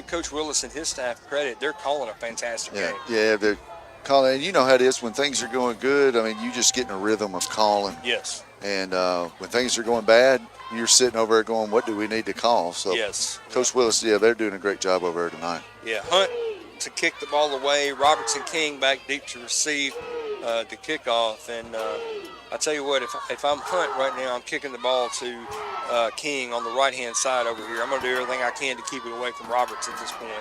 Coach Willis and his staff credit. They're calling a fantastic game. Yeah, they're calling. And you know how it is when things are going good. I mean, you just get in a rhythm of calling. Yes. And when things are going bad, you're sitting over there going, what do we need to call? So yes. Coach Willis, they're doing a great job over there tonight. Yeah, Hunt to kick the ball away. Robertson King back deep to receive the kickoff. And I tell you what, if I'm Hunt right now, I'm kicking the ball to King on the right-hand side over here. I'm going to do everything I can to keep it away from Roberts at this point.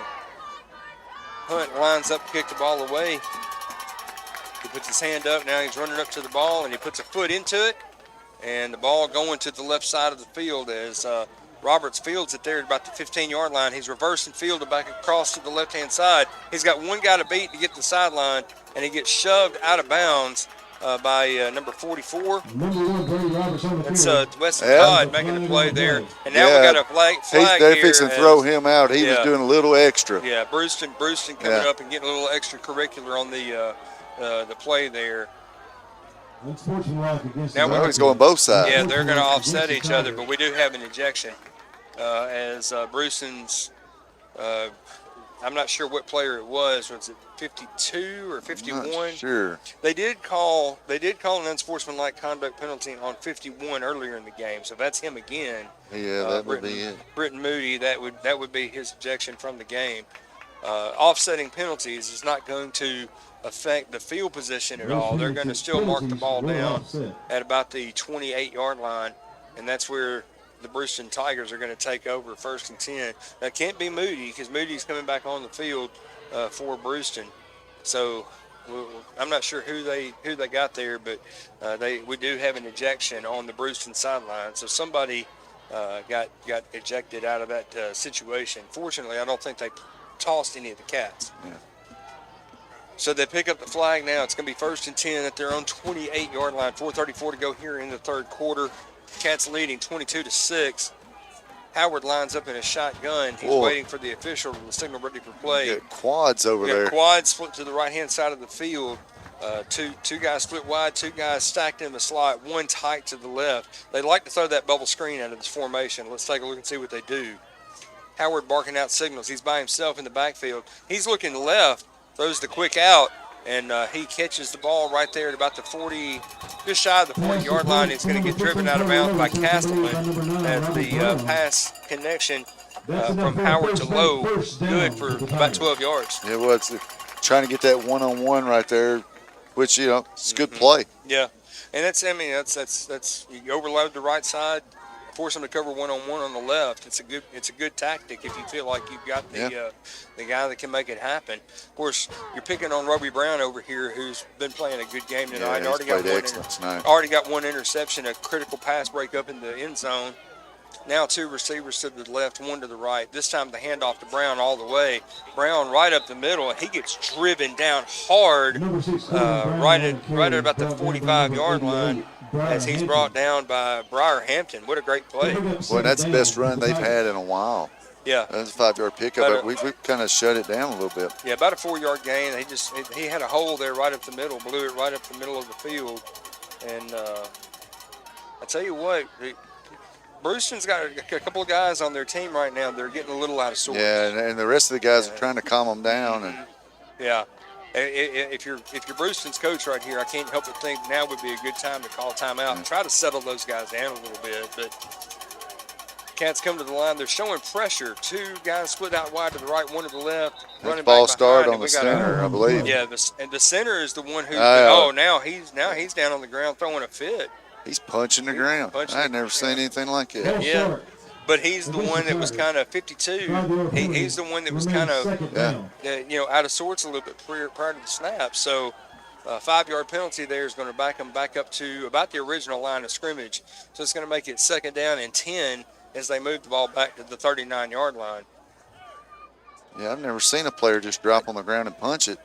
Hunt lines up to kick the ball away. He puts his hand up. Now he's running up to the ball, and he puts a foot into it. And the ball going to the left side of the field as Roberts fields it there at about the 15-yard line. He's reversing field back across to the left-hand side. He's got one guy to beat to get to the sideline, and he gets shoved out of bounds by number 44. That's Weston Todd making the play there. And now we got a flag they're here. fixing to throw him out. He was doing a little extra. Yeah, Bruceton coming up and getting a little extracurricular on the play there. Now he's going both sides. Yeah, they're going to offset each other, but we do have an ejection as Bruceton's. I'm not sure what player it was. Was it 52 or 51? Not sure. They did call an unsportsmanlike conduct penalty on 51 earlier in the game, so that's him again. Yeah, that would be it. Britton Moody, that would be his ejection from the game. Offsetting penalties is not going to affect the field position at all. They're going to still mark the ball down at about the 28-yard line, and that's where the Bruceton Tigers are going to take over 1st and 10. That can't be Moody because Moody's coming back on the field for Bruceton. So I'm not sure who they got there, but we do have an ejection on the Bruceton sideline. So somebody got ejected out of that situation. Fortunately, I don't think they tossed any of the Cats. Yeah. So they pick up the flag now. It's going to be 1st and 10 at their own 28-yard line. 4:34 to go here in the third quarter. Cats leading 22-6. Howard lines up in a shotgun. He's waiting for the official to signal ready for play. Yeah, quads over there. Quads split to the right-hand side of the field. Two guys split wide, 2 guys stacked in the slot, 1 tight to the left. They like to throw that bubble screen out of this formation. Let's take a look and see what they do. Howard barking out signals. He's by himself in the backfield. He's looking left, throws the quick out, and he catches the ball right there at about the 40, just shy of the 40-yard line. He's going to get driven out of bounds by Castleman as the pass connection from Howard to Lowe, good for about 12 yards. It was trying to get that one-on-one right there, which, you know, it's a good play. Yeah, and that's you overload the right side, force them to cover one-on-one on the left. It's a good tactic if you feel like you've got the guy that can make it happen. Of course, you're picking on Roby Brown over here, who's been playing a good game tonight. Yeah, he's played excellent tonight. Already got one interception, a critical pass break up in the end zone. Now 2 receivers to the left, 1 to the right. This time the handoff to Brown all the way. Brown right up the middle, and he gets driven down hard right at about the 45-yard line as he's brought down by Hampton. What a great play. Boy, that's the best run they've had in a while. Yeah. That's a 5-yard pickup, but we've kind of shut it down a little bit. Yeah, about a 4-yard gain. He had a hole there right up the middle, blew it right up the middle of the field. And I tell you what, Bruceton's got a couple of guys on their team right now. They're getting a little out of sorts. Yeah, and the rest of the guys are trying to calm them down. And yeah, if you're Bruceton's coach right here, I can't help but think now would be a good time to call timeout and try to settle those guys down a little bit. But Cats come to the line. They're showing pressure. 2 guys split out wide to the right, 1 to the left. Running ball start on the center, I believe. Yeah, and the center is the one who. Now he's down on the ground throwing a fit. He's punching the ground. I had never seen anything like that. Yeah, but he's the one that was kind of 52. He's the one that was kind of, out of sorts a little bit prior to the snap. So a 5-yard penalty there is going to back them back up to about the original line of scrimmage. So it's going to make it 2nd down and 10 as they move the ball back to the 39-yard line. Yeah, I've never seen a player just drop on the ground and punch it.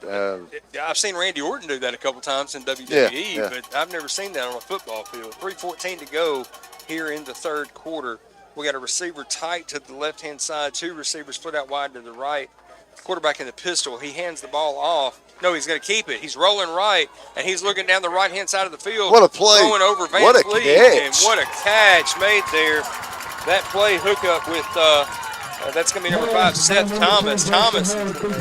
I've seen Randy Orton do that a couple times in WWE, but I've never seen that on a football field. 3:14 to go here in the 3rd quarter. We got a receiver tight to the left-hand side, 2 receivers split out wide to the right. Quarterback in the pistol. He hands the ball off. No, he's going to keep it. He's rolling right, and he's looking down the right-hand side of the field. What a play. Throwing over Van What a Fleet. catch. And what a catch made there. That play hookup with that's going to be number 5, Seth Thomas.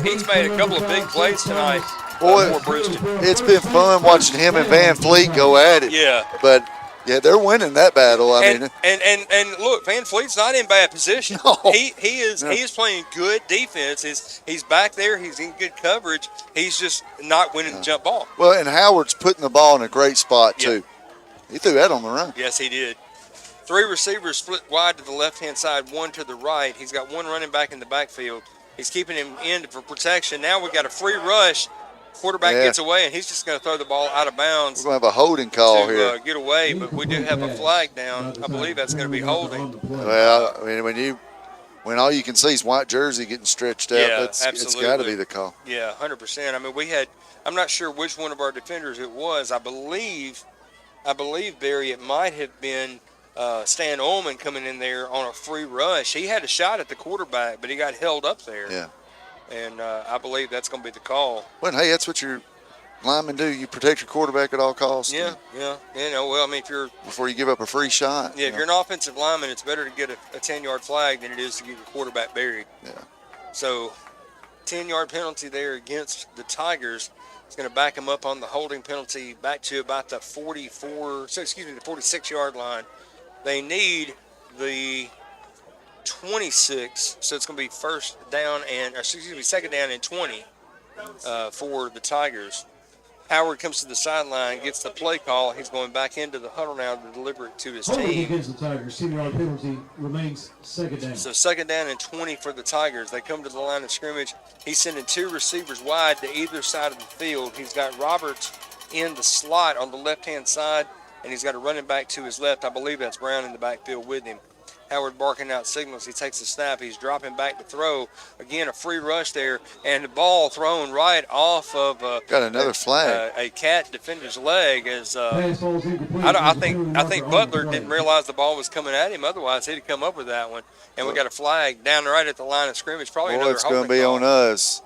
He's made a couple of big plays tonight for Bruceton. It's been fun watching him and Van Fleet go at it. Yeah. But, yeah, they're winning that battle. And look, Van Fleet's not in bad position. No. He is playing good defense. He's back there. He's in good coverage. He's just not winning the jump ball. Well, and Howard's putting the ball in a great spot, too. He threw that on the run. Yes, he did. 3 receivers split wide to the left-hand side, 1 to the right. He's got 1 running back in the backfield. He's keeping him in for protection. Now we've got a free rush. Quarterback gets away, and he's just going to throw the ball out of bounds. We're going to have a holding call here. Get away, but we do have a flag down. I believe that's going to be holding. Well, I mean, when all you can see is white jersey getting stretched out, it's got to be the call. Yeah, 100%. I mean, I'm not sure which one of our defenders it was. I believe, Barry, it might have been Stan Ullman coming in there on a free rush. He had a shot at the quarterback, but he got held up there. Yeah. And I believe that's going to be the call. Well, hey, that's what your linemen do. You protect your quarterback at all costs. Yeah. Well, I mean, before you give up a free shot. Yeah, if you're an offensive lineman, it's better to get a 10-yard flag than it is to get your quarterback buried. Yeah. So, 10-yard penalty there against the Tigers. It's going to back them up on the holding penalty back to about the 46-yard line. They need the 26, so it's going to be 2nd down and 20 for the Tigers. Howard comes to the sideline, gets the play call. He's going back into the huddle now to deliver it to his team. Against the Tigers, 10-yard penalty remains 2nd down. So 2nd down and 20 for the Tigers. They come to the line of scrimmage. He's sending 2 receivers wide to either side of the field. He's got Roberts in the slot on the left-hand side, and he's got a running back to his left. I believe that's Brown in the backfield with him. Howard barking out signals. He takes the snap. He's dropping back to throw. Again, a free rush there, and the ball thrown right off of got another flag. A Cat defender's leg. As I think Butler didn't realize the ball was coming at him. Otherwise, he'd have come up with that one. And we got a flag down right at the line of scrimmage. Probably another it's going to be on us.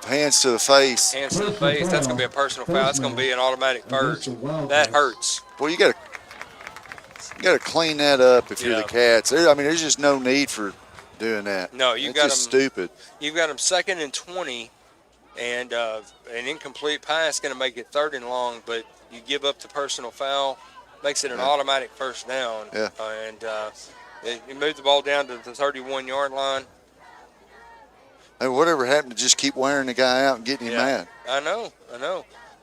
Hands to the face. Hands to the face. That's going to be a personal foul. That's going to be an automatic first. That hurts. Well, you got to clean that up if you're the Cats. I mean, there's just no need for doing that. No, it's just stupid. You've got them 2nd and 20, and an incomplete pass going to make it 3rd and long, but you give up the personal foul, makes it an automatic first down. Yeah. You move the ball down to the 31-yard line. Hey, whatever happened to just keep wearing the guy out and getting him mad? I know.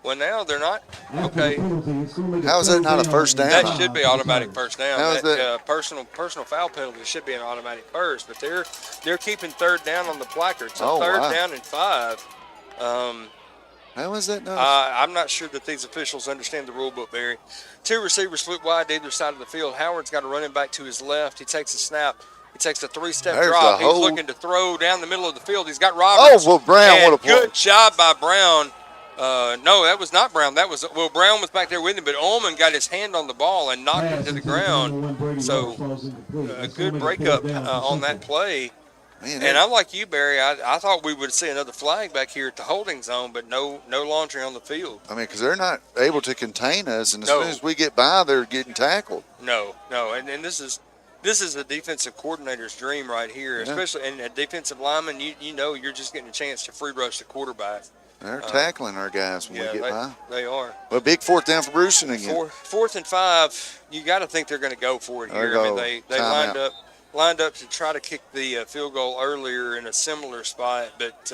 Well, now they're not. Okay. How is that not a first down? That should be automatic first down. How is that? Personal foul penalty should be an automatic first, but they're keeping 3rd down on the placard. So 3rd down and 5. How is that not? I'm not sure that these officials understand the rule book, Barry. 2 receivers split wide to either side of the field. Howard's got a running back to his left. He takes a snap. He takes a 3-step drop. He's looking to throw down the middle of the field. He's got Roberts. Oh, well, Brown, what a play. Good job by Brown. No, that was not Brown. Brown was back there with him, but Ullman got his hand on the ball and knocked it to the ground. So a good breakup on that play. Man, and I'm like you, Barry. I thought we would see another flag back here at the holding zone, but no laundry on the field. I mean, because they're not able to contain us, and as soon as we get by, they're getting tackled. No, and this is a defensive coordinator's dream right here, especially and a defensive lineman. You know, you're just getting a chance to free rush the quarterback. They're tackling our guys when we get by. They are. Well, big 4th down for Bruceton again. 4th and 5. You got to think they're going to go for it here. I mean, they lined up to try to kick the field goal earlier in a similar spot, but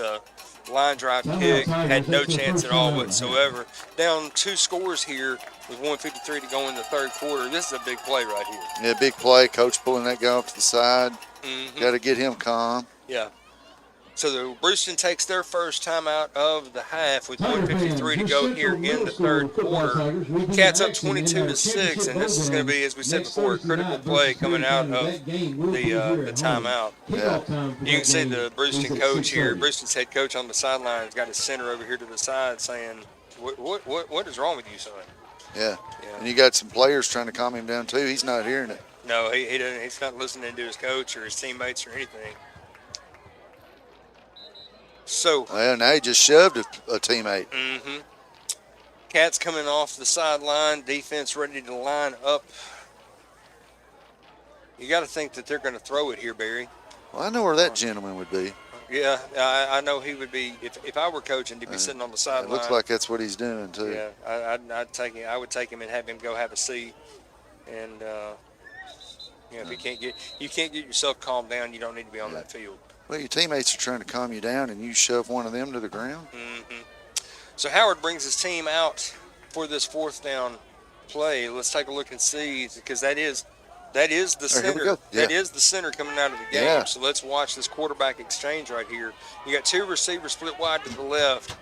line drive kick had no chance at all whatsoever. Down 2 scores here with 1:53 to go in the 3rd quarter. This is a big play right here. Yeah, big play. Coach pulling that guy off to the side. Got to get him calm. Yeah. So the Bruceton takes their first timeout of the half with 1:53 to go here in the 3rd quarter. Cats up 22-6, and this is going to be, as we said before, a critical play coming out of the timeout. Yeah. You can see the Bruceton coach here, Bruceton's head coach on the sideline, has got his center over here to the side saying, what is wrong with you, son? Yeah. And you got some players trying to calm him down, too. He's not hearing it. No, he doesn't. He's not listening to his coach or his teammates or anything. So, well, now he just shoved a teammate. Cats coming off the sideline, defense ready to line up. You got to think that they're going to throw it here, Barry. Well, I know where that gentleman would be. Yeah, I know he would be. If I were coaching, he'd be sitting on the sideline. It looks like that's what he's doing too. Yeah, I'd take him. I would take him and have him go have a seat. And if you can't get yourself calmed down, you don't need to be on that field. Well, your teammates are trying to calm you down, and you shove one of them to the ground. So Howard brings his team out for this 4th down play. Let's take a look and see, because that is the center. Yeah. That is the center coming out of the game. Yeah. So let's watch this quarterback exchange right here. You got 2 receivers split wide to the left.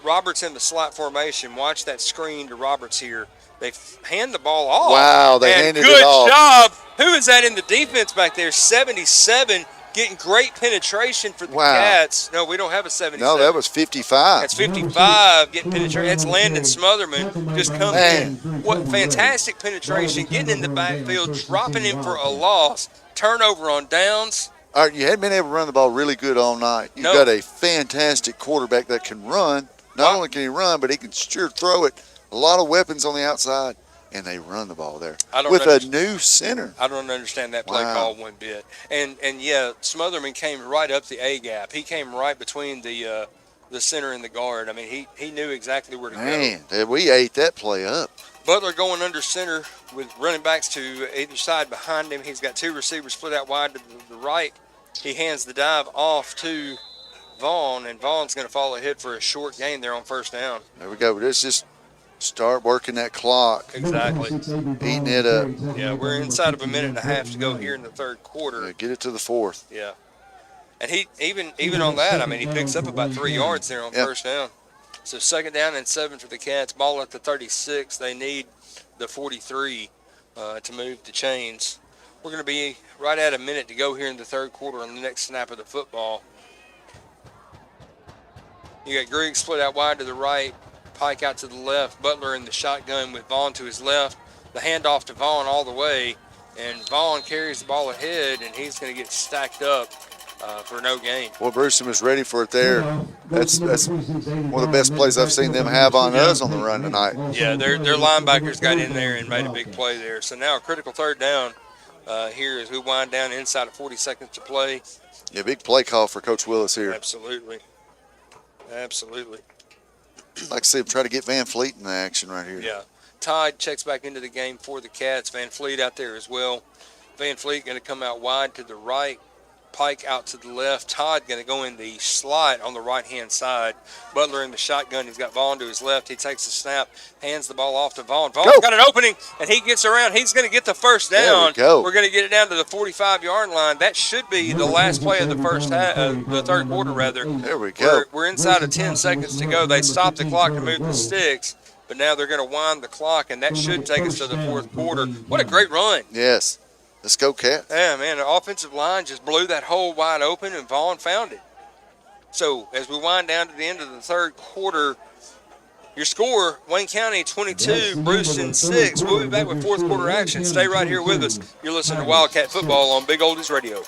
Roberts in the slot formation. Watch that screen to Roberts here. They hand the ball off. Wow, they handed it Good off. job. Who is that in the defense back there? 77. Getting great penetration for the Cats. No, we don't have a 77. No, that was 55. That's 55. Getting penetration. That's Landon Smotherman. Just comes in. What fantastic penetration. Getting in the backfield, dropping him for a loss. Turnover on downs. All right, you hadn't been able to run the ball really good all night. You've got a fantastic quarterback that can run. Not only can he run, but he can sure throw it. A lot of weapons on the outside. And they run the ball there with a new center. I don't understand that play call one bit. And Smotherman came right up the A gap. He came right between the center and the guard. I mean, he knew exactly where to go. Man, we ate that play up. Butler going under center with running backs to either side behind him. He's got 2 receivers split out wide to the right. He hands the dive off to Vaughn, and Vaughn's going to fall ahead for a short gain there on 1st down. There we go. Let's just start working that clock. Exactly. Eating it up. Yeah, we're inside of a minute and a half to go here in the 3rd quarter. Yeah, get it to the 4th. Yeah. And he even on that, I mean, he picks up about 3 yards there on 1st down. So 2nd down and 7 for the Cats. Ball at the 36. They need the 43 to move the chains. We're going to be right at a minute to go here in the 3rd quarter on the next snap of the football. You got Griggs split out wide to the right. Pike out to the left, Butler in the shotgun with Vaughn to his left. The handoff to Vaughn all the way, and Vaughn carries the ball ahead, and he's going to get stacked up for no gain. Well, Bruceton was ready for it there. That's one of the best plays I've seen them have on us on the run tonight. Yeah, their linebackers got in there and made a big play there. So now a critical 3rd down here as we wind down inside of 40 seconds to play. Yeah, big play call for Coach Willis here. Absolutely. Absolutely. Like I said, try to get Van Fleet in the action right here. Yeah. Todd checks back into the game for the Cats. Van Fleet out there as well. Van Fleet going to come out wide to the right. Pike out to the left. Todd going to go in the slot on the right-hand side. Butler in the shotgun. He's got Vaughn to his left. He takes the snap, hands the ball off to Vaughn. Vaughn's got an opening, and he gets around. He's going to get the first down. We're going to get it down to the 45-yard line. That should be the last play of the the third quarter, rather. There we go. We're inside of 10 seconds to go. They stopped the clock to move the sticks, but now they're going to wind the clock, and that should take us to the fourth quarter. What a great run. Yes. Let's go, Cats. Yeah, man, the offensive line just blew that hole wide open, and Vaughn found it. So as we wind down to the end of the third quarter, your score, Wayne County 22, Bruceton 6. We'll be back with fourth quarter action. Stay right here with us. You're listening to Wildcat Football on Big Oldies Radio.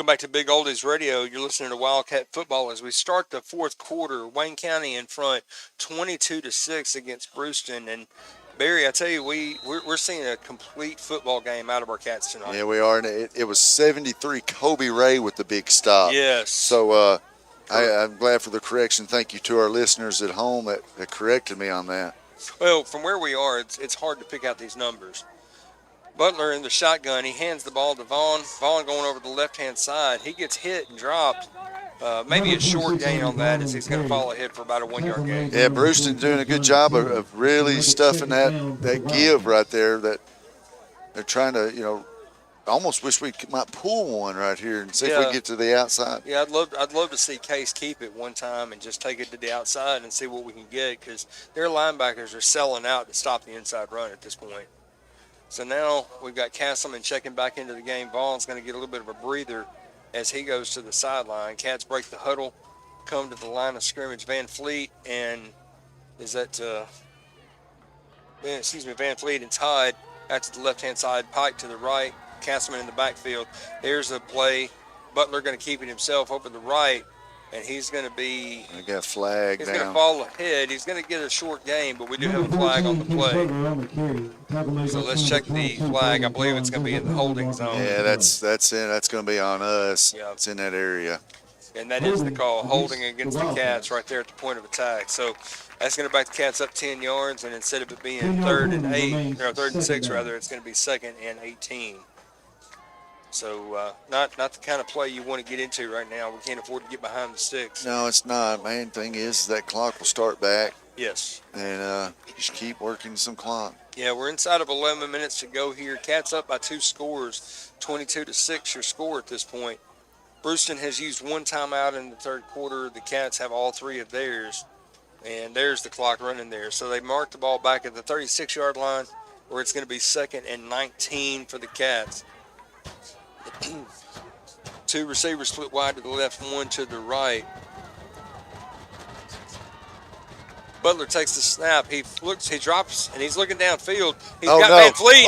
Welcome back to Big Oldies Radio. You're listening to Wildcat Football as we start the fourth quarter. Wayne County in front, 22-6 against Bruceton. And Barry, I tell you, we're seeing a complete football game out of our Cats tonight. Yeah, we are. And it was 73 Kobe Ray with the big stop. Yes. So I'm glad for the correction. Thank you to our listeners at home that corrected me on that. Well, from where we are, it's hard to pick out these numbers. Butler in the shotgun. He hands the ball to Vaughn. Vaughn going over the left-hand side. He gets hit and dropped. Maybe a short gain on that as he's going to fall ahead for about a 1-yard gain. Yeah, Bruceton's doing a good job of really stuffing that give right there. That they're trying to, almost wish we might pull one right here and see if we can get to the outside. Yeah, I'd love to see Case keep it one time and just take it to the outside and see what we can get, because their linebackers are selling out to stop the inside run at this point. So now we've got Castleman checking back into the game. Vaughn's going to get a little bit of a breather as he goes to the sideline. Cats break the huddle, come to the line of scrimmage. Van Fleet and Van Fleet and Todd out to the left-hand side. Pike to the right. Castleman in the backfield. There's a play. Butler going to keep it himself over the right. And he's going to be. I got a flag. He's going to fall ahead. He's going to get a short game, but we do have a flag on the play. So let's check the flag. I believe it's going to be in the holding zone. Yeah, that's it. That's going to be on us. Yeah. It's in that area. And that is the call, holding against the Cats right there at the point of attack. So that's going to back the Cats up 10 yards, and instead of it being third and 6 rather, it's going to be 2nd and 18. So not the kind of play you want to get into right now. We can't afford to get behind the sticks. No, it's not. Main thing is that clock will start back. Yes. And just keep working some clock. Yeah, we're inside of 11 minutes to go here. Cats up by 2 scores, 22-6 your score at this point. Bruceton has used 1 timeout in the third quarter. The Cats have all 3 of theirs. And there's the clock running there. So they marked the ball back at the 36-yard line, where it's going to be 2nd and 19 for the Cats. 2 receivers split wide to the left, 1 to the right. Butler takes the snap. He drops, and he's looking downfield. He's got Van Fleet.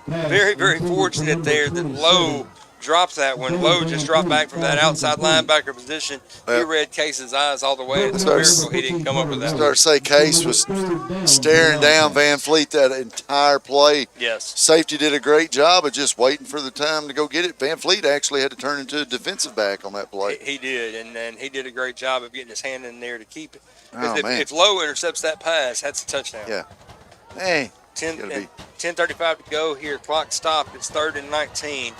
Very, very fortunate there that Lowe dropped that one. Lowe just dropped back from that outside linebacker position. He read Case's eyes all the way. It's a miracle he didn't come up with that. Start to say Case was staring down Van Fleet that entire play. Yes. Safety did a great job of just waiting for the time to go get it. Van Fleet actually had to turn into a defensive back on that play. He did, and he did a great job of getting his hand in there to keep it. If Lowe intercepts that pass, that's a touchdown. Yeah. Hey. 10:35 to go here. Clock stopped. It's 3rd and 19.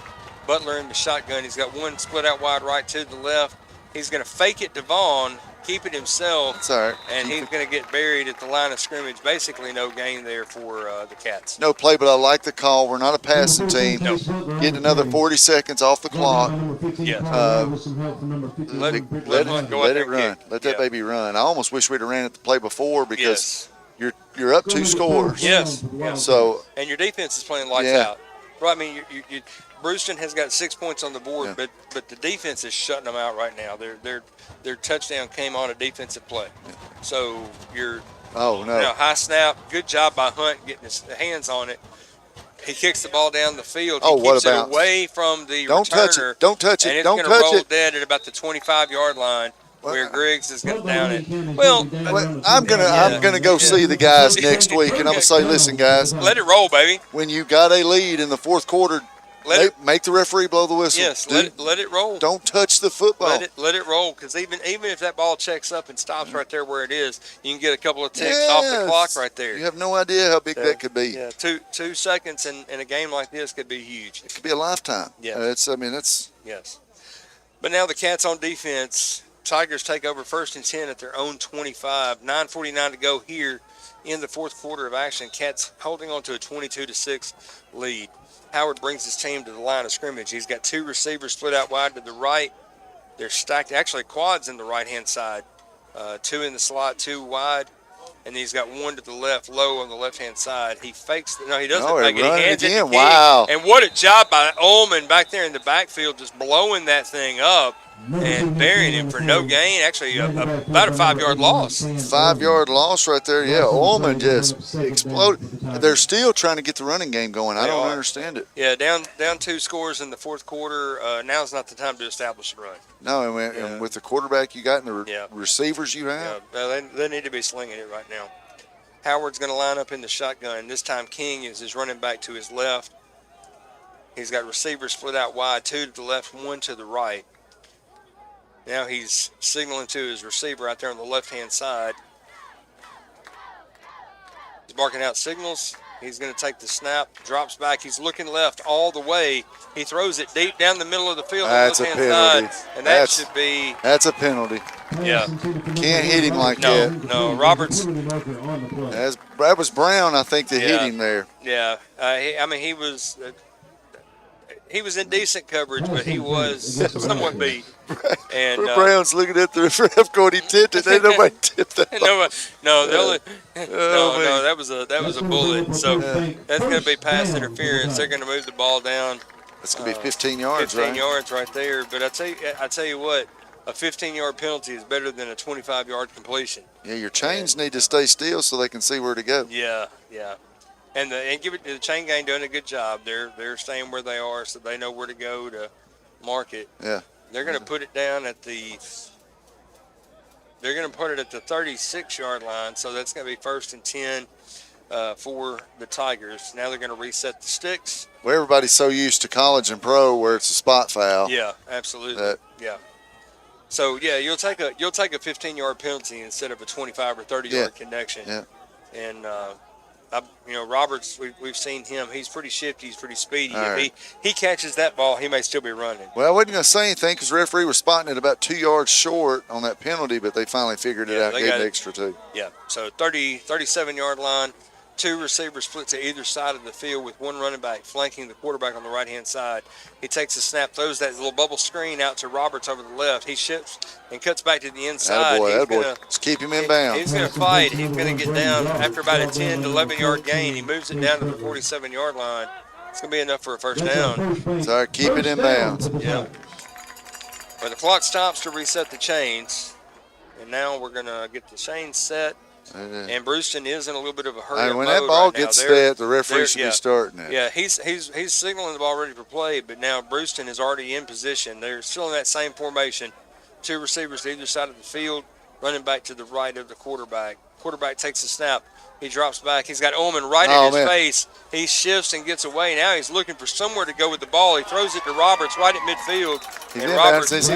Butler in the shotgun. He's got 1 split out wide right to the left. He's going to fake it to Vaughn, keep it himself. That's all right. And he's going to get buried at the line of scrimmage. Basically, no gain there for the Cats. No play, but I like the call. We're not a passing team. Nope. Getting another 40 seconds off the clock. Yeah. Let it run. Let that baby run. I almost wish we'd have ran it the play before because you're up 2 scores. Yes. So and your defense is playing lights out. Well, I mean, Bruceton has got 6 points on the board, but the defense is shutting them out right now. Their touchdown came on a defensive play. So you're high snap, good job by Hunt getting his hands on it. He kicks the ball down the field. He keeps it away from the returner. Don't touch it. And it's Don't going to touch roll it. dead at about the 25-yard line. Where Griggs is going to down it. Well, I'm gonna go see the guys next week, and I'm gonna say, listen, guys, let it roll, baby. When you got a lead in the fourth quarter, make the referee blow the whistle. Yes, let it roll. Don't touch the football. Let it roll, because even if that ball checks up and stops right there where it is, you can get a couple of ticks off the clock right there. You have no idea how big that could be. Yeah, 2 seconds in a game like this could be huge. It could be a lifetime. Yeah, that's yes. But now the Cats on defense. Tigers take over 1st and 10 at their own 25. 9:49 to go here in the fourth quarter of action. Cats holding on to a 22-6 lead. Howard brings his team to the line of scrimmage. He's got 2 receivers split out wide to the right. They're stacked, actually quads in the right-hand side. 2 in the slot, 2 wide. And he's got 1 to the left, low on the left-hand side. He fakes. No, he doesn't fake it. He hands it to King. Wow. And what a job by Ullman back there in the backfield, just blowing that thing up and burying him for no gain. Actually, about a 5-yard loss. 5-yard loss right there. Yeah, Ullman just exploded. They're still trying to get the running game going. I don't understand it. Yeah, down 2 scores in the fourth quarter. Now's not the time to establish a run. No, and with the quarterback you got and the receivers you have. Yeah, they need to be slinging it right now. Howard's going to line up in the shotgun. This time King is his running back to his left. He's got receivers split out wide, 2 to the left, 1 to the right. Now he's signaling to his receiver out there on the left-hand side. He's barking out signals. He's going to take the snap, drops back. He's looking left all the way. He throws it deep down the middle of the field on the left-hand side. And that's a penalty. Yeah. Can't hit him like that. No, Roberts. That was Brown, I think, that hit him there. Yeah. He was in decent coverage, but he was somewhat beat. And Brown's looking at the ref going, he tipped it. Ain't nobody tipped that. No, that was a bullet. So that's going to be pass interference. They're going to move the ball down. That's going to be 15 yards, 15 yards right there. But I tell you what, a 15-yard penalty is better than a 25-yard completion. Yeah, your chains need to stay still so they can see where to go. Yeah. And give it to the chain gang doing a good job. They're staying where they are, so they know where to go to mark it. Yeah. They're going to put it down at the 36-yard line, so that's going to be 1st and 10 for the Tigers. Now they're going to reset the sticks. Well, everybody's so used to college and pro where it's a spot foul. Yeah, absolutely. Yeah. So you'll take a 15-yard penalty instead of a 25 or 30-yard connection. Yeah. And Roberts, we've seen him. He's pretty shifty. He's pretty speedy. Right. If he catches that ball, he may still be running. Well, I wasn't going to say anything because the referee was spotting it about 2 yards short on that penalty, but they finally figured it out and gave an extra 2. Yeah, so 37-yard line, 2 receivers split to either side of the field with 1 running back flanking the quarterback on the right-hand side. He takes a snap, throws that little bubble screen out to Roberts over the left. He shifts and cuts back to the inside. Let's keep him in bounds. He's going to fight. He's going to get down after about a 10 to 11-yard gain. He moves it down to the 47-yard line. It's going to be enough for a first down. Sorry, keep it in bounds. Yeah. But the clock stops to reset the chains. And now we're going to get the chains set. And Bruceton is in a little bit of a hurry. When that ball gets set, the referee should be starting it. Yeah, he's signaling the ball ready for play, but now Bruceton is already in position. They're still in that same formation. 2 receivers to either side of the field, running back to the right of the quarterback. Quarterback takes a snap. He drops back. He's got Ullman right in his face. He shifts and gets away. Now he's looking for somewhere to go with the ball. He throws it to Roberts right at midfield. And Roberts is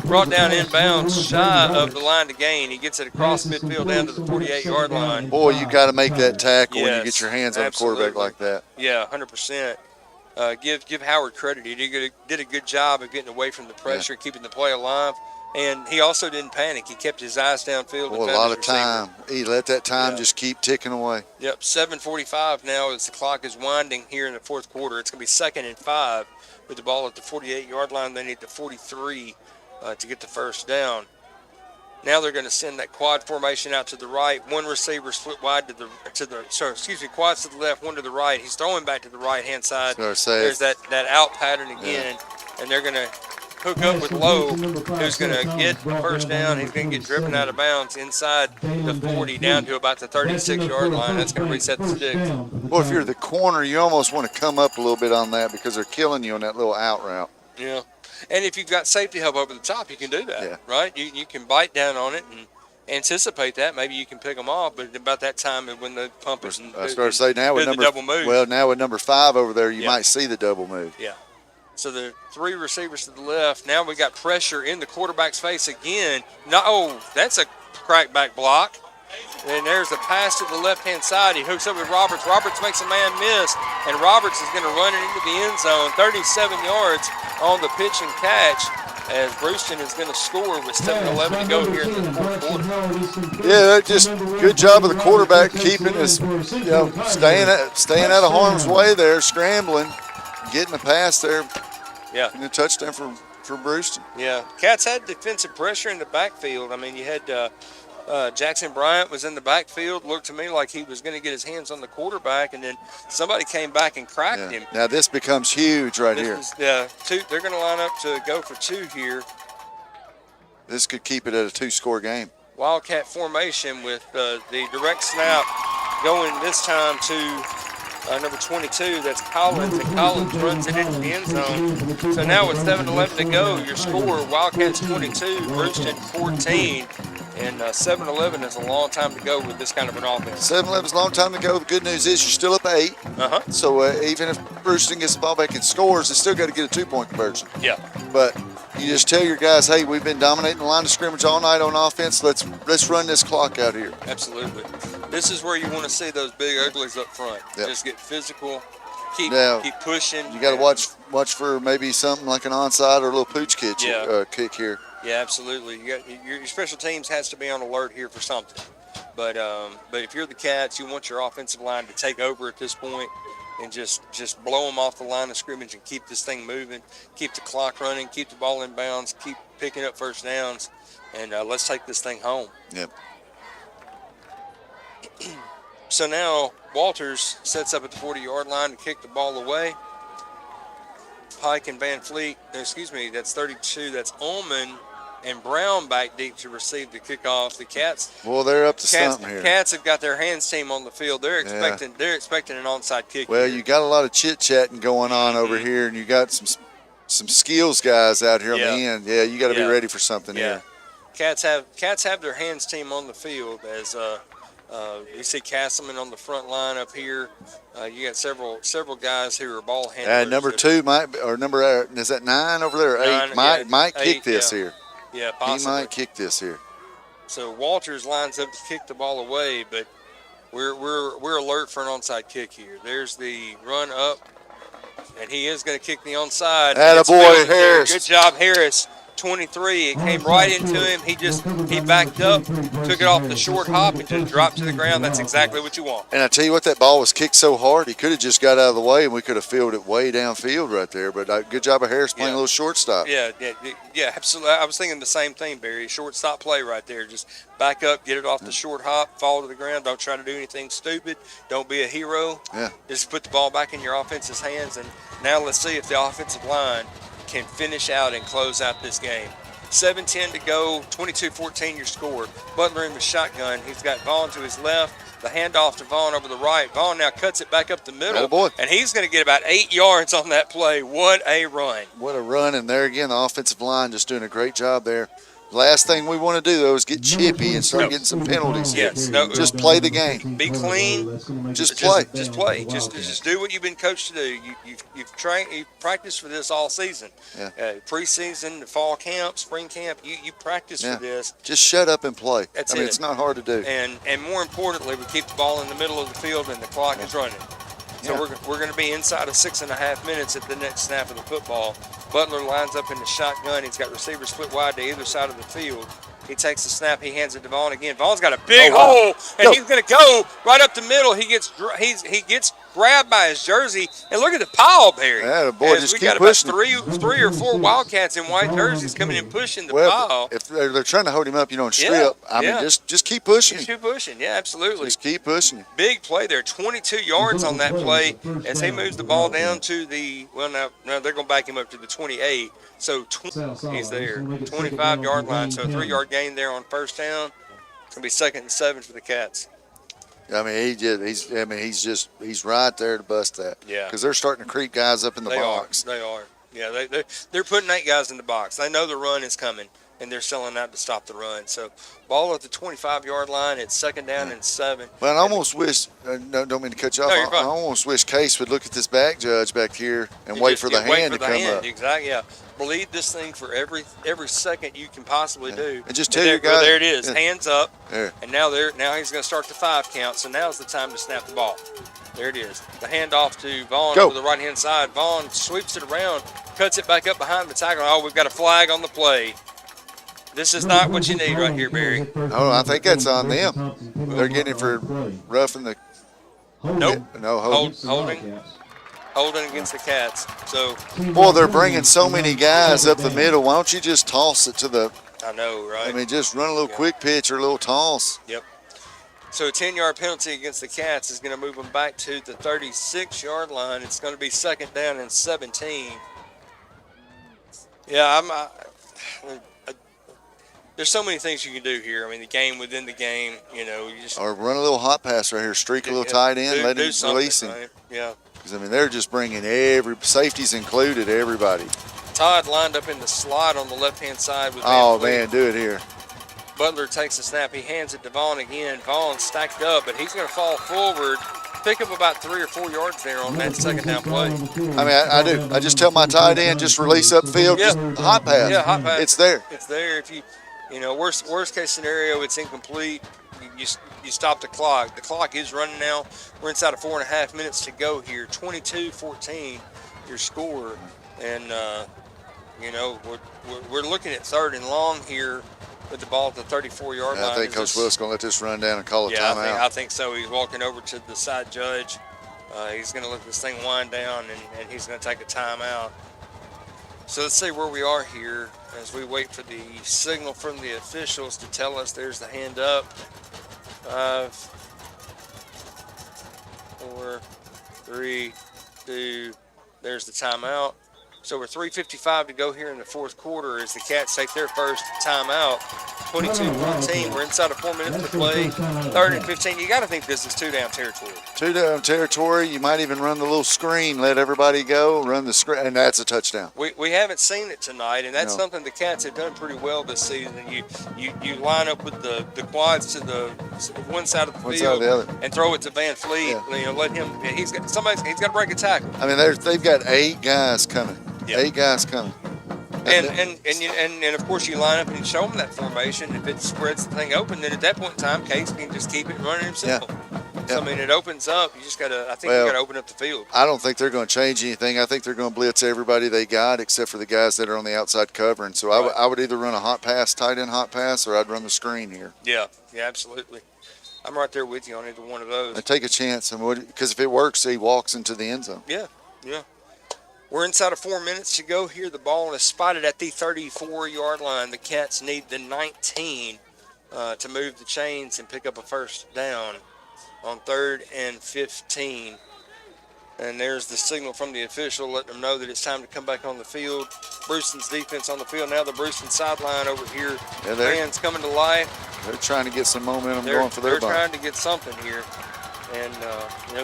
brought down inbounds, shy of the line to gain. He gets it across midfield down to the 48-yard line. Boy, you got to make that tackle when you get your hands on a quarterback like that. Yeah, 100%. give Howard credit. He did a good job of getting away from the pressure, keeping the play alive. And he also didn't panic. He kept his eyes downfield. Well, a lot of time. He let that time just keep ticking away. Yep, 7:45 now as the clock is winding here in the fourth quarter. It's going to be 2nd and 5 with the ball at the 48-yard line. They need the 43 to get the first down. Now they're going to send that quad formation out to the right. One receiver split wide quads to the left, one to the right. He's throwing back to the right-hand side. There's that out pattern again, and they're going to hook up with Lowe, who's going to get the first down. He's going to get driven out of bounds inside the 40 down to about the 36-yard line. That's going to reset the sticks. Well, if you're the corner, you almost want to come up a little bit on that because they're killing you on that little out route. Yeah. And if you've got safety help over the top, you can do that, right? You can bite down on it and anticipate that. Maybe you can pick them off, but about that time when the pump is I started to say now with the double move. Well, now with number 5 over there, you might see the double move. Yeah. So the 3 receivers to the left. Now we got pressure in the quarterback's face again. That's a crackback block. And there's a pass to the left-hand side. He hooks up with Roberts. Roberts makes a man miss, and Roberts is going to run it into the end zone. 37 yards on the pitch and catch as Bruceton is going to score with 7:11 to go here in the fourth quarter. Yeah, just good job of the quarterback keeping us, staying out of harm's way there, scrambling, getting a pass there. Yeah. And a touchdown for Bruceton. Yeah. Cats had defensive pressure in the backfield. I mean, you had Jackson Bryant was in the backfield. Looked to me like he was going to get his hands on the quarterback, and then somebody came back and cracked him. Now this becomes huge right here. They're going to line up to go for 2 here. This could keep it at a 2-score game. Wildcat formation with the direct snap going this time to number 22, that's Collins, and Collins runs it into the end zone. So now with 7:11 to go, your score, Wildcats 22, Bruceton 14, and 7:11 is a long time to go with this kind of an offense. 7:11 is a long time to go. The good news is you're still up 8. So even if Bruceton gets the ball back and scores, they still got to get a 2-point conversion. Yeah. But you just tell your guys, hey, we've been dominating the line of scrimmage all night on offense. Let's run this clock out here. Absolutely. This is where you want to see those big uglies up front. Yep. Just get physical, keep pushing. You got to watch for maybe something like an onside or a little pooch kick here. Yeah, absolutely. Your special teams has to be on alert here for something. But if you're the Cats, you want your offensive line to take over at this point and just blow them off the line of scrimmage and keep this thing moving, keep the clock running, keep the ball in bounds, keep picking up first downs, and let's take this thing home. Yep. So now Walters sets up at the 40-yard line to kick the ball away. Pike and that's 32. That's Ullman and Brown back deep to receive the kickoff. The Cats. Well, they're up to something here. Cats have got their hands team on the field. They're expecting an onside kick. Well, here. you got a lot of chit-chatting going on over here, and you got some skills guys out here on the end. Yeah, you got to be ready for something here. Cats have their hands team on the field as you see Castleman on the front line up here. You got several guys who are ball handlers. Number 2 is that 9 over there? Or 8 might kick this here. Yeah, possibly. He might kick this here. So Walters lines up to kick the ball away, but we're alert for an onside kick here. There's the run up, and he is going to kick the onside. Attaboy, Harris. Good job, Harris. 23. It came right into him. He backed up, took it off the short hop, and just dropped to the ground. That's exactly what you want. And I tell you what, that ball was kicked so hard, he could have just got out of the way, and we could have fielded it way downfield right there. But good job of Harris playing a little shortstop. Yeah, absolutely. I was thinking the same thing, Barry. Shortstop play right there. Just back up, get it off the short hop, fall to the ground. Don't try to do anything stupid. Don't be a hero. Yeah. Just put the ball back in your offense's hands. And now let's see if the offensive line can finish out and close out this game. 7:10 to go, 22-14 your score. Butler in the shotgun. He's got Vaughn to his left. The handoff to Vaughn over the right. Vaughn now cuts it back up the middle. Oh boy. And he's going to get about 8 yards on that play. What a run. What a run. And there again, the offensive line just doing a great job there. Last thing we want to do, though, is get chippy and start getting some penalties. Yes. Just play the game. Be clean. Just play. Just play. Just do what you've been coached to do. You've practiced for this all season. Yeah. Preseason, fall camp, spring camp. You practice for this. Just shut up and play. That's it's not hard to do. And more importantly, we keep the ball in the middle of the field and the clock is running. So we're going to be inside of 6.5 minutes at the next snap of the football. Butler lines up in the shotgun. He's got receivers split wide to either side of the field. He takes the snap. He hands it to Vaughn again. Vaughn's got a big hole, and he's going to go right up the middle. He gets grabbed by his jersey, and look at the pile, Barry. Yeah, the boy just we keep got pushing. About three or four Wildcats in white jerseys coming and pushing the pile. If they're trying to hold him up, and strip. I mean, just keep pushing. Just keep pushing. Yeah, absolutely. Just keep pushing. Big play there. 22 yards on that play as he moves the ball down to the now they're going to back him up to the 28. So he's there, 25-yard line. So a 3-yard gain there on first down. It's going to be 2nd and 7 for the Cats. I mean, he's right there to bust that. Yeah. Because they're starting to creep guys up in the box. They are. Yeah, they're putting 8 guys in the box. They know the run is coming, and they're selling out to stop the run. So ball at the 25-yard line. It's 2nd down and 7. But I almost wish, don't mean to cut you off, No, I almost wish Case would look at this back judge back here and wait for the hand to come up. Exactly, yeah. Bleed this thing for every second you can possibly do. And just tell your guy. There it is, hands up. There. And now he's going to start the 5 count, so now's the time to snap the ball. There it is. The handoff to Vaughn over the right-hand side. Vaughn sweeps it around, cuts it back up behind the tackle. Oh, we've got a flag on the play. This is not what you need right here, Barry. Oh, I think that's on them. They're getting it for roughing the. Nope. No, holding against the Cats. So. Boy, they're bringing so many guys up the middle. Why don't you just toss it to the. I know, right? I mean, just run a little quick pitch or a little toss. Yep. So a 10-yard penalty against the Cats is going to move them back to the 36-yard line. It's going to be 2nd down and 17. Yeah, there's so many things you can do here. I mean, the game within the game, you just. Or run a little hot pass right here, streak a little tight end, let him release him. Right? Yeah. Because, I mean, they're just bringing safeties included, everybody. Todd lined up in the slot on the left-hand side with man, do it here. Butler takes the snap. He hands it to Vaughn again. Vaughn stacked up, but he's going to fall forward. Pick up about 3 or 4 yards there on that 2nd down play. I mean, I do. I just tell my tight end, just release upfield, just hot pass. Yeah, hot pass. It's there. It's there. If worst case scenario, it's incomplete. You stop the clock. The clock is running now. We're inside of 4.5 minutes to go here. 22-14, your score, and we're looking at 3rd and long here with the ball at the 34-yard line. I think Coach Willis going to let this run down and call a timeout. I think so. He's walking over to the side judge. He's going to let this thing wind down, and he's going to take a timeout. So let's see where we are here as we wait for the signal from the officials to tell us there's the hand up. 5, 4, 3, 2, there's the timeout. So we're 3:55 to go here in the 4th quarter as the Cats take their first timeout. 22-14. We're inside of 4 minutes to play. 3rd and 15. You got to think this is 2-down territory. 2-down territory. You might even run the little screen, let everybody go, run the screen, and that's a touchdown. We haven't seen it tonight, and that's something the Cats have done pretty well this season. You line up with the quads to the one side of the field and throw it to Van Fleet. Yeah. Let him. He's got to break a tackle. I mean, they've got 8 guys coming. Yep. 8 guys coming. And of course you line up and show them that formation. If it spreads the thing open, then at that point in time, Case can just keep it running himself. Yeah. So, I mean, it opens up. You just got to. I think you got to open up the field. I don't think they're going to change anything. I think they're going to blitz everybody they got, except for the guys that are on the outside covering. So I would either run a hot pass, tight end hot pass, or I'd run the screen here. Yeah, absolutely. I'm right there with you on either one of those. And take a chance, because if it works, he walks into the end zone. Yeah. We're inside of 4 minutes to go here. The ball is spotted at the 34-yard line. The Cats need the 19 to move the chains and pick up a first down on 3rd and 15. And there's the signal from the official letting them know that it's time to come back on the field. Brewston's defense on the field now. The Brewston sideline over here. Fans coming to life. They're trying to get some momentum going for their They're trying to get something here. And,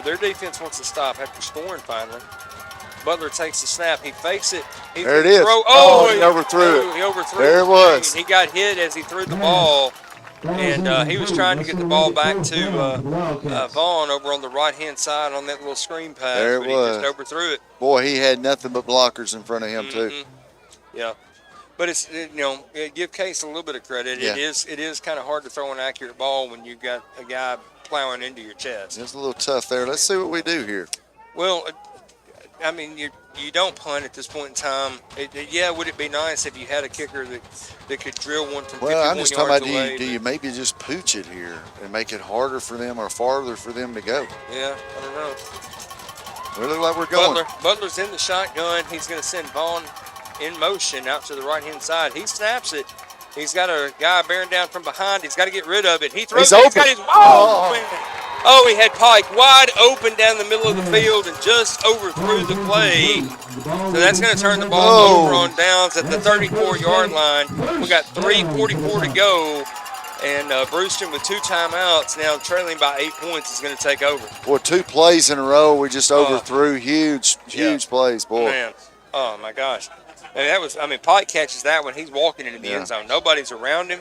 their defense wants to stop after scoring finally. Butler takes the snap. He fakes it. There it is. He overthrew it. He overthrew it. There it was. He got hit as he threw the ball. And he was trying to get the ball back to Vaughn over on the right-hand side on that little screen pass. There it was. He just overthrew it. Boy, he had nothing but blockers in front of him, too. Yeah. But it's, give Case a little bit of credit. Yeah. It is kind of hard to throw an accurate ball when you've got a guy plowing into your chest. It's a little tough there. Let's see what we do here. Well, I mean, you don't punt at this point in time. Would it be nice if you had a kicker that could drill one from 51 Well, I'm just talking yards about away? do you maybe just pooch it here and make it harder for them or farther for them to go? Yeah, I don't know. We look like we're going. Butler's in the shotgun. He's going to send Vaughn in motion out to the right-hand side. He snaps it. He's got a guy bearing down from behind. He's got to get rid of it. He throws it. He's got his, he had Pike wide open down the middle of the field and just overthrew the play. So that's going to turn the ball over on downs at the 34-yard line. We got 3:44 to go. And Bruceton with 2 timeouts, now trailing by 8 points, is going to take over. Boy, 2 plays in a row. We just overthrew huge plays, boy. Man, oh my gosh. And Pike catches that one. He's walking into the end zone. Nobody's around him.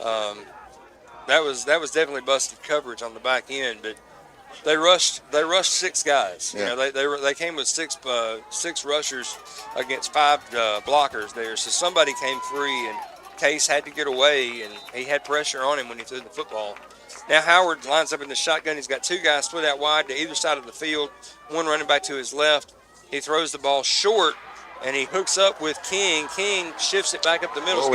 That was definitely busted coverage on the back end, but they rushed 6 guys. Yeah. You know, they came with six rushers against 5 blockers there. So somebody came free, and Case had to get away, and he had pressure on him when he threw the football. Now Howard lines up in the shotgun. He's got 2 guys split out wide to either side of the field, one running back to his left. He throws the ball short, and he hooks up with King. King shifts it back up the middle.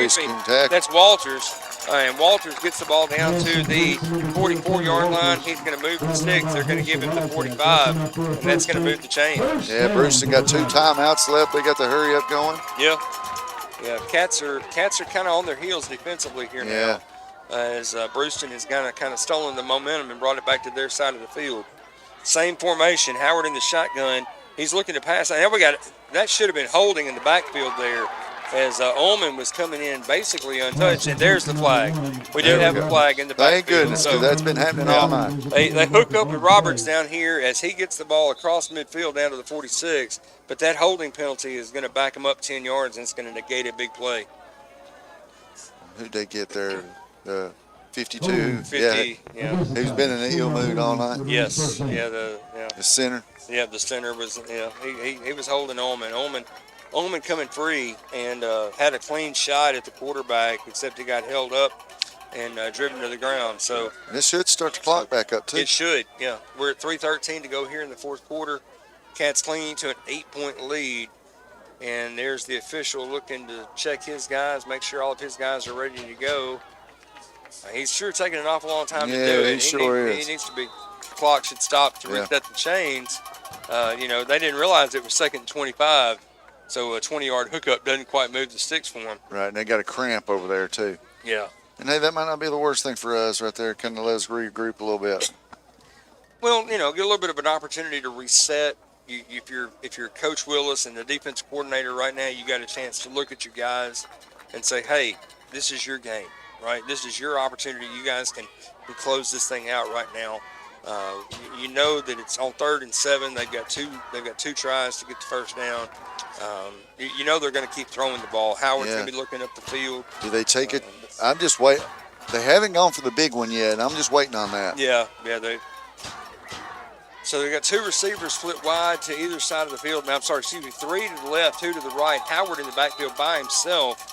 That's Walters. And Walters gets the ball down to the 44-yard line. He's going to move the sticks. They're going to give him the 45, and that's going to move the chain. Yeah, Bruceton got 2 timeouts left. They got the hurry up going. Yeah. Cats are kind of on their heels defensively here now. As Bruceton has kind of stolen the momentum and brought it back to their side of the field. Same formation. Howard in the shotgun. He's looking to pass. Now that should have been holding in the backfield there, as Ullman was coming in basically untouched, and there's the flag. We do have a flag in the backfield. Thank goodness, because that's been happening all night. They hook up with Roberts down here as he gets the ball across midfield down to the 46, but that holding penalty is going to back him up 10 yards, and it's going to negate a big play. Who'd they get there? The 52. 50, Who's been in an ill mood all night? Yes, The center. Yeah, the center was, he was holding Ullman coming free and had a clean shot at the quarterback, except he got held up and driven to the ground. So this should start the clock back up, too. It should, yeah. We're at 3:13 to go here in the 4th quarter. Cats clinging to an 8-point lead. And there's the official looking to check his guys, make sure all of his guys are ready to go. He's sure taking an awful long time to do it. He sure is. He needs to be. The clock should stop to reset the chains. They didn't realize it was 2nd and 25, so a 20-yard hookup doesn't quite move the sticks for them. Right, and they got a cramp over there, too. Yeah. And, hey, that might not be the worst thing for us right there. Kind of let us regroup a little bit. Well, get a little bit of an opportunity to reset. If you're Coach Willis and the defense coordinator right now, you got a chance to look at your guys and say, hey, this is your game, right? This is your opportunity. You guys can close this thing out right now. You know that it's on 3rd and 7. They've got two tries to get the first down. You know they're going to keep throwing the ball. Howard's going to be looking up the field. Do they take it? I'm just waiting. They haven't gone for the big one yet. I'm just waiting on that. Yeah. So they got 2 receivers split wide to either side of the field. Now, 3 to the left, 2 to the right. Howard in the backfield by himself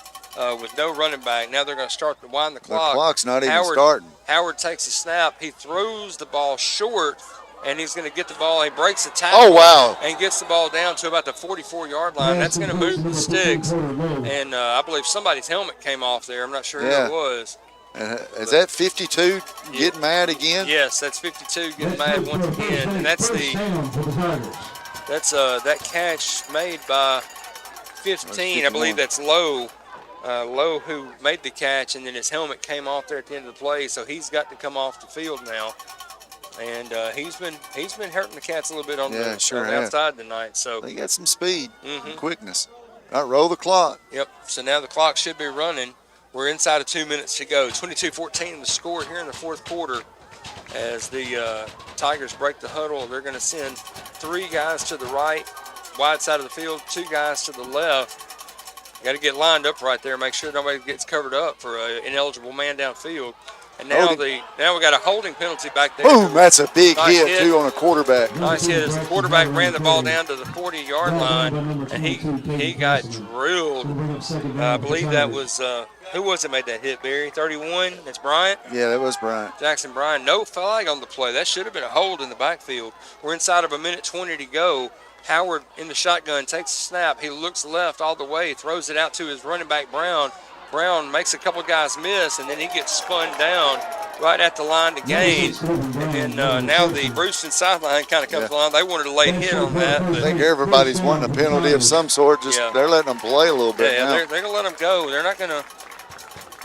with no running back. Now they're going to start to wind the clock. The clock's not even starting. Howard takes a snap. He throws the ball short, and he's going to get the ball. He breaks the tackle. Oh, wow. And gets the ball down to about the 44-yard line. That's going to move the sticks. And I believe somebody's helmet came off there. I'm not sure who it was. And is that 52 getting mad again? Yes, that's 52 getting mad once again. And that's that catch made by 15. I believe that's Lowe. Lowe who made the catch, and then his helmet came off there at the end of the play, so he's got to come off the field now. And he's been hurting the Cats a little bit on the outside tonight. So they got some speed and quickness. All right, roll the clock. Yep. So now the clock should be running. We're inside of 2 minutes to go. 22-14 the score here in the 4th quarter. As the Tigers break the huddle, they're going to send 3 guys to the right, wide side of the field, 2 guys to the left. Got to get lined up right there, make sure nobody gets covered up for an ineligible man downfield. And now we got a holding penalty back there. Boom, that's a big Nice hit, hit. too, on a quarterback. Nice hit as the quarterback ran the ball down to the 40-yard line, and he got drilled. I believe that was who was it made that hit, Barry? 31. That's Bryant. Yeah, that was Bryant. Jackson Bryant. No flag on the play. That should have been a hold in the backfield. We're inside of 1:20 to go. Howard in the shotgun takes a snap. He looks left all the way, throws it out to his running back Brown. Brown makes a couple guys miss, and then he gets spun down right at the line to gain. And then now the Bruceton sideline kind of comes along. They wanted to lay a hit on that. I think everybody's wanting a penalty of some sort. Just they're letting them play a little bit now. They're going to let them go. They're not going to.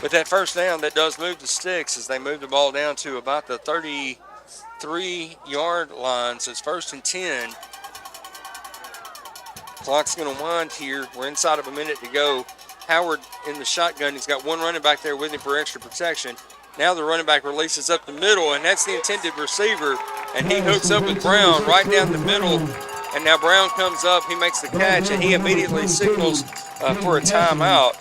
But that first down, that does move the sticks as they move the ball down to about the 33-yard line. So it's 1st and 10. Clock's going to wind here. We're inside of a minute to go. Howard in the shotgun. He's got one running back there with him for extra protection. Now the running back releases up the middle, and that's the intended receiver. And he hooks up with Brown right down the middle. And now Brown comes up. He makes the catch, and he immediately signals for a timeout.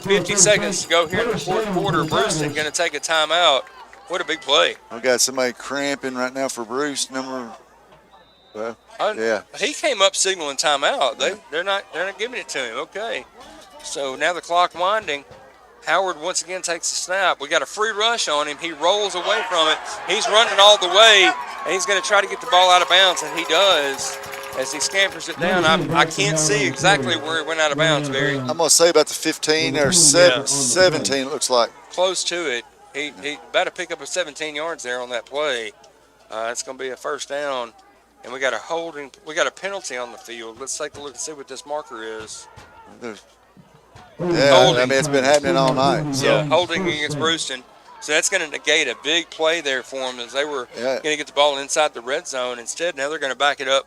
50 seconds to go here in the fourth quarter. Bruceton going to take a timeout. What a big play. I've got somebody cramping right now for Bruce. He came up signaling timeout. They're not giving it to him. Okay. So now the clock winding. Howard once again takes a snap. We got a free rush on him. He rolls away from it. He's running all the way, and he's going to try to get the ball out of bounds, and he does as he scampers it down. I can't see exactly where it went out of bounds, Barry. I'm going to say about the 15 or 17, it looks like. Close to it. He about to pick up a 17 yards there on that play. It's going to be a first down, and we got a penalty on the field. Let's take a look and see what this marker is. Yeah, holding. I mean, it's been happening all night. So. Yeah, holding against Bruceton. So that's going to negate a big play there for them as they were going to get the ball inside the red zone. Instead, now they're going to back it up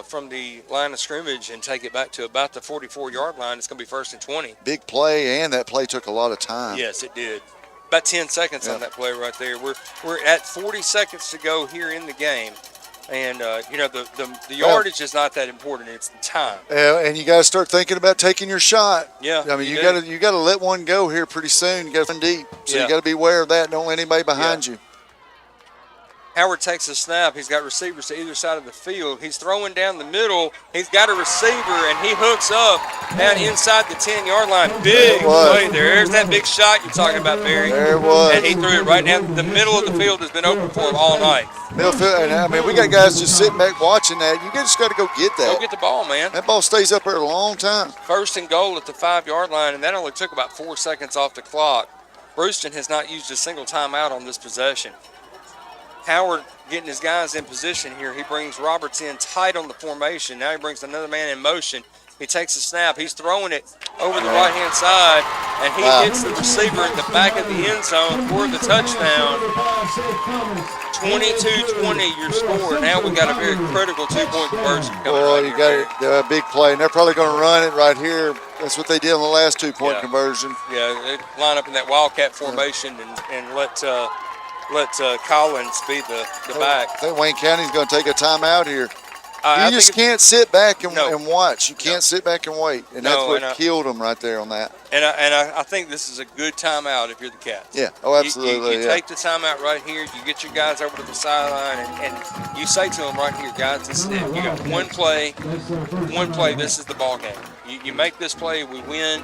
from the line of scrimmage and take it back to about the 44-yard line. It's going to be 1st and 20. Big play, and that play took a lot of time. Yes, it did. About 10 seconds on that play right there. We're at 40 seconds to go here in the game. And, the yardage is not that important. It's the time. Yeah, and you got to start thinking about taking your shot. Yeah. I mean, you got to let one go here pretty soon. You got to run deep. So you got to be aware of that. Don't let anybody behind you. Howard takes a snap. He's got receivers to either side of the field. He's throwing down the middle. He's got a receiver, and he hooks up down inside the 10-yard line. Big play there. There's that big shot you're talking about, Barry. There it was. And he threw it right down. The middle of the field has been open for him all night. And I mean, we got guys just sitting back watching that. You just got to go get that. Go get the ball, man. That ball stays up there a long time. 1st and goal at the 5-yard line, and that only took about 4 seconds off the clock. Bruceton has not used a single timeout on this possession. Howard getting his guys in position here. He brings Roberts in tight on the formation. Now he brings another man in motion. He takes a snap. He's throwing it over the right-hand side, and he hits the receiver in the back of the end zone for the touchdown. 22-20 your score. Now we got a very critical 2-point conversion coming right you got a big play, and they're probably going to run it right here. That's what they did on the last 2-point conversion. Yeah, they line up in that Wildcat formation and let Collins be the back. I think Wayne County's going to take a timeout here. You just can't sit back and watch. You can't sit back and wait, and that's what killed them right there on that. And I think this is a good timeout if you're the Cats. Yeah, absolutely. You take the timeout right here. You get your guys over to the sideline, and you say to them right here, guys, this is it. You got one play. This is the ball game. You make this play, we win.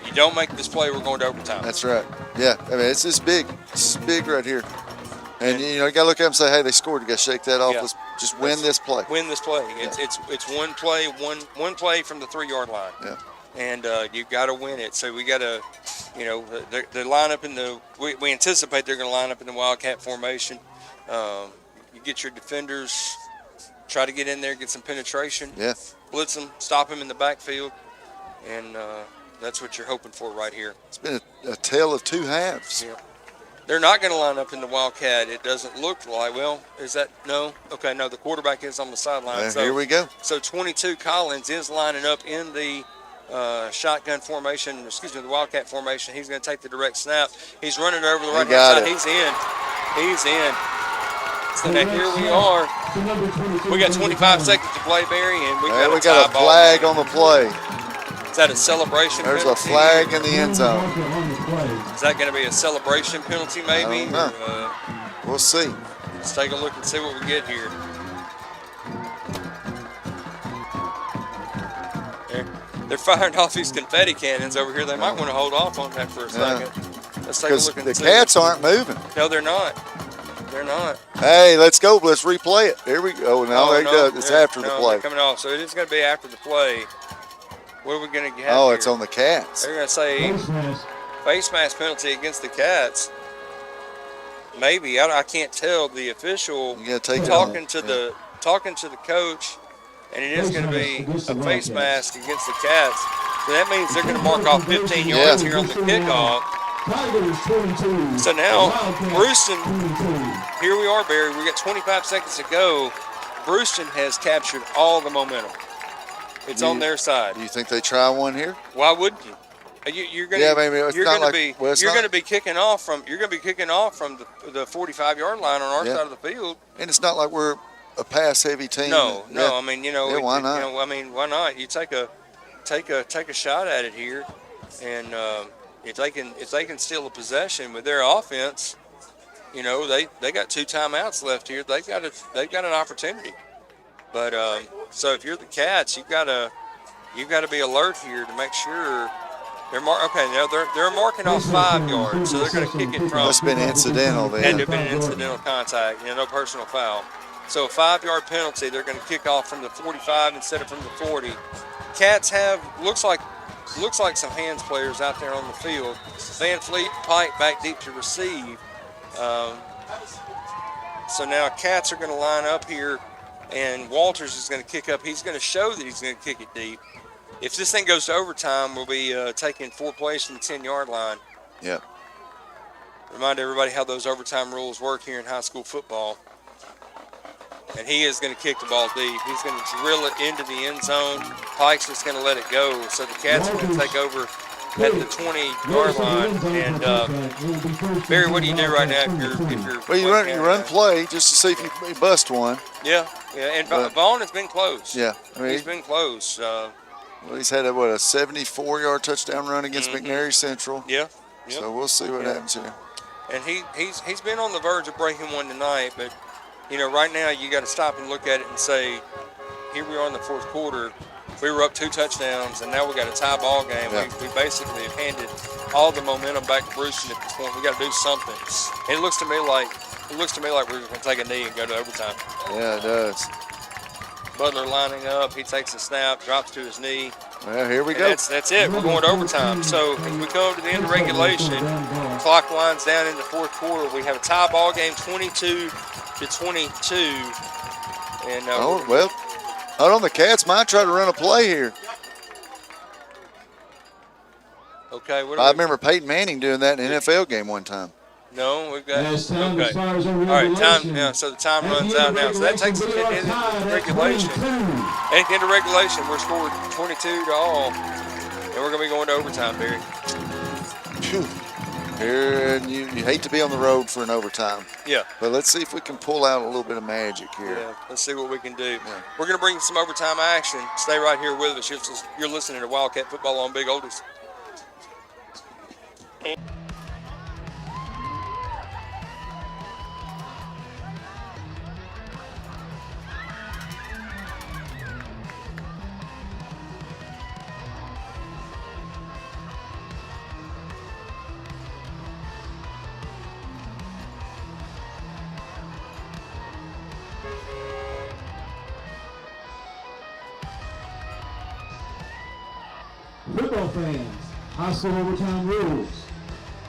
You don't make this play, we're going to overtime. That's right. Yeah, I mean, it's just big. It's big right here. And you got to look at them and say, hey, they scored. You got to shake that off. Let's just win this play. Win this play. It's one play, one play from the 3-yard line. Yeah. And you got to win it. So we got to, they line up in the. We anticipate they're going to line up in the Wildcat formation. You get your defenders, try to get in there, get some penetration. Yeah. Blitz them, stop them in the backfield, and that's what you're hoping for right here. It's been a tale of two halves. Yeah. They're not going to line up in the Wildcat. It doesn't look like. Well, is that no? Okay, no. The quarterback is on the sideline. So, here we go. So 22 Collins is lining up in the shotgun formation. The Wildcat formation. He's going to take the direct snap. He's running over the right hand side. He's in. So now here we are. We got 25 seconds to play, Barry, and we got a flag on the play. Is that a celebration There's penalty? a flag in the end zone. Is that going to be a celebration penalty maybe? I don't know. We'll see. Let's take a look and see what we get here. They're firing off these confetti cannons over here. They might want to hold off on that for a second. Let's take a look and the see. Cats aren't moving. No, they're not. They're not. Hey, let's go. Let's replay it. There we go. No, there you go. It's after the play. They're coming off. So it is going to be after the play. What are we going to have Oh, here? it's on the Cats. They're going to say face mask penalty against the Cats. Maybe. I can't tell. The official talking to the coach, and it is going to be a face mask against the Cats. So that means they're going to mark off 15 yards here on the kickoff. So now, Bruceton, here we are, Barry. We got 25 seconds to go. Bruceton has captured all the momentum. It's on their side. Do you think they try one here? Why wouldn't you? You're going to be kicking off from the 45-yard line on our side of the field. And it's not like we're a pass-heavy team. No. I mean, why not? Why not? You take a shot at it here, and if they can steal a possession with their offense, they got 2 timeouts left here. They've got an opportunity. But so if you're the Cats, you've got to be alert here to make sure. They're marking off 5 yards, so they're going to kick it from. Must have been incidental then. Had to have been an incidental contact, no personal foul. So a 5-yard penalty. They're going to kick off from the 45 instead of from the 40. Cats have looks like some hands players out there on the field. Van Fleet, Pike back deep to receive. So now Cats are going to line up here, and Walters is going to kick up. He's going to show that he's going to kick it deep. If this thing goes to overtime, we'll be taking 4 plays from the 10-yard line. Yeah. Remind everybody how those overtime rules work here in high school football. And he is going to kick the ball deep. He's going to drill it into the end zone. Pike's just going to let it go. So the Cats are going to take over at the 20-yard line. And Barry, what do you do right now if you're well, you run play just to see if you bust one. Yeah. And Vaughn has been close. Yeah, I mean, he's been close. Well, he's had a 74-yard touchdown run against McNary Central. Yeah. So we'll see what happens here. And he's been on the verge of breaking one tonight, but right now you got to stop and look at it and say, here we are in the 4th quarter. We were up 2 touchdowns, and now we got a tie ball game. Yeah. We basically have handed all the momentum back to Bruceton at this point. We got to do something. And it looks to me like we're going to take a knee and go to overtime. Yeah, it does. Butler lining up. He takes a snap, drops to his knee. Well, here we go. That's it. We're going to overtime. So as we come to the end of regulation, clock winds down in the 4th quarter. We have a tie ball game, 22-22. And hold on. The Cats might try to run a play here. Okay. I remember Peyton Manning doing that in an NFL game one time. No, we've got okay. All right, time now. So the time runs out now. So that takes us into regulation. And into regulation, we're scored 22-all, and we're going to be going to overtime, Barry. Phew. Here, and you hate to be on the road for an overtime. Yeah. But let's see if we can pull out a little bit of magic here. Yeah. Let's see what we can do. Yeah. We're going to bring some overtime action. Stay right here with us. You're listening to Wildcat Football on Big Oldies. Football fans, high school overtime rules.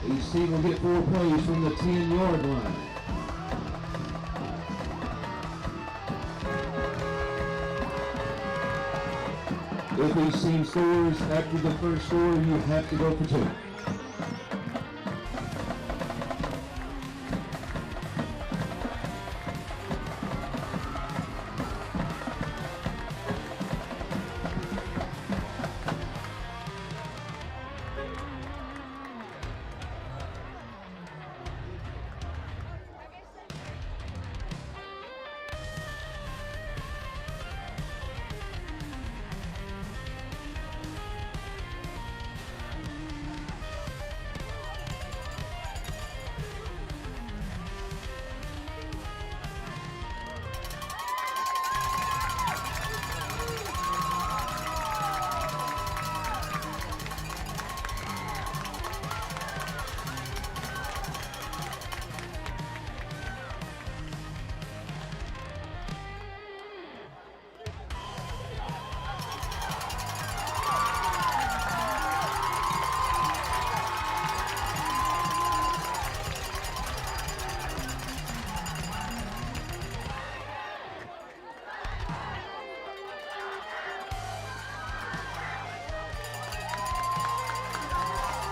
Each team will get 4 plays from the 10-yard line. If each team scores after the first score, you have to go for 2.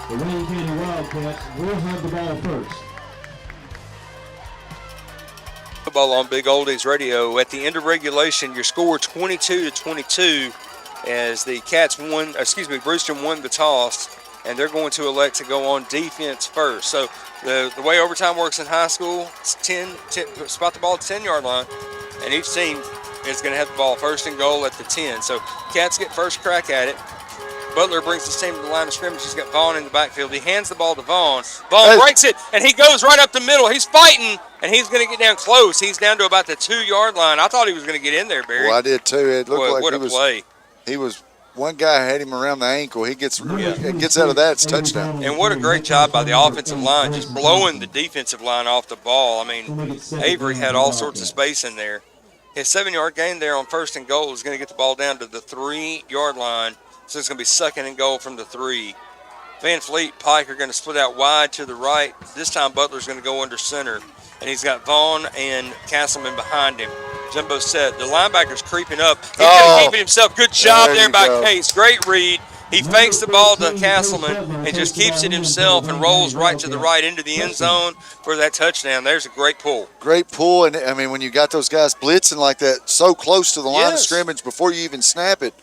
The Wayne County Wildcats will have the ball first. Football on Big Oldies Radio. At the end of regulation, your score 22-22 as the Bruceton won the toss, and they're going to elect to go on defense first. So the way overtime works in high school, it's 10 spot the ball at the 10-yard line, and each team is going to have the ball first and goal at the 10. So Cats get first crack at it. Butler brings his team to the line of scrimmage. He's got Vaughn in the backfield. He hands the ball to Vaughn. Vaughn breaks it, and he goes right up the middle. He's fighting, and he's going to get down close. He's down to about the 2-yard line. I thought he was going to get in there, Barry. Well, I did too. It looked like what a play. He was one guy had him around the ankle. He gets out of that, it's touchdown. And what a great job by the offensive line, just blowing the defensive line off the ball. I mean, Avery had all sorts of space in there. His 7-yard gain there on first and goal is going to get the ball down to the 3-yard line. So it's going to be second and goal from the 3. Van Fleet, Pike are going to split out wide to the right. This time Butler's going to go under center. And he's got Vaughn and Castleman behind him. Jumbo set. The linebacker's creeping up. He's going to keep it himself. Good job there by Case. Great read. He fakes the ball to Castleman and just keeps it himself and rolls right to the right into the end zone for that touchdown. There's a great pull. Great pull. And, I mean, when you got those guys blitzing like that so close to the line of scrimmage before you even snap it,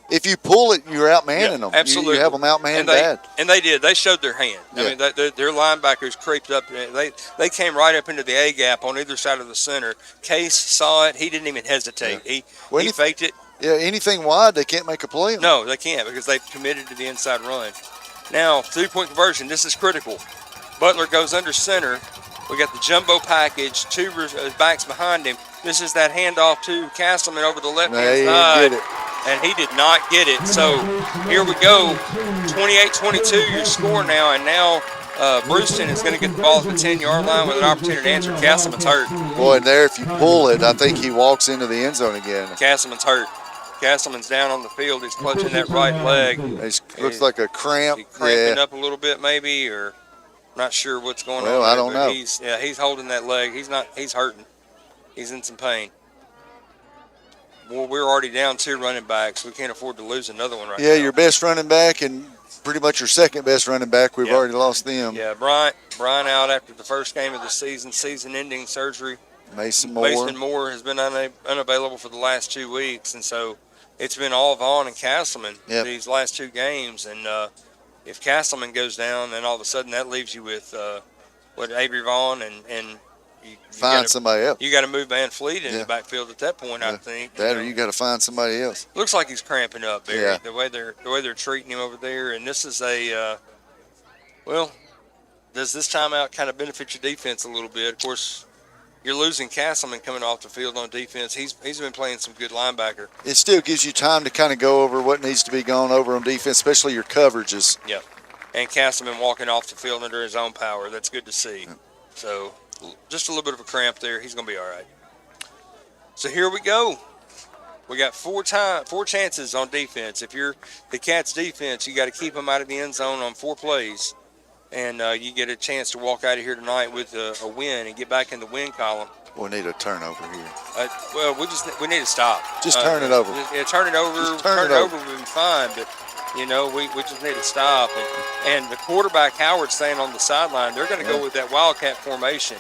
if you pull it, you're outmanning them. Absolutely. You have them outmanned bad. And they did. They showed their hand. Yeah. I mean, their linebackers creeped up. They came right up into the A-gap on either side of the center. Case saw it. He didn't even hesitate. Yeah. He faked it. Yeah, anything wide, they can't make a play on. No, they can't because they've committed to the inside run. Now, 3-point conversion. This is critical. Butler goes under center. We got the jumbo package, 2 backs behind him. This is that handoff to Castleman over the left-hand side. Get it. And he did not get it. So here we go, 28-22 your score now, and now Bruceton is going to get the ball at the 10-yard line with an opportunity to answer. Castleman's hurt. Boy, and there, if you pull it, I think he walks into the end zone again. Castleman's hurt. Castleman's down on the field. He's clutching that right leg. He looks like a cramp. He's cramping up a little bit maybe, or not sure what's going on. Well, I don't know. He's holding that leg. He's hurting. He's in some pain. Well, we're already down 2 running backs. We can't afford to lose another one right now. Yeah, your best running back and pretty much your second best running back. We've already lost them. Yeah, Brian out after the first game of the season-ending surgery. Mason Moore has been unavailable for the last 2 weeks, and so it's been all Vaughn and Castleman these last 2 games. And if Castleman goes down, then all of a sudden that leaves you with Avery Vaughn and find somebody else. You got to move Van Fleet in the backfield at that point, I think. Or you got to find somebody else. Looks like he's cramping up there. The way they're treating him over there, and this is does this timeout kind of benefit your defense a little bit? Of course, you're losing Castleman coming off the field on defense. He's been playing some good linebacker. It still gives you time to kind of go over what needs to be gone over on defense, especially your coverages. Yeah, and Castleman walking off the field under his own power. That's good to see. So just a little bit of a cramp there. He's going to be all right. So here we go. We got 4 chances on defense. If you're the Cats defense, you got to keep them out of the end zone on 4 plays. And you get a chance to walk out of here tonight with a win and get back in the win column. We'll need a turnover here. We need to stop. Just turn it over. Turn it over. Turn it over would be fine, but we just need to stop. And the quarterback Howard staying on the sideline. They're going to go with that Wildcat formation.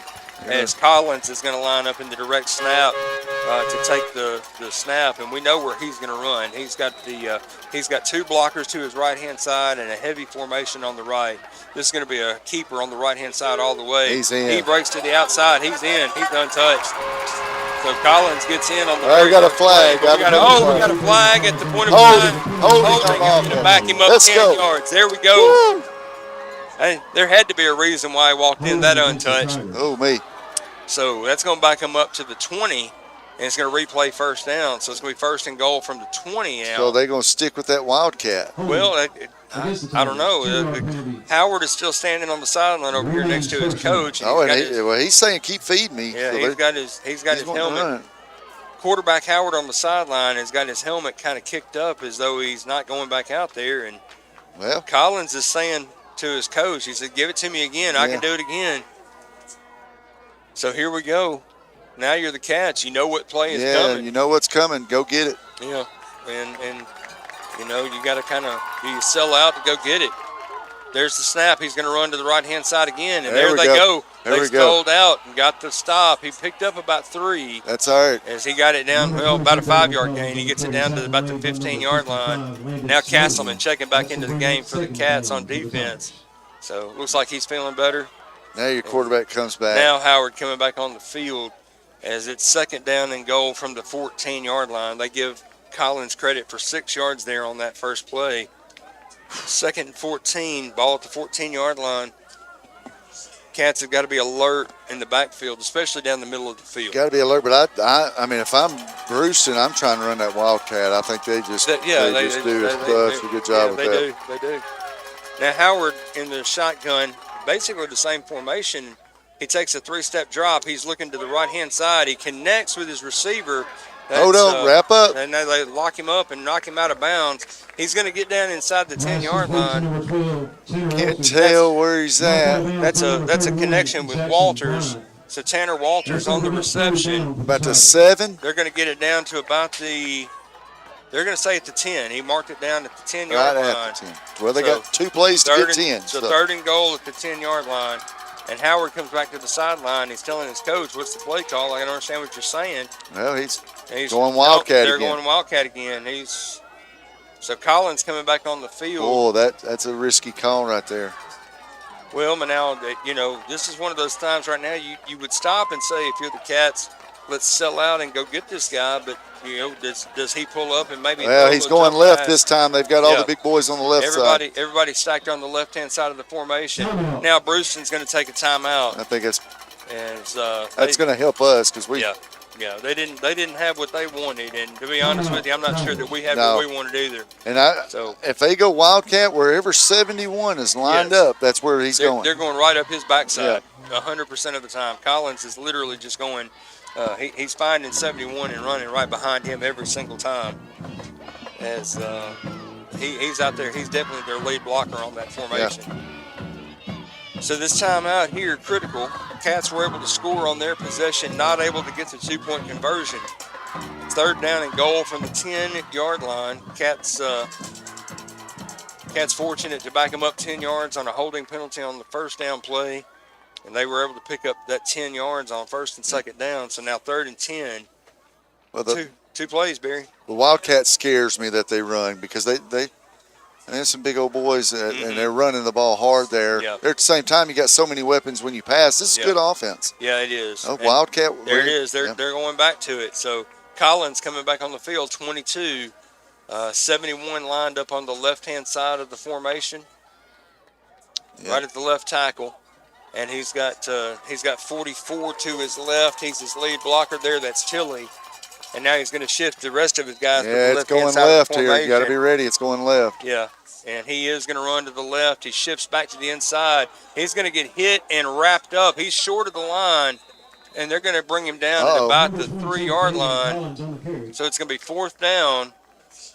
As Collins is going to line up in the direct snap to take the snap, and we know where he's going to run. He's got 2 blockers to his right-hand side and a heavy formation on the right. This is going to be a keeper on the right-hand side all the way. He's in. He breaks to the outside. He's in. He's untouched. So Collins gets in on the. We got a flag. We got a flag at the point of line. Holding. To back him up 10 yards. There we go. Hey, there had to be a reason why he walked in that untouched. Oh, me. So that's going to back him up to the 20, and it's going to replay first down. So it's going to be first and goal from the 20 now. So they're going to stick with that Wildcat. Well, I don't know. Howard is still standing on the sideline over here next to his coach. He's saying keep feeding me. Yeah, so he's got his helmet. Quarterback Howard on the sideline has got his helmet kind of kicked up as though he's not going back out there. And Collins is saying to his coach, he said, "Give it to me again. I can do it again." So here we go. Now you're the Cats. You know what play is coming. Yeah, you know what's coming. Go get it. Yeah, and you got to kind of sell out to go get it. There's the snap. He's going to run to the right-hand side again, and There there we they go. go. There They we go. stalled out and got the stop. He picked up about 3. That's all right. As he got it down, well, about a 5-yard gain. He gets it down to about the 15-yard line. Now Castleman checking back into the game for the Cats on defense. So looks like he's feeling better. Now your quarterback comes back. Now Howard coming back on the field as it's 2nd down and goal from the 14-yard line. They give Collins credit for 6 yards there on that first play. 2nd and 14, ball at the 14-yard line. Cats have got to be alert in the backfield, especially down the middle of the field. Got to be alert, but I mean, if I'm Bruceton, I'm trying to run that Wildcat. I think they just do a good job with that. They do. Now Howard in the shotgun, basically the same formation. He takes a 3-step drop. He's looking to the right-hand side. He connects with his receiver. Hold on, wrap up. And they lock him up and knock him out of bounds. He's going to get down inside the 10-yard line. Can't tell where he's at. That's a connection with Walters. So Tanner Walters on the reception. About the 7. They're going to get it down to about the. They're going to say at the 10. He marked it down at the 10-yard line. At the 10. Well, they got 2 plays to get 10. So 3rd and goal at the 10-yard line. And Howard comes back to the sideline. He's telling his coach, what's the play call? I don't understand what you're saying. Well, he's going Wildcat again. They're going Wildcat again. So Collins coming back on the field. Oh, that's a risky call right there. Well, now, this is one of those times right now you would stop and say, if you're the Cats, let's sell out and go get this guy. But, does he pull up and maybe? Well, he's going left this time. They've got all the big boys on the left side. Everybody stacked on the left-hand side of the formation. Now Bruceton's going to take a timeout. I think that's going to help us because we. Yeah, they didn't have what they wanted, and to be honest with you, I'm not sure that we had what we wanted either. And if they go Wildcat, wherever 71 is lined up, that's where he's going. They're going right up his backside, 100% of the time. Collins is literally just going. He's finding 71 and running right behind him every single time. As he's out there, he's definitely their lead blocker on that formation. Yeah. So this time out here, critical. Cats were able to score on their possession, not able to get the 2-point conversion. 3rd down and goal from the 10-yard line. Cats fortunate to back them up 10 yards on a holding penalty on the 1st down play. And they were able to pick up that 10 yards on 1st and 2nd down. So now 3rd and 10. Well, two plays, Barry. The Wildcat scares me that they run because there's some big old boys and they're running the ball hard there. Yeah. At the same time, you got so many weapons when you pass. This is good offense. Yeah, it is. Wildcat. There it is. They're going back to it. So Collins coming back on the field, 22. 71 lined up on the left-hand side of the formation, right at the left tackle. And he's got 44 to his left. He's his lead blocker there. That's Tilley. And now he's going to shift the rest of his guys to the left-hand side of the formation. Here. You got to be ready. It's going left. Yeah, and he is going to run to the left. He shifts back to the inside. He's going to get hit and wrapped up. He's short of the line, and they're going to bring him down at about the 3-yard line. So it's going to be 4th down,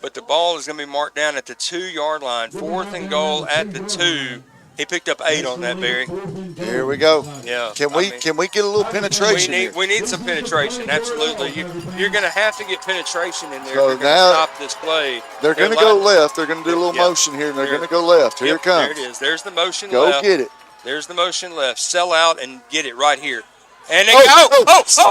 but the ball is going to be marked down at the 2-yard line. 4th and goal at the 2. He picked up 8 on that, Barry. Here we go. Yeah. Can we get a little penetration? We need some penetration. Absolutely. You're going to have to get penetration in there. So if you're going to stop this play. They're going to go left. They're going to do a little motion here, and they're going to go left. Here it comes. There it is. There's the motion left. Go get it. There's the motion left. Sell out and get it right here. And they go.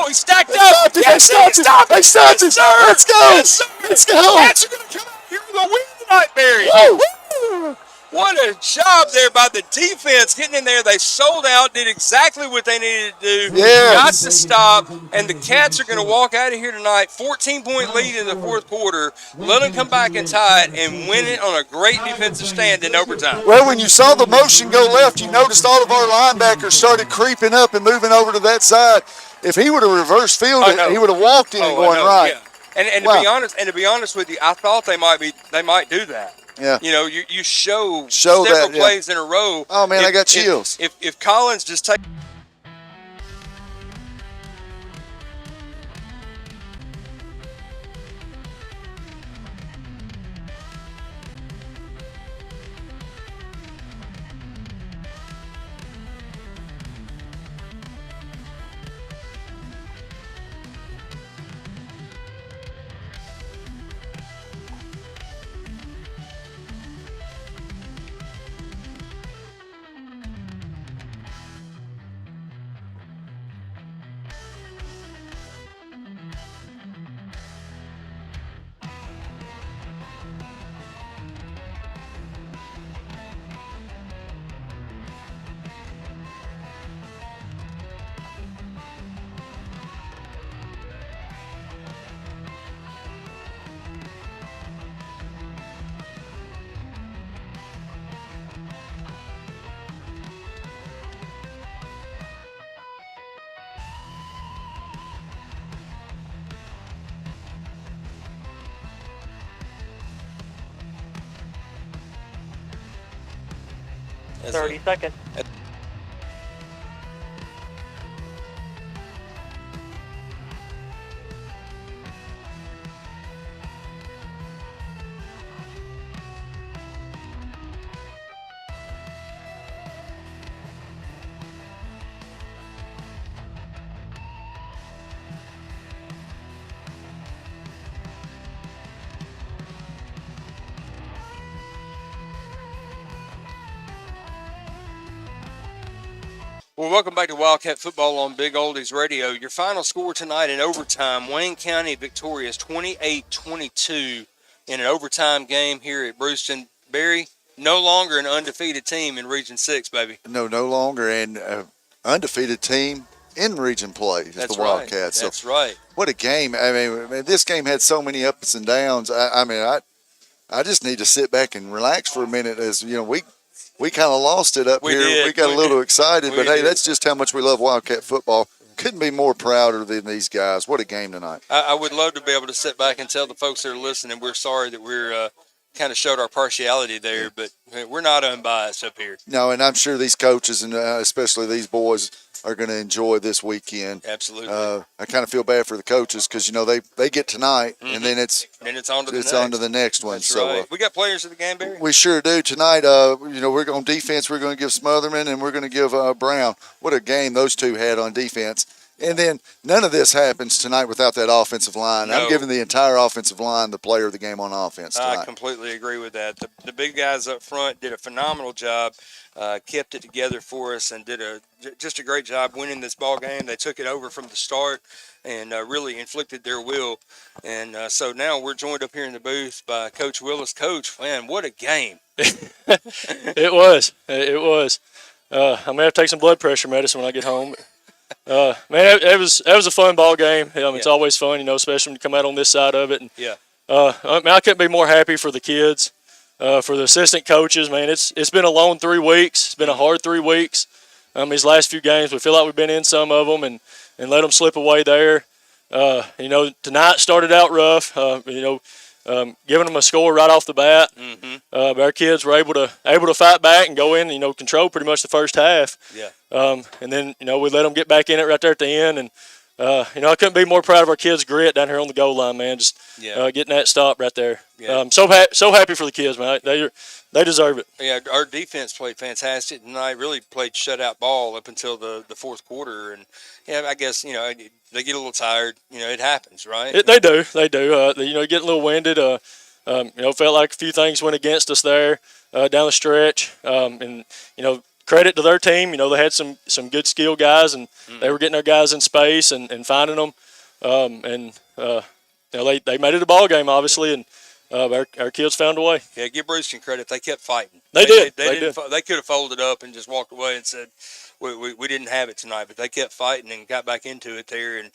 He stacked up. Yes, he stopped it. They stopped it. Let's go. Yes, let's go. Cats are going to come out here with a win tonight, Barry. Woo! What a job there by the defense getting in there. They sold out, did exactly what they needed to do. Yeah. Got to stop, and the Cats are going to walk out of here tonight. 14-point lead in the 4th quarter. Let them come back and tie it and win it on a great defensive stand in overtime. Well, when you saw the motion go left, you noticed all of our linebackers started creeping up and moving over to that side. If he would have reverse fielded it, he would have walked in and going right. Yeah. And to be honest with you, I thought they might do that. Yeah. You show several plays in a row. Oh man, I got chills. If Collins just takes 30 seconds. Well, welcome back to Wildcat Football on Big Oldies Radio. Your final score tonight in overtime, Wayne County victorious 28-22 in an overtime game here at Bruceton. Barry, no longer an undefeated team in Region 6, baby. No longer an undefeated team in region play is the Wildcats. That's right. What a game. I mean, this game had so many ups and downs. I just need to sit back and relax for a minute as, you know, we kind of lost it up here. We got a little excited, but hey, that's just how much we love Wildcat football. Couldn't be more prouder than these guys. What a game tonight. I would love to be able to sit back and tell the folks that are listening we're sorry that we're kind of showed our partiality there, but we're not unbiased up here. No, and I'm sure these coaches and especially these boys are going to enjoy this weekend. Absolutely. I kind of feel bad for the coaches because, you know, they get tonight and then it's on to the next one. That's so right. We got players of the game, Barry? We sure do tonight. You know, we're on defense. We're going to give Smotherman and we're going to give Brown. What a game those two had on defense. And then none of this happens tonight without that offensive line. No. I'm giving the entire offensive line the player of the game on offense tonight. I completely agree with that. The big guys up front did a phenomenal job, kept it together for us, and did just a great job winning this ball game. They took it over from the start and really inflicted their will. And so now we're joined up here in the booth by Coach Willis. Coach, man, what a game. It was. I may have to take some blood pressure medicine when I get home. Man, it was a fun ball game. It's always fun, you know, especially when you come out on this side of it. And, I couldn't be more happy for the kids, for the assistant coaches. Man, it's been a long 3 weeks. It's been a hard 3 weeks. These last few games, we feel like we've been in some of them and let them slip away there. You know, tonight started out rough. Giving them a score right off the bat. But our kids were able to fight back and go in, you know, control pretty much the first half. Yeah. And then, you know, we let them get back in it right there at the end. And, you know, I couldn't be more proud of our kids' grit down here on the goal line, man. Just getting that stop right there. Yeah. So happy for the kids, man. They deserve it. Yeah, our defense played fantastic tonight. Really played shutout ball up until the fourth quarter. And, I guess, you know, they get a little tired. You know, it happens, right? They do. You know, getting a little winded. You know, felt like a few things went against us there down the stretch. And, you know, credit to their team. You know, they had some good skill guys, and they were getting their guys in space and finding them. You know, they made it a ball game, obviously, and our kids found a way. Yeah, give Bruceton credit. They kept fighting. They did. They could have folded up and just walked away and said, we didn't have it tonight, but they kept fighting and got back into it there and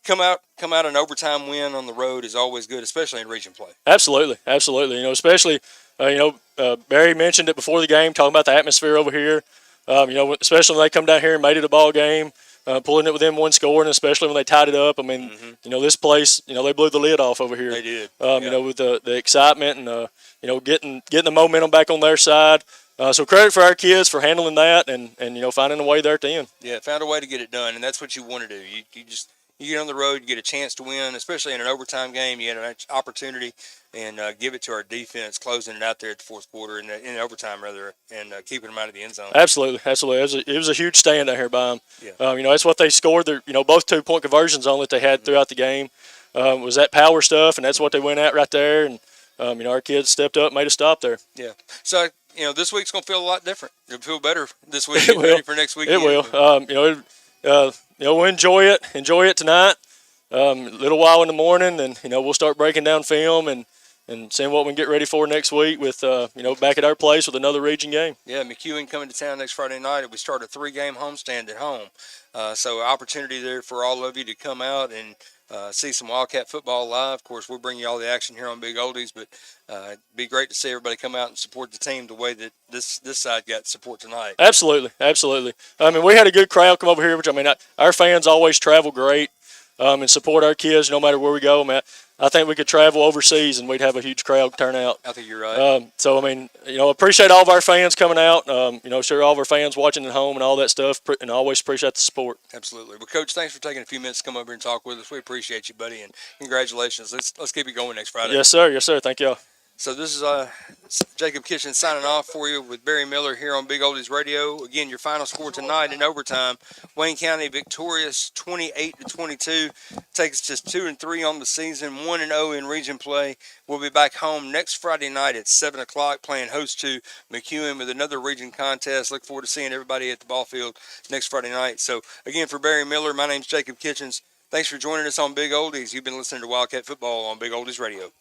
come out an overtime win on the road is always good, especially in region play. Absolutely. You know, especially Barry mentioned it before the game, talking about the atmosphere over here. You know, especially when they come down here and made it a ball game, pulling it within one score, and especially when they tied it up. I mean, you know, this place, you know, they blew the lid off over here. They did. You know, with the excitement and you know, getting the momentum back on their side. So credit for our kids for handling that and you know, finding a way there at the end. Yeah, found a way to get it done, and that's what you want to do. You get on the road, you get a chance to win, especially in an overtime game. You had an opportunity, and give it to our defense, closing it out there at the fourth quarter, in overtime rather, and keeping them out of the end zone. Absolutely. It was a huge stand out here by them. Yeah. You know, that's what they scored. You know, both 2-point conversions on that they had throughout the game was that power stuff, and that's what they went at right there. And you know, our kids stepped up, made a stop there. Yeah. So, you know, this week's gonna feel a lot different. It'll feel better this week. Ready for next weekend. It will. You know, we'll enjoy it tonight. A little while in the morning, and you know, we'll start breaking down film and seeing what we can get ready for next week with you know, back at our place with another region game. Yeah, McEwen coming to town next Friday night. We start a 3-game homestand at home. So opportunity there for all of you to come out and see some Wildcat football live. Of course, we'll bring you all the action here on Big Oldies, but it'd be great to see everybody come out and support the team the way that this side got support tonight. Absolutely. I mean, we had a good crowd come over here, which, I mean, our fans always travel great and support our kids no matter where we go. I mean, I think we could travel overseas and we'd have a huge crowd turn out. I think you're right. So, I mean, appreciate all of our fans coming out. Sure, all of our fans watching at home and all that stuff, and always appreciate the support. Absolutely. Well, Coach, thanks for taking a few minutes to come over and talk with us. We appreciate you, buddy, and congratulations. Let's keep it going next Friday. Yes, sir. Yes, sir. Thank y'all. So this is Jacob Kitchen signing off for you with Barry Miller here on Big Oldies Radio. Again, your final score tonight in overtime: Wayne County victorious 28-22. Takes just 2-3 on the season, 1-0 in region play. We'll be back home next Friday night at 7 o'clock, playing host to McEwen with another region contest. Look forward to seeing everybody at the ball field next Friday night. So again, for Barry Miller, my name's Jacob Kitchens. Thanks for joining us on Big Oldies. You've been listening to Wildcat Football on Big Oldies Radio.